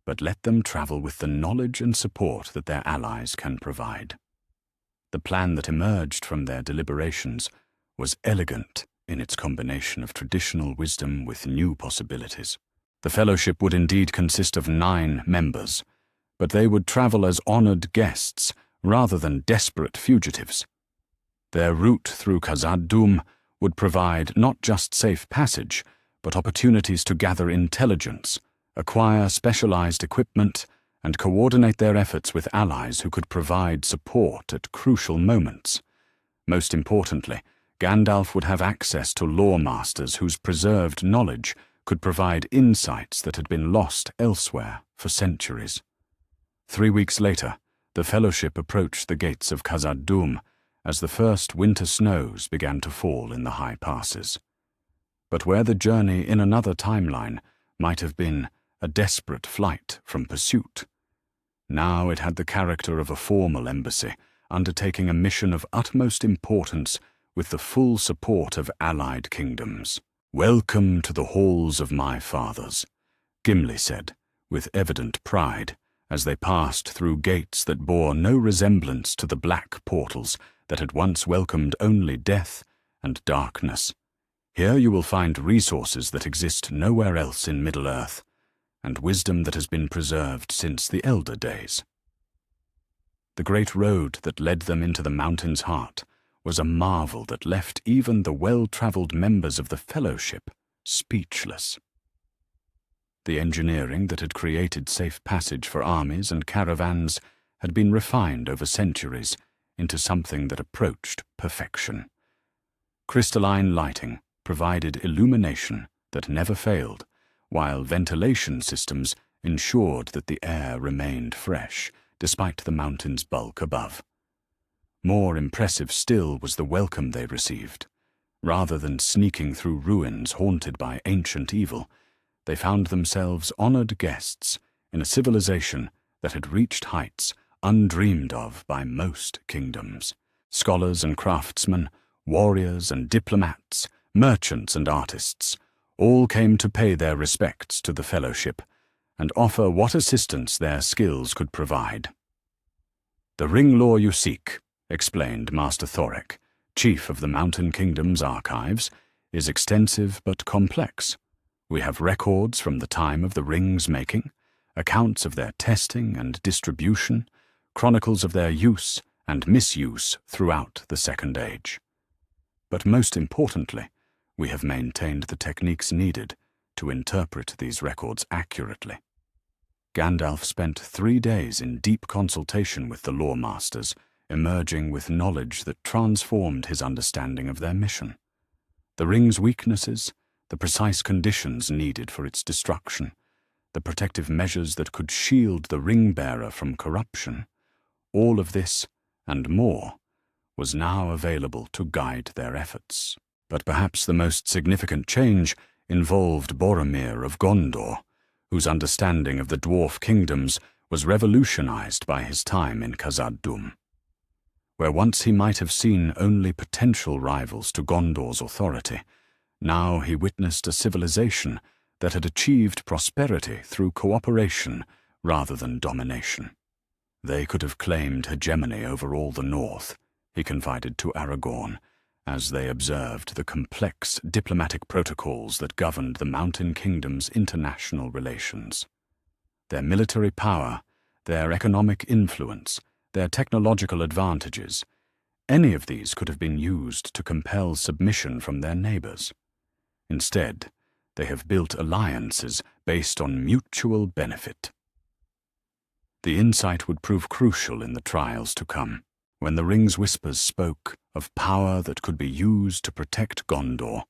but let them travel with the knowledge and support that their allies can provide." The plan that emerged from their deliberations was elegant in its combination of traditional wisdom with new possibilities. The Fellowship would indeed consist of 9 members, but they would travel as honored guests rather than desperate fugitives. Their route through Khazad-dûm would provide not just safe passage, but opportunities to gather intelligence, acquire specialized equipment, and coordinate their efforts with allies who could provide support at crucial moments. Most importantly, Gandalf would have access to lore masters whose preserved knowledge could provide insights that had been lost elsewhere for centuries. 3 weeks later, the Fellowship approached the gates of Khazad-dûm as the first winter snows began to fall in the high passes. But where the journey in another timeline might have been a desperate flight from pursuit, now it had the character of a formal embassy undertaking a mission of utmost importance with the full support of allied kingdoms. "Welcome to the halls of my fathers," Gimli said, with evident pride, as they passed through gates that bore no resemblance to the black portals that had once welcomed only death and darkness. "Here you will find resources that exist nowhere else in Middle-earth, and wisdom that has been preserved since the Elder Days." The great road that led them into the mountain's heart was a marvel that left even the well-traveled members of the Fellowship speechless. The engineering that had created safe passage for armies and caravans had been refined over centuries into something that approached perfection. Crystalline lighting provided illumination that never failed, while ventilation systems ensured that the air remained fresh despite the mountain's bulk above. More impressive still was the welcome they received. Rather than sneaking through ruins haunted by ancient evil, they found themselves honored guests in a civilization that had reached heights undreamed of by most kingdoms. Scholars and craftsmen, warriors and diplomats, merchants and artists, all came to pay their respects to the Fellowship and offer what assistance their skills could provide. "The ring lore you seek," explained Master Thoric, chief of the Mountain Kingdom's archives, is extensive but complex. We have records from the time of the rings' making, accounts of their testing and distribution, chronicles of their use and misuse throughout the Second Age. But most importantly, we have maintained the techniques needed to interpret these records accurately. Gandalf spent 3 days in deep consultation with the lore masters, emerging with knowledge that transformed his understanding of their mission. The ring's weaknesses, the precise conditions needed for its destruction, the protective measures that could shield the ring-bearer from corruption, all of this, and more, was now available to guide their efforts. But perhaps the most significant change involved Boromir of Gondor, whose understanding of the dwarf kingdoms was revolutionized by his time in Khazad-dûm. Where once he might have seen only potential rivals to Gondor's authority, now he witnessed a civilization that had achieved prosperity through cooperation rather than domination. They could have claimed hegemony over all the north, he confided to Aragorn, as they observed the complex diplomatic protocols that governed the Mountain Kingdom's international relations. Their military power, their economic influence, their technological advantages, any of these could have been used to compel submission from their neighbors. Instead, they have built alliances based on mutual benefit. The insight would prove crucial in the trials to come, when the Ring's Whispers spoke of power that could be used to protect Gondor,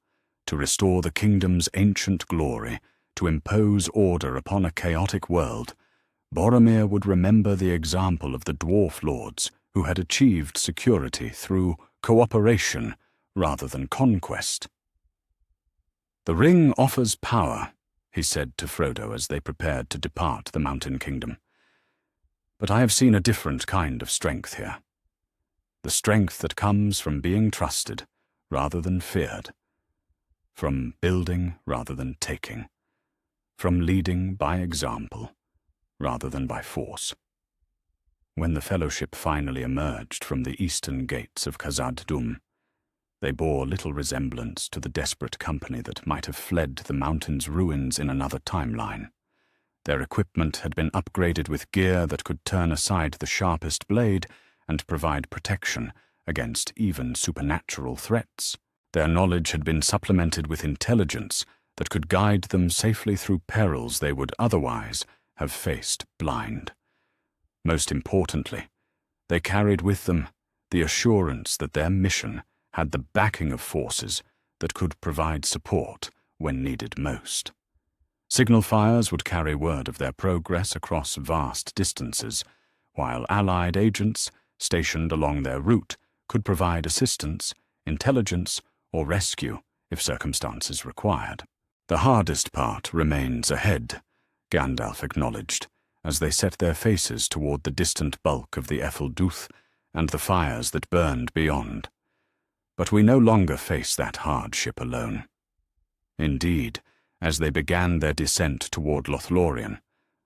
to restore the kingdom's ancient glory, to impose order upon a chaotic world. Boromir would remember the example of the dwarf lords who had achieved security through cooperation rather than conquest. "The ring offers power," he said to Frodo as they prepared to depart the Mountain Kingdom. "But I have seen a different kind of strength here. The strength that comes from being trusted rather than feared, from building rather than taking, from leading by example rather than by force." When the Fellowship finally emerged from the eastern gates of Khazad-dûm, they bore little resemblance to the desperate company that might have fled the mountain's ruins in another timeline. Their equipment had been upgraded with gear that could turn aside the sharpest blade and provide protection against even supernatural threats. Their knowledge had been supplemented with intelligence that could guide them safely through perils they would otherwise have faced blind. Most importantly, they carried with them the assurance that their mission had the backing of forces that could provide support when needed most. Signal fires would carry word of their progress across vast distances, while allied agents stationed along their route could provide assistance, intelligence, or rescue if circumstances required. "The hardest part remains ahead," Gandalf acknowledged, as they set their faces toward the distant bulk of the Efelduth and the fires that burned beyond. But we no longer face that hardship alone. Indeed, as they began their descent toward Lothlorien,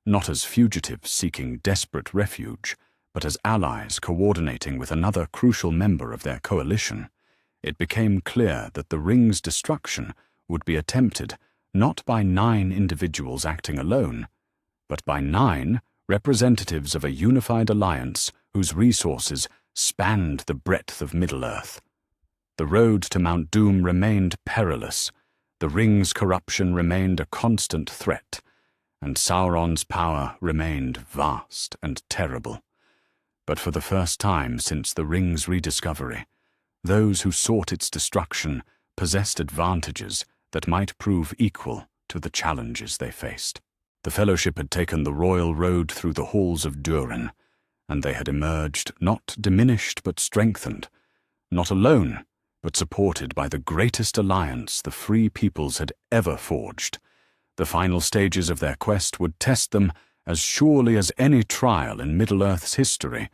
not as fugitives seeking desperate refuge, but as allies coordinating with another crucial member of their coalition, it became clear that the ring's destruction would be attempted not by 9 individuals acting alone, but by 9 representatives of a unified alliance whose resources spanned the breadth of Middle-earth. The road to Mount Doom remained perilous, the ring's corruption remained a constant threat, and Sauron's power remained vast and terrible. But for the first time since the ring's rediscovery, those who sought its destruction possessed advantages that might prove equal to the challenges they faced. The Fellowship had taken the royal road through the halls of Durin, and they had emerged not diminished but strengthened, not alone, but supported by the greatest alliance the free peoples had ever forged. The final stages of their quest would test them as surely as any trial in Middle-earth's history,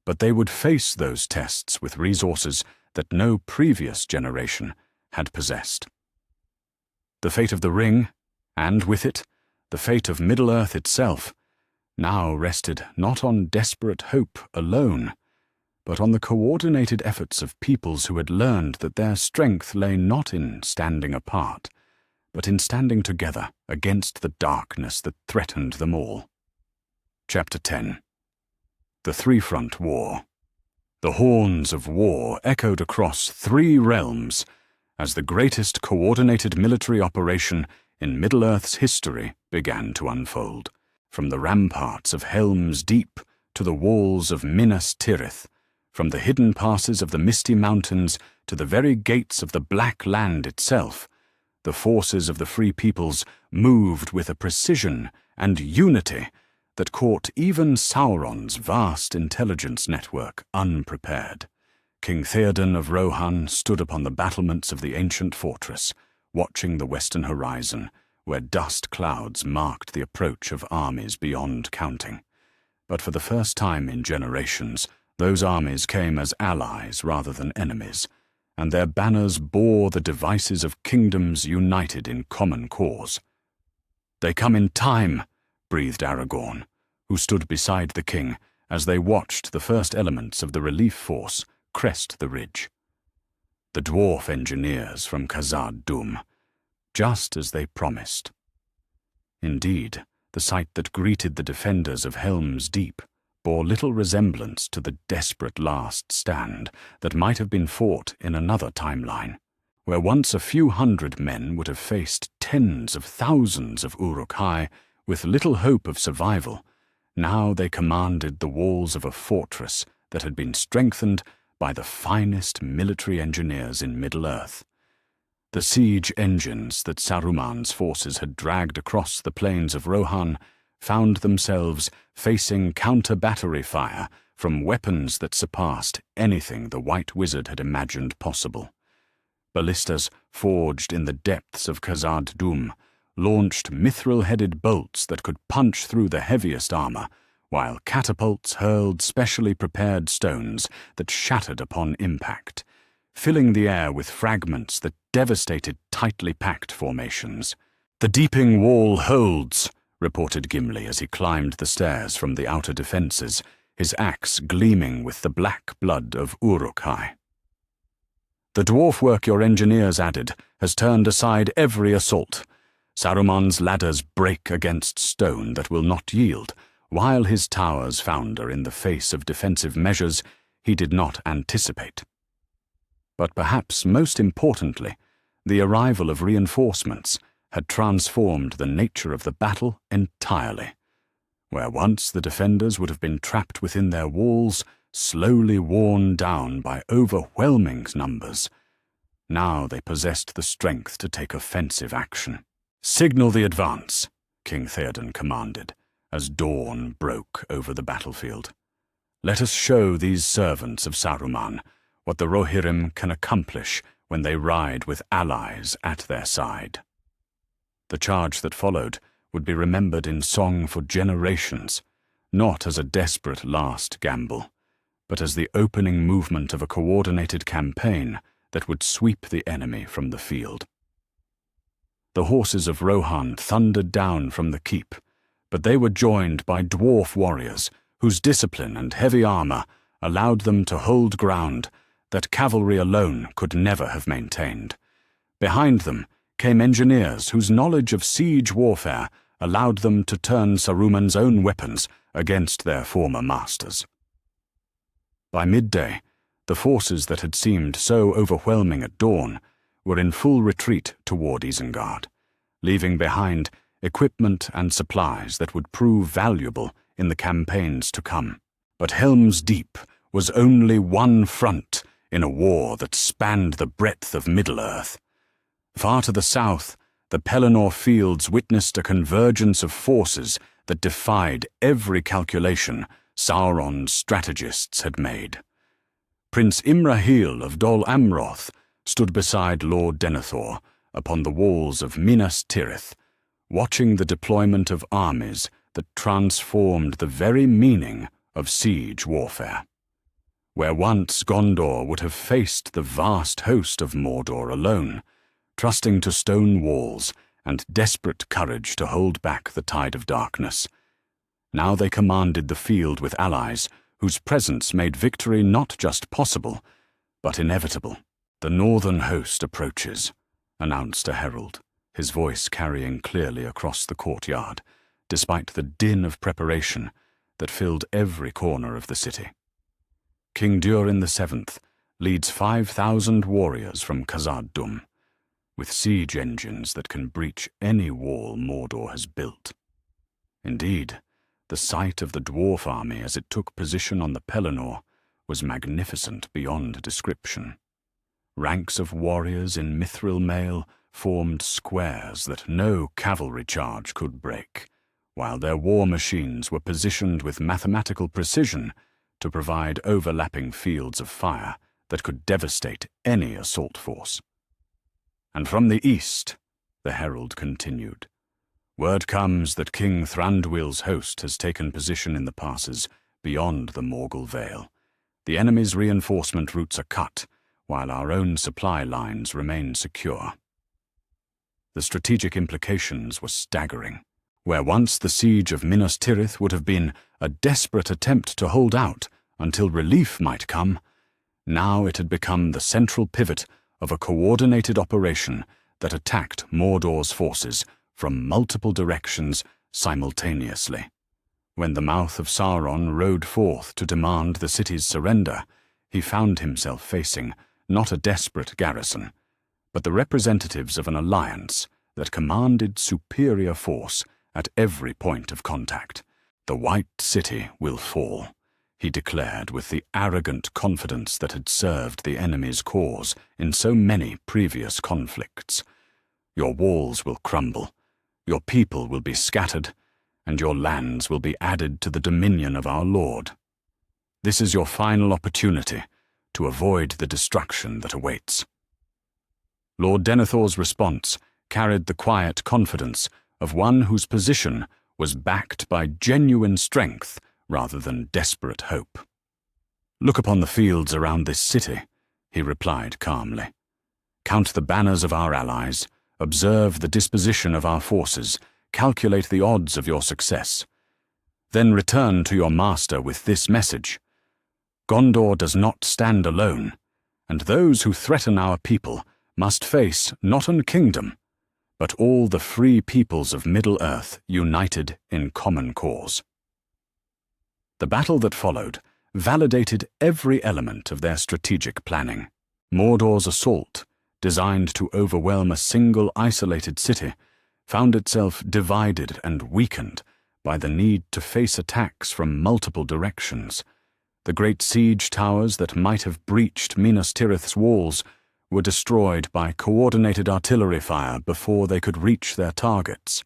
but they would face those tests with resources that no previous generation had possessed. The fate of the ring, and with it, the fate of Middle-earth itself, now rested not on desperate hope alone, but on the coordinated efforts of peoples who had learned that their strength lay not in standing apart, but in standing together against the darkness that threatened them all. Chapter 10. The Three-Front War. The horns of war echoed across 3 realms as the greatest coordinated military operation in Middle-earth's history began to unfold. From the ramparts of Helm's Deep to the walls of Minas Tirith, from the hidden passes of the Misty Mountains to the very gates of the Black Land itself, the forces of the Free Peoples moved with a precision and unity that caught even Sauron's vast intelligence network unprepared. King Theoden of Rohan stood upon the battlements of the ancient fortress, watching the western horizon, where dust clouds marked the approach of armies beyond counting. But for the first time in generations, those armies came as allies rather than enemies, and their banners bore the devices of kingdoms united in common cause. "They come in time," breathed Aragorn, who stood beside the king as they watched the first elements of the relief force crest the ridge. The dwarf engineers from Khazad-dûm, just as they promised. Indeed, the sight that greeted the defenders of Helm's Deep bore little resemblance to the desperate last stand that might have been fought in another timeline, where once a few hundred men would have faced tens of thousands of Uruk-hai with little hope of survival. Now they commanded the walls of a fortress that had been strengthened by the finest military engineers in Middle-earth. The siege engines that Saruman's forces had dragged across the plains of Rohan found themselves facing counter-battery fire from weapons that surpassed anything the White Wizard had imagined possible. Ballistas forged in the depths of Khazad-dûm launched mithril-headed bolts that could punch through the heaviest armor, while catapults hurled specially prepared stones that shattered upon impact, filling the air with fragments that devastated tightly packed formations. "The Deeping Wall holds," reported Gimli as he climbed the stairs from the outer defenses, his axe gleaming with the black blood of Uruk-hai. "The dwarf work your engineers added has turned aside every assault. Saruman's ladders break against stone that will not yield, while his towers founder in the face of defensive measures he did not anticipate." But perhaps most importantly, the arrival of reinforcements had transformed the nature of the battle entirely. Where once the defenders would have been trapped within their walls, slowly worn down by overwhelming numbers, now they possessed the strength to take offensive action. "Signal the advance," King Theoden commanded, as dawn broke over the battlefield. "Let us show these servants of Saruman what the Rohirrim can accomplish when they ride with allies at their side." The charge that followed would be remembered in song for generations, not as a desperate last gamble, but as the opening movement of a coordinated campaign that would sweep the enemy from the field. The horses of Rohan thundered down from the keep, but they were joined by dwarf warriors whose discipline and heavy armor allowed them to hold ground that cavalry alone could never have maintained. Behind them came engineers whose knowledge of siege warfare allowed them to turn Saruman's own weapons against their former masters. By midday, the forces that had seemed so overwhelming at dawn were in full retreat toward Isengard, leaving behind equipment and supplies that would prove valuable in the campaigns to come. But Helm's Deep was only one front in a war that spanned the breadth of Middle-earth. Far to the south, the Pelennor fields witnessed a convergence of forces that defied every calculation Sauron's strategists had made. Prince Imrahil of Dol Amroth stood beside Lord Denethor upon the walls of Minas Tirith, watching the deployment of armies that transformed the very meaning of siege warfare. Where once Gondor would have faced the vast host of Mordor alone, trusting to stone walls and desperate courage to hold back the tide of darkness, now they commanded the field with allies whose presence made victory not just possible, but inevitable. "The northern host approaches," announced a herald, his voice carrying clearly across the courtyard, despite the din of preparation that filled every corner of the city. King Durin VII leads 5,000 warriors from Khazad-dûm, with siege engines that can breach any wall Mordor has built. Indeed, the sight of the dwarf army as it took position on the Pelennor was magnificent beyond description. Ranks of warriors in mithril mail formed squares that no cavalry charge could break, while their war machines were positioned with mathematical precision to provide overlapping fields of fire that could devastate any assault force. "And from the east," the herald continued, "word comes that King Thranduil's host has taken position in the passes beyond the Morgul Vale. The enemy's reinforcement routes are cut, while our own supply lines remain secure." The strategic implications were staggering. Where once the siege of Minas Tirith would have been a desperate attempt to hold out until relief might come, now it had become the central pivot of a coordinated operation that attacked Mordor's forces from multiple directions simultaneously. When the mouth of Sauron rode forth to demand the city's surrender, he found himself facing not a desperate garrison, but the representatives of an alliance that commanded superior force at every point of contact. "The White City will fall," he declared with the arrogant confidence that had served the enemy's cause in so many previous conflicts. "Your walls will crumble, your people will be scattered, and your lands will be added to the dominion of our Lord. This is your final opportunity to avoid the destruction that awaits." Lord Denethor's response carried the quiet confidence of one whose position was backed by genuine strength rather than desperate hope. "Look upon the fields around this city," he replied calmly. "Count the banners of our allies, observe the disposition of our forces, calculate the odds of your success. Then return to your master with this message: Gondor does not stand alone, and those who threaten our people must face not a kingdom, but all the free peoples of Middle-earth united in common cause." The battle that followed validated every element of their strategic planning. Mordor's assault, designed to overwhelm a single isolated city, found itself divided and weakened by the need to face attacks from multiple directions. The great siege towers that might have breached Minas Tirith's walls were destroyed by coordinated artillery fire before they could reach their targets.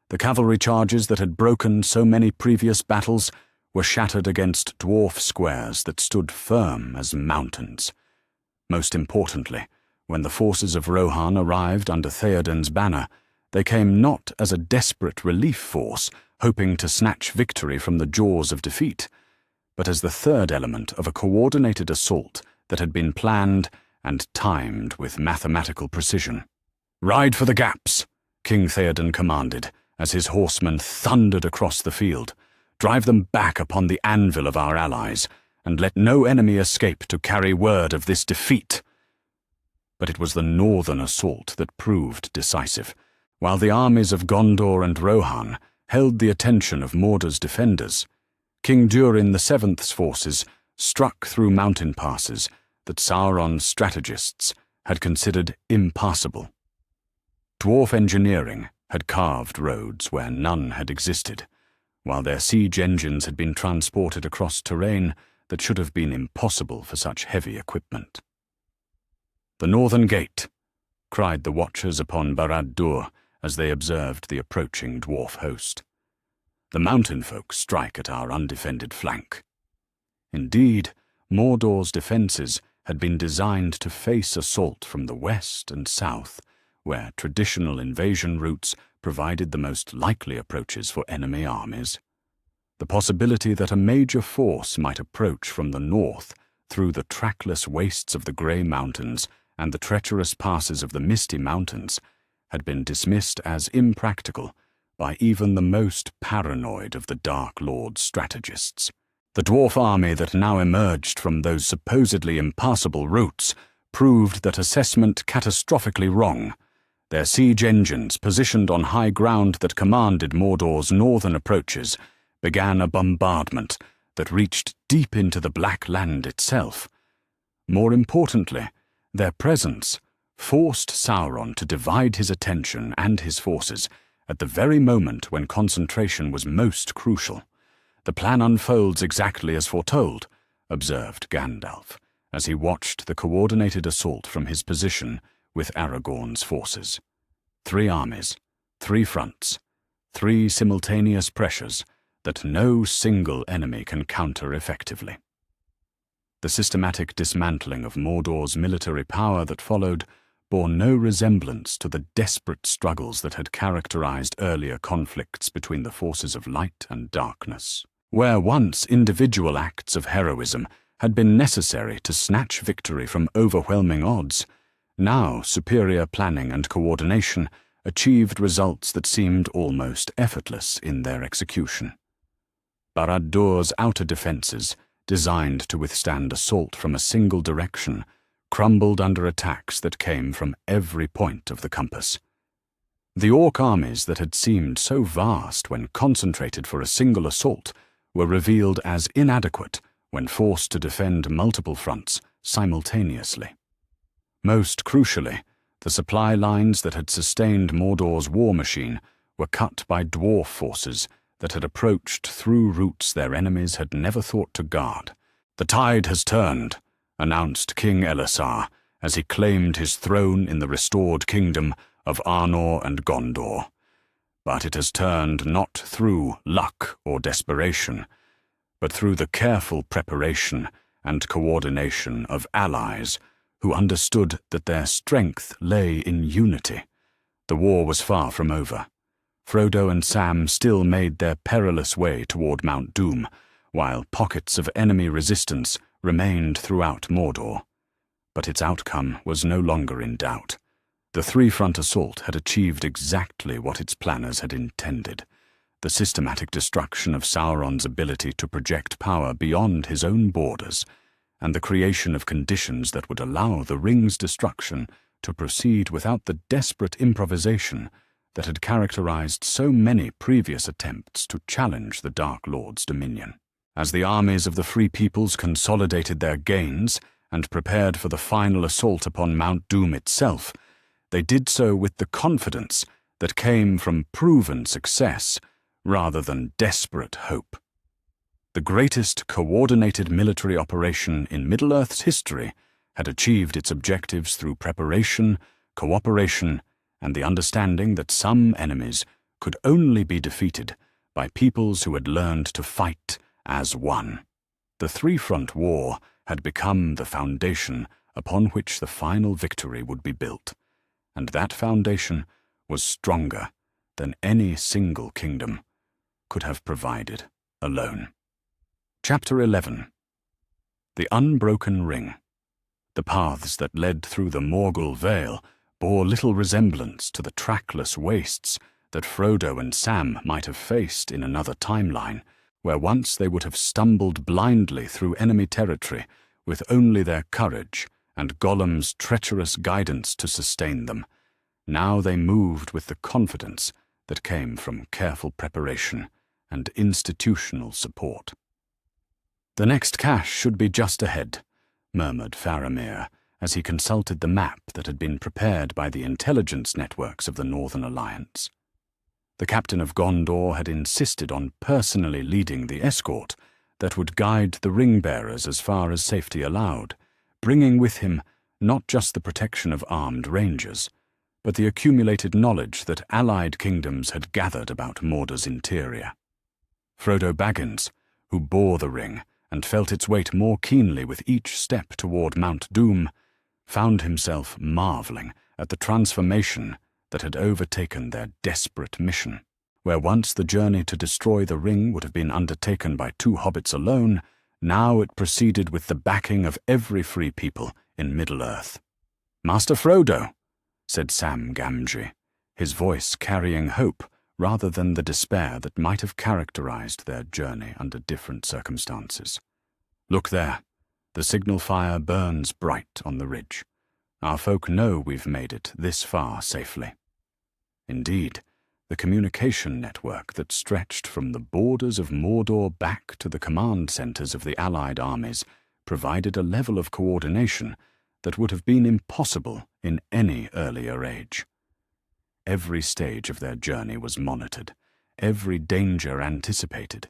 The cavalry charges that had broken so many previous battles were shattered against dwarf squares that stood firm as mountains. Most importantly, when the forces of Rohan arrived under Theoden's banner, they came not as a desperate relief force hoping to snatch victory from the jaws of defeat, but as the third element of a coordinated assault that had been planned and timed with mathematical precision. "Ride for the gaps," King Theoden commanded, as his horsemen thundered across the field. "Drive them back upon the anvil of our allies, and let no enemy escape to carry word of this defeat." But it was the northern assault that proved decisive. While the armies of Gondor and Rohan held the attention of Mordor's defenders, King Durin VII's forces struck through mountain passes that Sauron's strategists had considered impassable. Dwarf engineering had carved roads where none had existed, while their siege engines had been transported across terrain that should have been impossible for such heavy equipment. "The northern gate," cried the watchers upon Barad-dûr as they observed the approaching dwarf host. "The mountain folk strike at our undefended flank." Indeed, Mordor's defences had been designed to face assault from the west and south, where traditional invasion routes provided the most likely approaches for enemy armies. The possibility that a major force might approach from the north through the trackless wastes of the Grey Mountains and the treacherous passes of the Misty Mountains had been dismissed as impractical by even the most paranoid of the Dark Lord's strategists. The dwarf army that now emerged from those supposedly impassable routes proved that assessment catastrophically wrong. Their siege engines, positioned on high ground that commanded Mordor's northern approaches, began a bombardment that reached deep into the Black Land itself. More importantly, their presence forced Sauron to divide his attention and his forces at the very moment when concentration was most crucial. "The plan unfolds exactly as foretold," observed Gandalf, as he watched the coordinated assault from his position with Aragorn's forces. 3 armies, 3 fronts, 3 simultaneous pressures that no single enemy can counter effectively. The systematic dismantling of Mordor's military power that followed bore no resemblance to the desperate struggles that had characterized earlier conflicts between the forces of light and darkness. Where once individual acts of heroism had been necessary to snatch victory from overwhelming odds, now superior planning and coordination achieved results that seemed almost effortless in their execution. Barad-dûr's outer defenses, designed to withstand assault from a single direction, crumbled under attacks that came from every point of the compass. The orc armies that had seemed so vast when concentrated for a single assault were revealed as inadequate when forced to defend multiple fronts simultaneously. Most crucially, the supply lines that had sustained Mordor's war machine were cut by dwarf forces that had approached through routes their enemies had never thought to guard. "The tide has turned," announced King Elessar as he claimed his throne in the restored kingdom of Arnor and Gondor. But it has turned not through luck or desperation, but through the careful preparation and coordination of allies who understood that their strength lay in unity. The war was far from over. Frodo and Sam still made their perilous way toward Mount Doom, while pockets of enemy resistance remained throughout Mordor. But its outcome was no longer in doubt. The 3-front assault had achieved exactly what its planners had intended: the systematic destruction of Sauron's ability to project power beyond his own borders, and the creation of conditions that would allow the ring's destruction to proceed without the desperate improvisation that had characterized so many previous attempts to challenge the Dark Lord's dominion. As the armies of the Free Peoples consolidated their gains and prepared for the final assault upon Mount Doom itself, they did so with the confidence that came from proven success rather than desperate hope. The greatest coordinated military operation in Middle-earth's history had achieved its objectives through preparation, cooperation, and the understanding that some enemies could only be defeated by peoples who had learned to fight as one. The 3-front war had become the foundation upon which the final victory would be built, and that foundation was stronger than any single kingdom could have provided alone. Chapter 11. The Unbroken Ring. The paths that led through the Morgul Vale bore little resemblance to the trackless wastes that Frodo and Sam might have faced in another timeline, where once they would have stumbled blindly through enemy territory with only their courage and Gollum's treacherous guidance to sustain them. Now they moved with the confidence that came from careful preparation and institutional support. "The next cache should be just ahead," murmured Faramir as he consulted the map that had been prepared by the intelligence networks of the Northern Alliance. The captain of Gondor had insisted on personally leading the escort that would guide the ring-bearers as far as safety allowed, bringing with him not just the protection of armed rangers, but the accumulated knowledge that allied kingdoms had gathered about Mordor's interior. Frodo Baggins, who bore the ring and felt its weight more keenly with each step toward Mount Doom, found himself marveling at the transformation that had overtaken their desperate mission. Where once the journey to destroy the ring would have been undertaken by 2 hobbits alone, now it proceeded with the backing of every free people in Middle-earth. "Master Frodo," said Sam Gamgee, his voice carrying hope rather than the despair that might have characterized their journey under different circumstances. Look there. The signal fire burns bright on the ridge. Our folk know we've made it this far safely. Indeed, the communication network that stretched from the borders of Mordor back to the command centers of the Allied armies provided a level of coordination that would have been impossible in any earlier age. Every stage of their journey was monitored, every danger anticipated,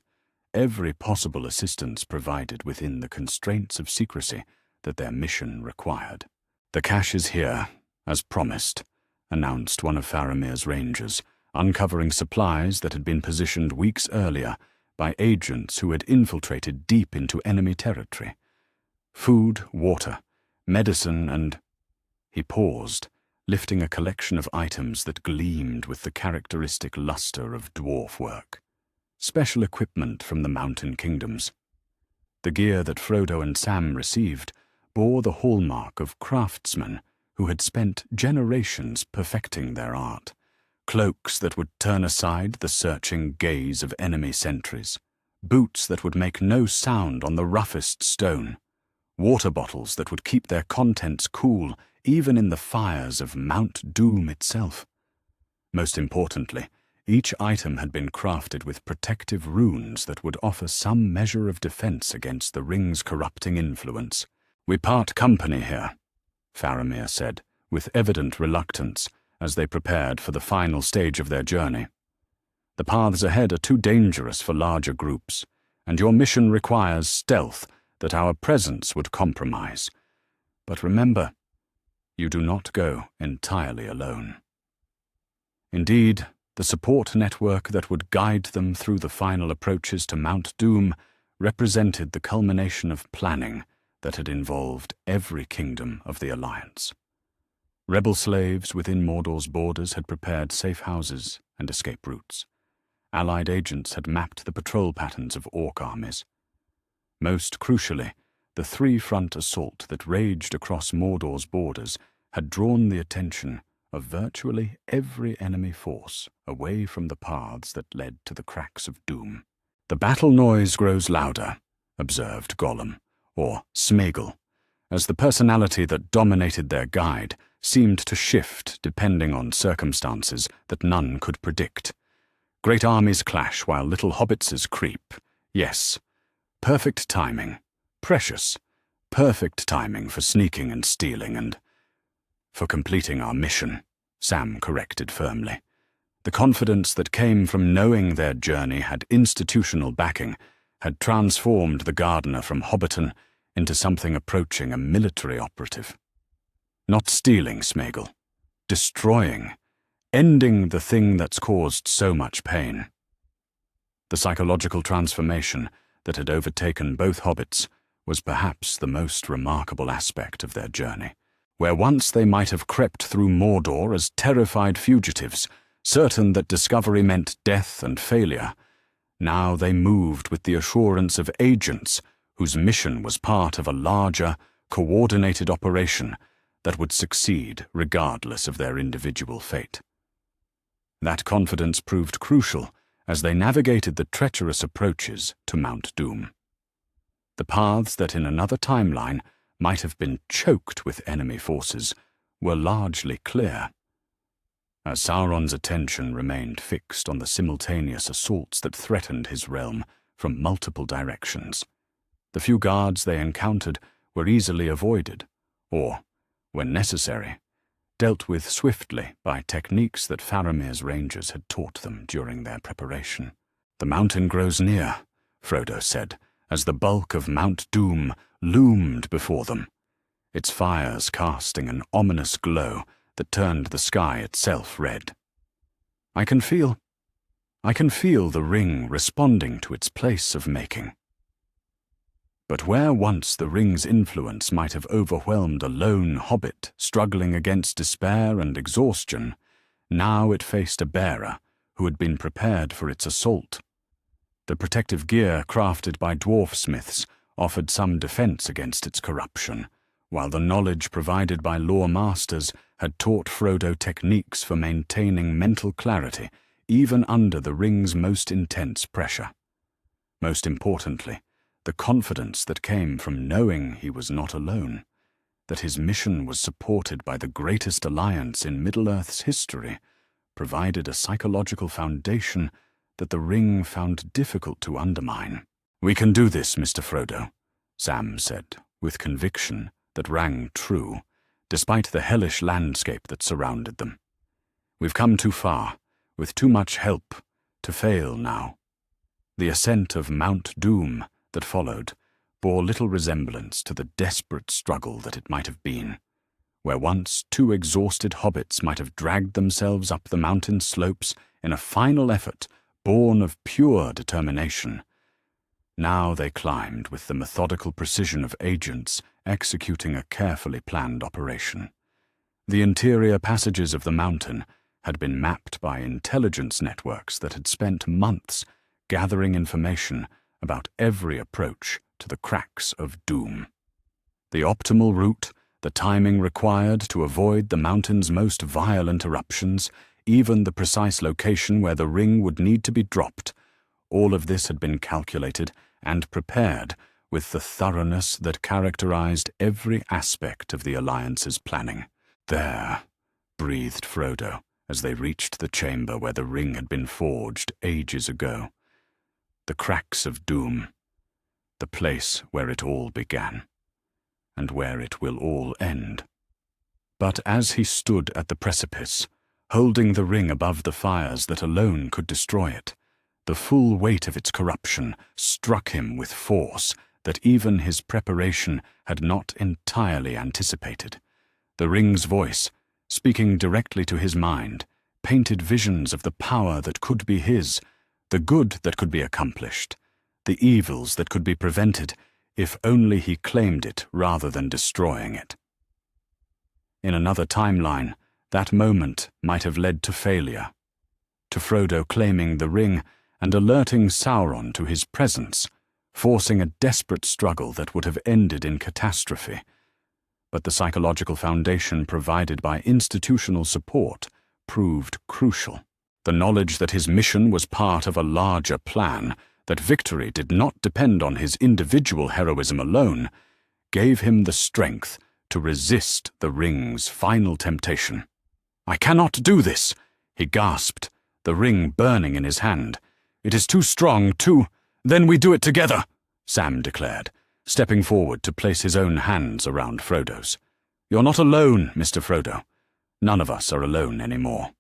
every possible assistance provided within the constraints of secrecy that their mission required. "The cache is here, as promised," announced one of Faramir's rangers, uncovering supplies that had been positioned weeks earlier by agents who had infiltrated deep into enemy territory. Food, water, medicine, and... He paused, lifting a collection of items that gleamed with the characteristic luster of dwarf work. Special equipment from the mountain kingdoms. The gear that Frodo and Sam received bore the hallmark of craftsmen who had spent generations perfecting their art. Cloaks that would turn aside the searching gaze of enemy sentries. Boots that would make no sound on the roughest stone. Water bottles that would keep their contents cool even in the fires of Mount Doom itself. Most importantly, each item had been crafted with protective runes that would offer some measure of defense against the ring's corrupting influence. "We part company here," Faramir said, with evident reluctance, as they prepared for the final stage of their journey. "The paths ahead are too dangerous for larger groups, and your mission requires stealth that our presence would compromise. But remember, you do not go entirely alone." Indeed, the support network that would guide them through the final approaches to Mount Doom represented the culmination of planning that had involved every kingdom of the Alliance. Rebel slaves within Mordor's borders had prepared safe houses and escape routes. Allied agents had mapped the patrol patterns of Orc armies. Most crucially, the three-front assault that raged across Mordor's borders had drawn the attention of virtually every enemy force away from the paths that led to the cracks of doom. "The battle noise grows louder," observed Gollum, or Sméagol, as the personality that dominated their guide seemed to shift depending on circumstances that none could predict. Great armies clash while little hobbitses creep. Yes, perfect timing. Precious, perfect timing for sneaking and stealing and... "For completing our mission," Sam corrected firmly. The confidence that came from knowing their journey had institutional backing had transformed the gardener from Hobbiton into something approaching a military operative. Not stealing, Sméagol. Destroying. Ending the thing that's caused so much pain. The psychological transformation that had overtaken both hobbits was perhaps the most remarkable aspect of their journey. Where once they might have crept through Mordor as terrified fugitives, certain that discovery meant death and failure, now they moved with the assurance of agents whose mission was part of a larger, coordinated operation that would succeed regardless of their individual fate. That confidence proved crucial as they navigated the treacherous approaches to Mount Doom. The paths that in another timeline might have been choked with enemy forces were largely clear. As Sauron's attention remained fixed on the simultaneous assaults that threatened his realm from multiple directions, the few guards they encountered were easily avoided, or, when necessary, dealt with swiftly by techniques that Faramir's rangers had taught them during their preparation. "The mountain grows near," Frodo said, as the bulk of Mount Doom loomed before them, its fires casting an ominous glow that turned the sky itself red. I can feel the ring responding to its place of making." But where once the ring's influence might have overwhelmed a lone hobbit struggling against despair and exhaustion, now it faced a bearer who had been prepared for its assault. The protective gear crafted by dwarfsmiths offered some defense against its corruption, while the knowledge provided by lore masters had taught Frodo techniques for maintaining mental clarity even under the ring's most intense pressure. Most importantly, the confidence that came from knowing he was not alone, that his mission was supported by the greatest alliance in Middle-earth's history, provided a psychological foundation that the ring found difficult to undermine. "We can do this, Mr. Frodo," Sam said, with conviction that rang true, despite the hellish landscape that surrounded them. "We've come too far, with too much help, to fail now." The ascent of Mount Doom that followed bore little resemblance to the desperate struggle that it might have been, where once two exhausted hobbits might have dragged themselves up the mountain slopes in a final effort born of pure determination. Now they climbed with the methodical precision of agents executing a carefully planned operation. The interior passages of the mountain had been mapped by intelligence networks that had spent months gathering information about every approach to the cracks of doom. The optimal route, the timing required to avoid the mountain's most violent eruptions, even the precise location where the ring would need to be dropped, all of this had been calculated and prepared with the thoroughness that characterized every aspect of the Alliance's planning. "There," breathed Frodo as they reached the chamber where the ring had been forged ages ago. The cracks of doom, the place where it all began, and where it will all end. But as he stood at the precipice, holding the ring above the fires that alone could destroy it, the full weight of its corruption struck him with force that even his preparation had not entirely anticipated. The ring's voice, speaking directly to his mind, painted visions of the power that could be his, the good that could be accomplished, the evils that could be prevented if only he claimed it rather than destroying it. In another timeline, that moment might have led to failure, to Frodo claiming the ring and alerting Sauron to his presence, forcing a desperate struggle that would have ended in catastrophe. But the psychological foundation provided by institutional support proved crucial. The knowledge that his mission was part of a larger plan, that victory did not depend on his individual heroism alone, gave him the strength to resist the ring's final temptation. "I cannot do this," he gasped, the ring burning in his hand. "It is too strong, too—" "Then we do it together," Sam declared, stepping forward to place his own hands around Frodo's. "You're not alone, Mr. Frodo. None of us are alone anymore."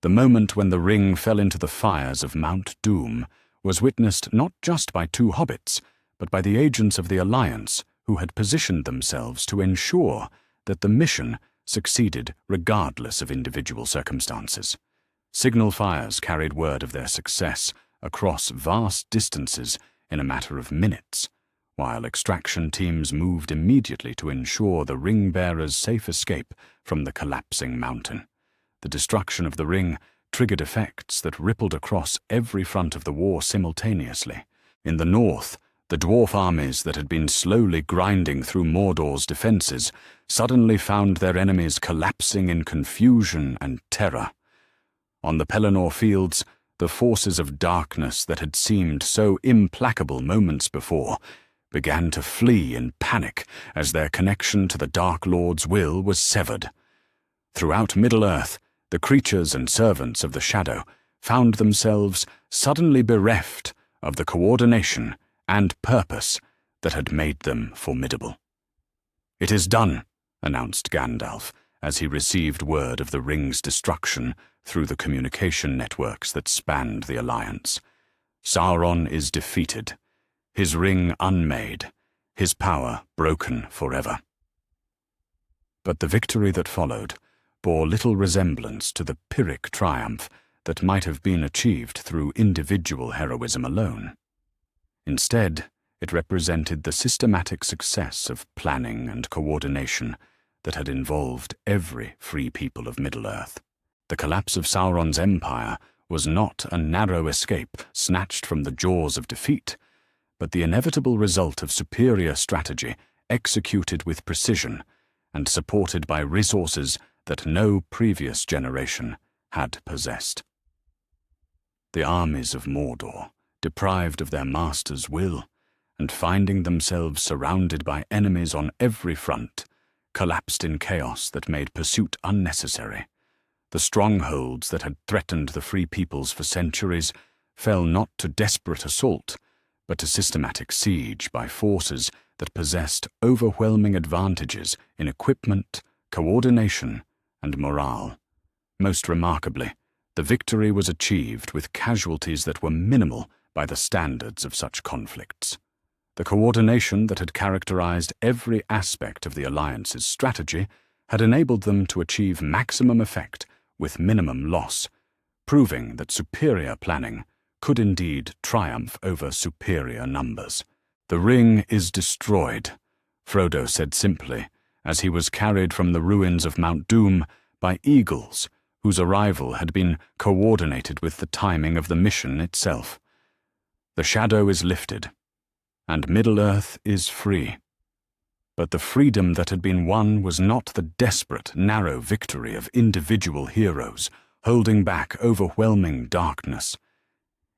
The moment when the ring fell into the fires of Mount Doom was witnessed not just by two hobbits, but by the agents of the Alliance who had positioned themselves to ensure that the mission succeeded regardless of individual circumstances. Signal fires carried word of their success across vast distances in a matter of minutes, while extraction teams moved immediately to ensure the ring-bearer's safe escape from the collapsing mountain. The destruction of the ring triggered effects that rippled across every front of the war simultaneously. In the north, the dwarf armies that had been slowly grinding through Mordor's defenses suddenly found their enemies collapsing in confusion and terror. On the Pelennor fields, the forces of darkness that had seemed so implacable moments before began to flee in panic as their connection to the Dark Lord's will was severed. Throughout Middle-earth, the creatures and servants of the Shadow found themselves suddenly bereft of the coordination and purpose that had made them formidable. "It is done," announced Gandalf as he received word of the ring's destruction through the communication networks that spanned the Alliance. "Sauron is defeated, his ring unmade, his power broken forever." But the victory that followed bore little resemblance to the Pyrrhic triumph that might have been achieved through individual heroism alone. Instead, it represented the systematic success of planning and coordination that had involved every free people of Middle-earth. The collapse of Sauron's empire was not a narrow escape snatched from the jaws of defeat, but the inevitable result of superior strategy executed with precision and supported by resources that no previous generation had possessed. The armies of Mordor, deprived of their master's will, and finding themselves surrounded by enemies on every front, collapsed in chaos that made pursuit unnecessary. The strongholds that had threatened the free peoples for centuries fell not to desperate assault, but to systematic siege by forces that possessed overwhelming advantages in equipment, coordination, and morale. Most remarkably, the victory was achieved with casualties that were minimal by the standards of such conflicts. The coordination that had characterized every aspect of the Alliance's strategy had enabled them to achieve maximum effect with minimum loss, proving that superior planning could indeed triumph over superior numbers. "The ring is destroyed," Frodo said simply, as he was carried from the ruins of Mount Doom by eagles whose arrival had been coordinated with the timing of the mission itself. "The shadow is lifted, and Middle-earth is free." But the freedom that had been won was not the desperate, narrow victory of individual heroes holding back overwhelming darkness.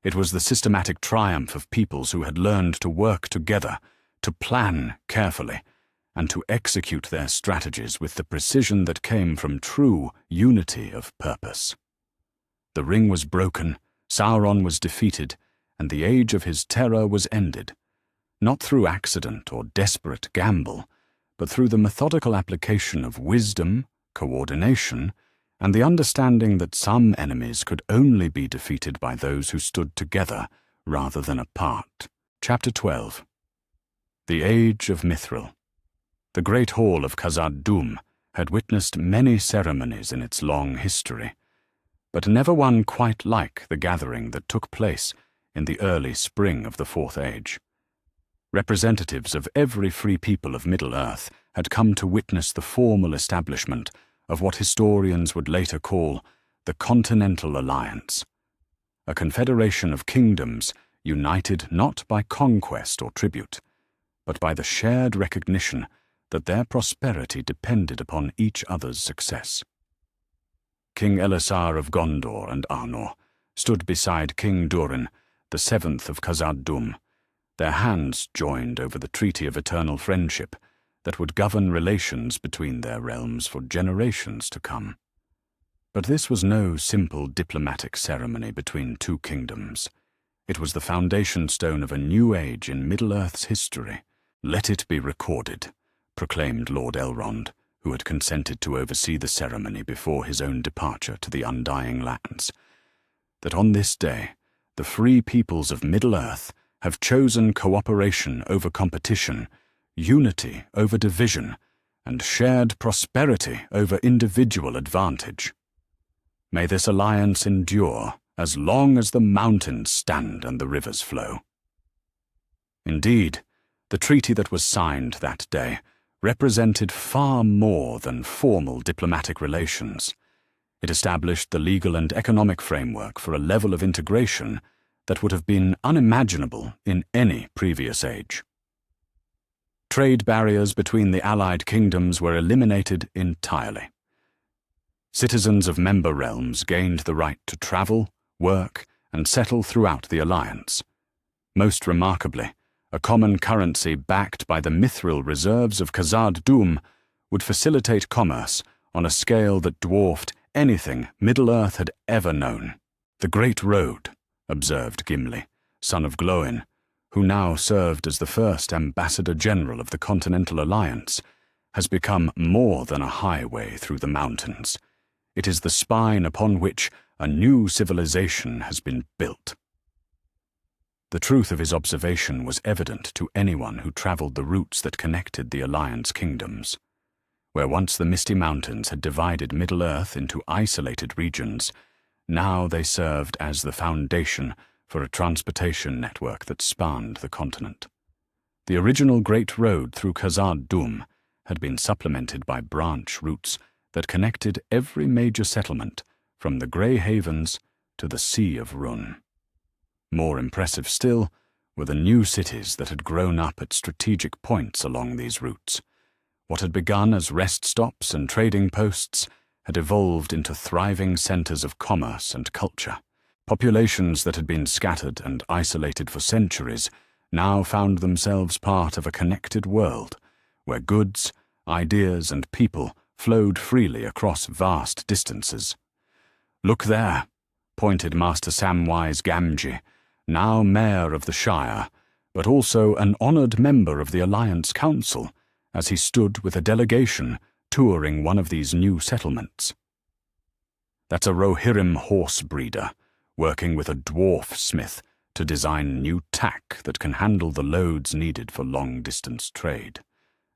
It was the systematic triumph of peoples who had learned to work together, to plan carefully, and to execute their strategies with the precision that came from true unity of purpose. The ring was broken, Sauron was defeated, and the age of his terror was ended, not through accident or desperate gamble, but through the methodical application of wisdom, coordination, and the understanding that some enemies could only be defeated by those who stood together rather than apart. Chapter 12. The Age of Mithril. The Great Hall of Khazad-dûm had witnessed many ceremonies in its long history, but never one quite like the gathering that took place in the early spring of the Fourth Age. Representatives of every free people of Middle-earth had come to witness the formal establishment of what historians would later call the Continental Alliance, a confederation of kingdoms united not by conquest or tribute, but by the shared recognition that their prosperity depended upon each other's success. King Elisar of Gondor and Arnor stood beside King Durin, the seventh of Khazad-dûm, their hands joined over the Treaty of Eternal Friendship that would govern relations between their realms for generations to come. But this was no simple diplomatic ceremony between two kingdoms. It was the foundation stone of a new age in Middle-earth's history. "Let it be recorded," proclaimed Lord Elrond, who had consented to oversee the ceremony before his own departure to the Undying Lands, "that on this day the free peoples of Middle-earth have chosen cooperation over competition, unity over division, and shared prosperity over individual advantage. May this alliance endure as long as the mountains stand and the rivers flow." Indeed, the treaty that was signed that day represented far more than formal diplomatic relations. It established the legal and economic framework for a level of integration that would have been unimaginable in any previous age. Trade barriers between the allied kingdoms were eliminated entirely. Citizens of member realms gained the right to travel, work, and settle throughout the alliance. Most remarkably, a common currency backed by the mithril reserves of Khazad-dûm would facilitate commerce on a scale that dwarfed anything Middle-earth had ever known. "The Great Road," observed Gimli, son of Glóin, who now served as the first Ambassador General of the Continental Alliance, "has become more than a highway through the mountains. It is the spine upon which a new civilization has been built." The truth of his observation was evident to anyone who traveled the routes that connected the Alliance kingdoms. Where once the Misty Mountains had divided Middle-earth into isolated regions, now they served as the foundation for a transportation network that spanned the continent. The original Great Road through Khazad-dûm had been supplemented by branch routes that connected every major settlement from the Grey Havens to the Sea of Rhûn. More impressive still were the new cities that had grown up at strategic points along these routes. What had begun as rest stops and trading posts had evolved into thriving centers of commerce and culture. Populations that had been scattered and isolated for centuries now found themselves part of a connected world, where goods, ideas, and people flowed freely across vast distances. "Look there," pointed Master Samwise Gamgee, now mayor of the Shire, but also an honoured member of the Alliance Council, as he stood with a delegation touring one of these new settlements. "That's a Rohirrim horse breeder, working with a dwarf smith to design new tack that can handle the loads needed for long-distance trade.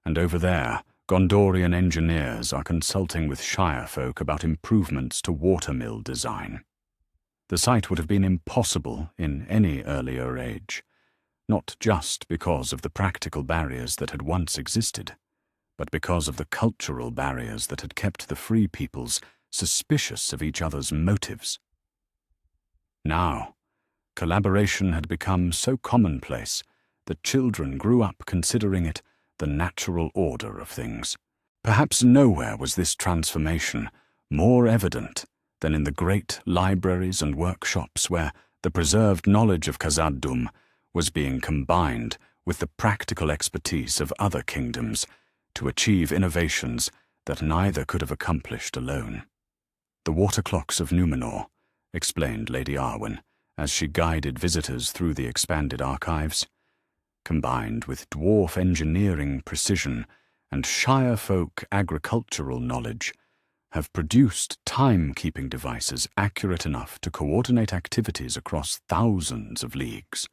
And over there, Gondorian engineers are consulting with Shire folk about improvements to watermill design." The sight would have been impossible in any earlier age, not just because of the practical barriers that had once existed, but because of the cultural barriers that had kept the free peoples suspicious of each other's motives. Now, collaboration had become so commonplace that children grew up considering it the natural order of things. Perhaps nowhere was this transformation more evident than in the great libraries and workshops where the preserved knowledge of Khazad-dûm was being combined with the practical expertise of other kingdoms to achieve innovations that neither could have accomplished alone. "The water clocks of Numenor," explained Lady Arwen, as she guided visitors through the expanded archives. "Combined with dwarf engineering precision and Shire folk agricultural knowledge, have produced time-keeping devices accurate enough to coordinate activities across thousands of leagues.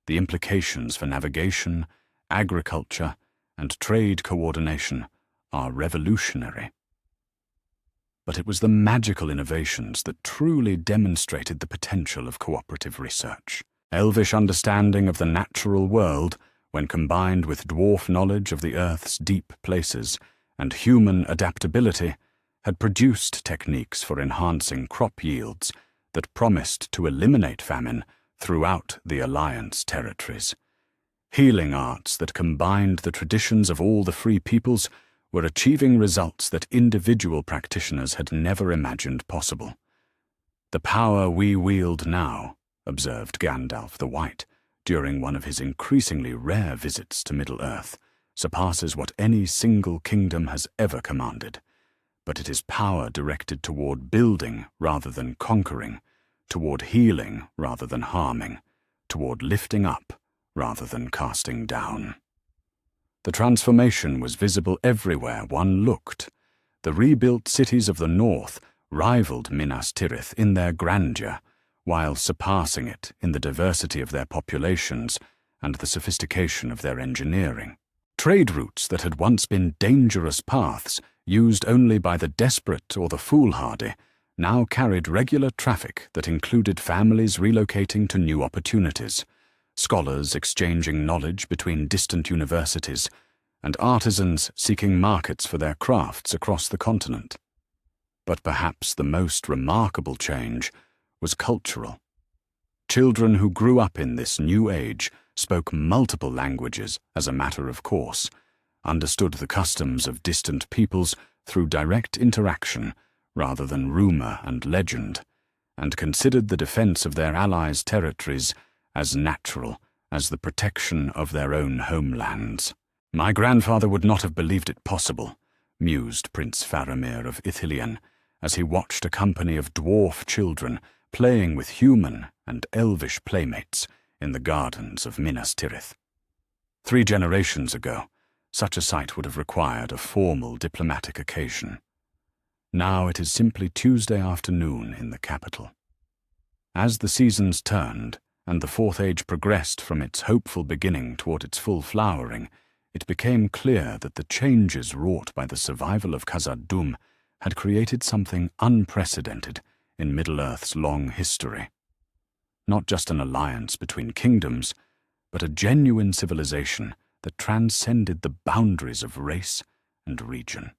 The implications for navigation, agriculture, and trade coordination are revolutionary." But it was the magical innovations that truly demonstrated the potential of cooperative research. Elvish understanding of the natural world, when combined with dwarf knowledge of the Earth's deep places and human adaptability, had produced techniques for enhancing crop yields that promised to eliminate famine throughout the Alliance territories. Healing arts that combined the traditions of all the free peoples were achieving results that individual practitioners had never imagined possible. "The power we wield now," observed Gandalf the White during one of his increasingly rare visits to Middle-earth, "surpasses what any single kingdom has ever commanded. But it is power directed toward building rather than conquering, toward healing rather than harming, toward lifting up rather than casting down." The transformation was visible everywhere one looked. The rebuilt cities of the north rivaled Minas Tirith in their grandeur, while surpassing it in the diversity of their populations and the sophistication of their engineering. Trade routes that had once been dangerous paths, used only by the desperate or the foolhardy, now carried regular traffic that included families relocating to new opportunities, scholars exchanging knowledge between distant universities, and artisans seeking markets for their crafts across the continent. But perhaps the most remarkable change was cultural. Children who grew up in this new age spoke multiple languages as a matter of course, understood the customs of distant peoples through direct interaction rather than rumor and legend, and considered the defense of their allies' territories as natural as the protection of their own homelands. "My grandfather would not have believed it possible," mused Prince Faramir of Ithilien, as he watched a company of dwarf children playing with human and elvish playmates in the gardens of Minas Tirith. 3 generations ago, such a sight would have required a formal diplomatic occasion. Now it is simply Tuesday afternoon in the capital. As the seasons turned, and the Fourth Age progressed from its hopeful beginning toward its full flowering, it became clear that the changes wrought by the survival of Khazad-dûm had created something unprecedented in Middle-earth's long history. Not just an alliance between kingdoms, but a genuine civilization that transcended the boundaries of race and region.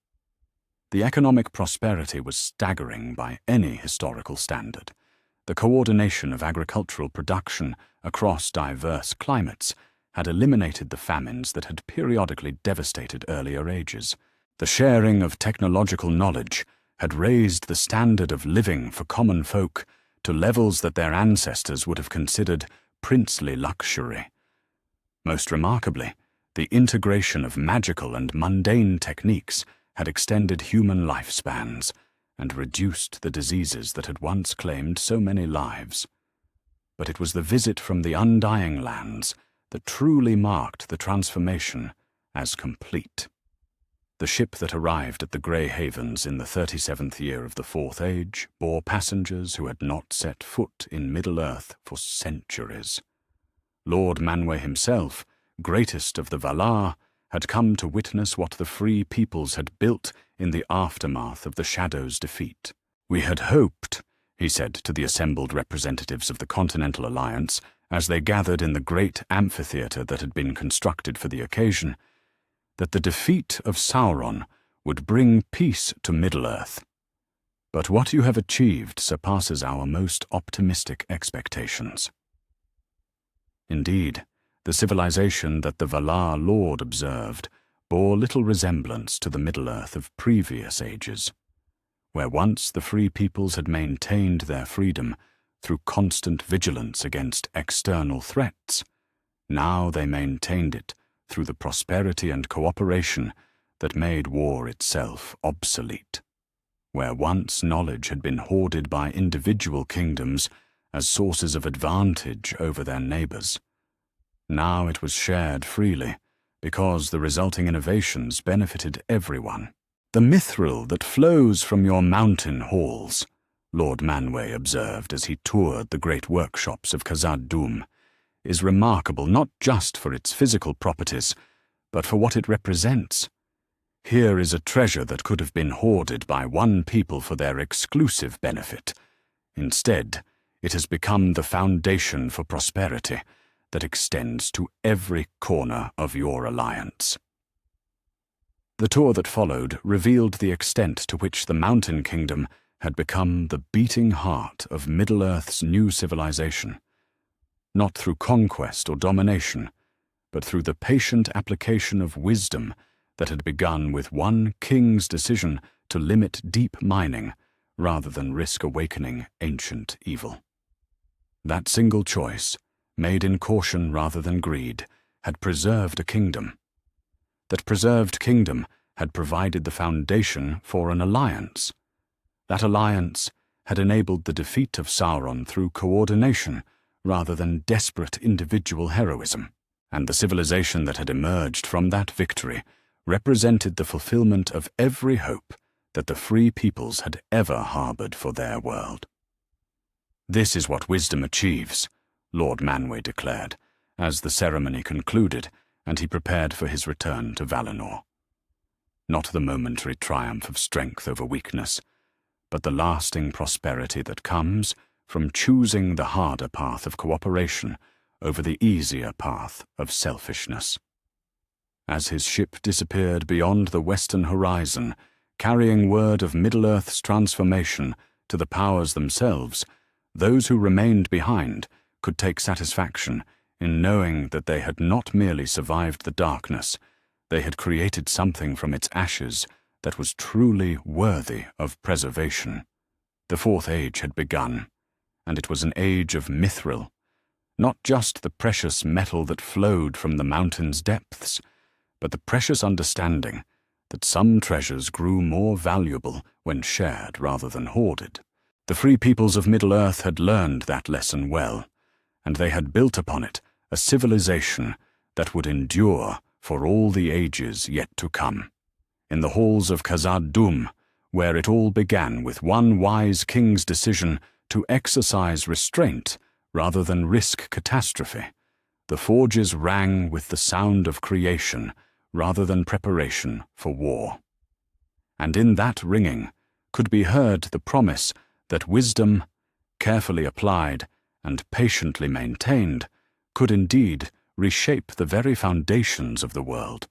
The economic prosperity was staggering by any historical standard. The coordination of agricultural production across diverse climates had eliminated the famines that had periodically devastated earlier ages. The sharing of technological knowledge had raised the standard of living for common folk to levels that their ancestors would have considered princely luxury. Most remarkably, the integration of magical and mundane techniques had extended human lifespans and reduced the diseases that had once claimed so many lives. But it was the visit from the Undying Lands that truly marked the transformation as complete. The ship that arrived at the Grey Havens in the 37th year of the Fourth Age bore passengers who had not set foot in Middle-earth for centuries. Lord Manwë himself, greatest of the Valar, had come to witness what the free peoples had built in the aftermath of the Shadow's defeat. "We had hoped," he said to the assembled representatives of the Continental Alliance as they gathered in the great amphitheatre that had been constructed for the occasion, "that the defeat of Sauron would bring peace to Middle-earth. But what you have achieved surpasses our most optimistic expectations." Indeed, the civilization that the Valar Lord observed bore little resemblance to the Middle-earth of previous ages. Where once the free peoples had maintained their freedom through constant vigilance against external threats, now they maintained it through the prosperity and cooperation that made war itself obsolete. Where once knowledge had been hoarded by individual kingdoms as sources of advantage over their neighbors, now it was shared freely because the resulting innovations benefited everyone. "The mithril that flows from your mountain halls," Lord Manwë observed as he toured the great workshops of Khazad-dûm, "is remarkable not just for its physical properties, but for what it represents. Here is a treasure that could have been hoarded by one people for their exclusive benefit. Instead, it has become the foundation for prosperity that extends to every corner of your alliance." The tour that followed revealed the extent to which the Mountain Kingdom had become the beating heart of Middle-earth's new civilization, not through conquest or domination, but through the patient application of wisdom that had begun with one king's decision to limit deep mining rather than risk awakening ancient evil. That single choice, made in caution rather than greed, had preserved a kingdom. That preserved kingdom had provided the foundation for an alliance. That alliance had enabled the defeat of Sauron through coordination rather than desperate individual heroism. And the civilization that had emerged from that victory represented the fulfillment of every hope that the free peoples had ever harbored for their world. "This is what wisdom achieves," Lord Manwë declared, as the ceremony concluded and he prepared for his return to Valinor. Not the momentary triumph of strength over weakness, but the lasting prosperity that comes from choosing the harder path of cooperation over the easier path of selfishness. As his ship disappeared beyond the western horizon, carrying word of Middle-earth's transformation to the powers themselves, those who remained behind could take satisfaction in knowing that they had not merely survived the darkness, they had created something from its ashes that was truly worthy of preservation. The Fourth Age had begun, and it was an age of mithril, not just the precious metal that flowed from the mountain's depths, but the precious understanding that some treasures grew more valuable when shared rather than hoarded. The free peoples of Middle-earth had learned that lesson well, and they had built upon it a civilization that would endure for all the ages yet to come. In the halls of Khazad-dûm, where it all began with one wise king's decision to exercise restraint rather than risk catastrophe, the forges rang with the sound of creation rather than preparation for war. And in that ringing could be heard the promise that wisdom, carefully applied and patiently maintained, could indeed reshape the very foundations of the world.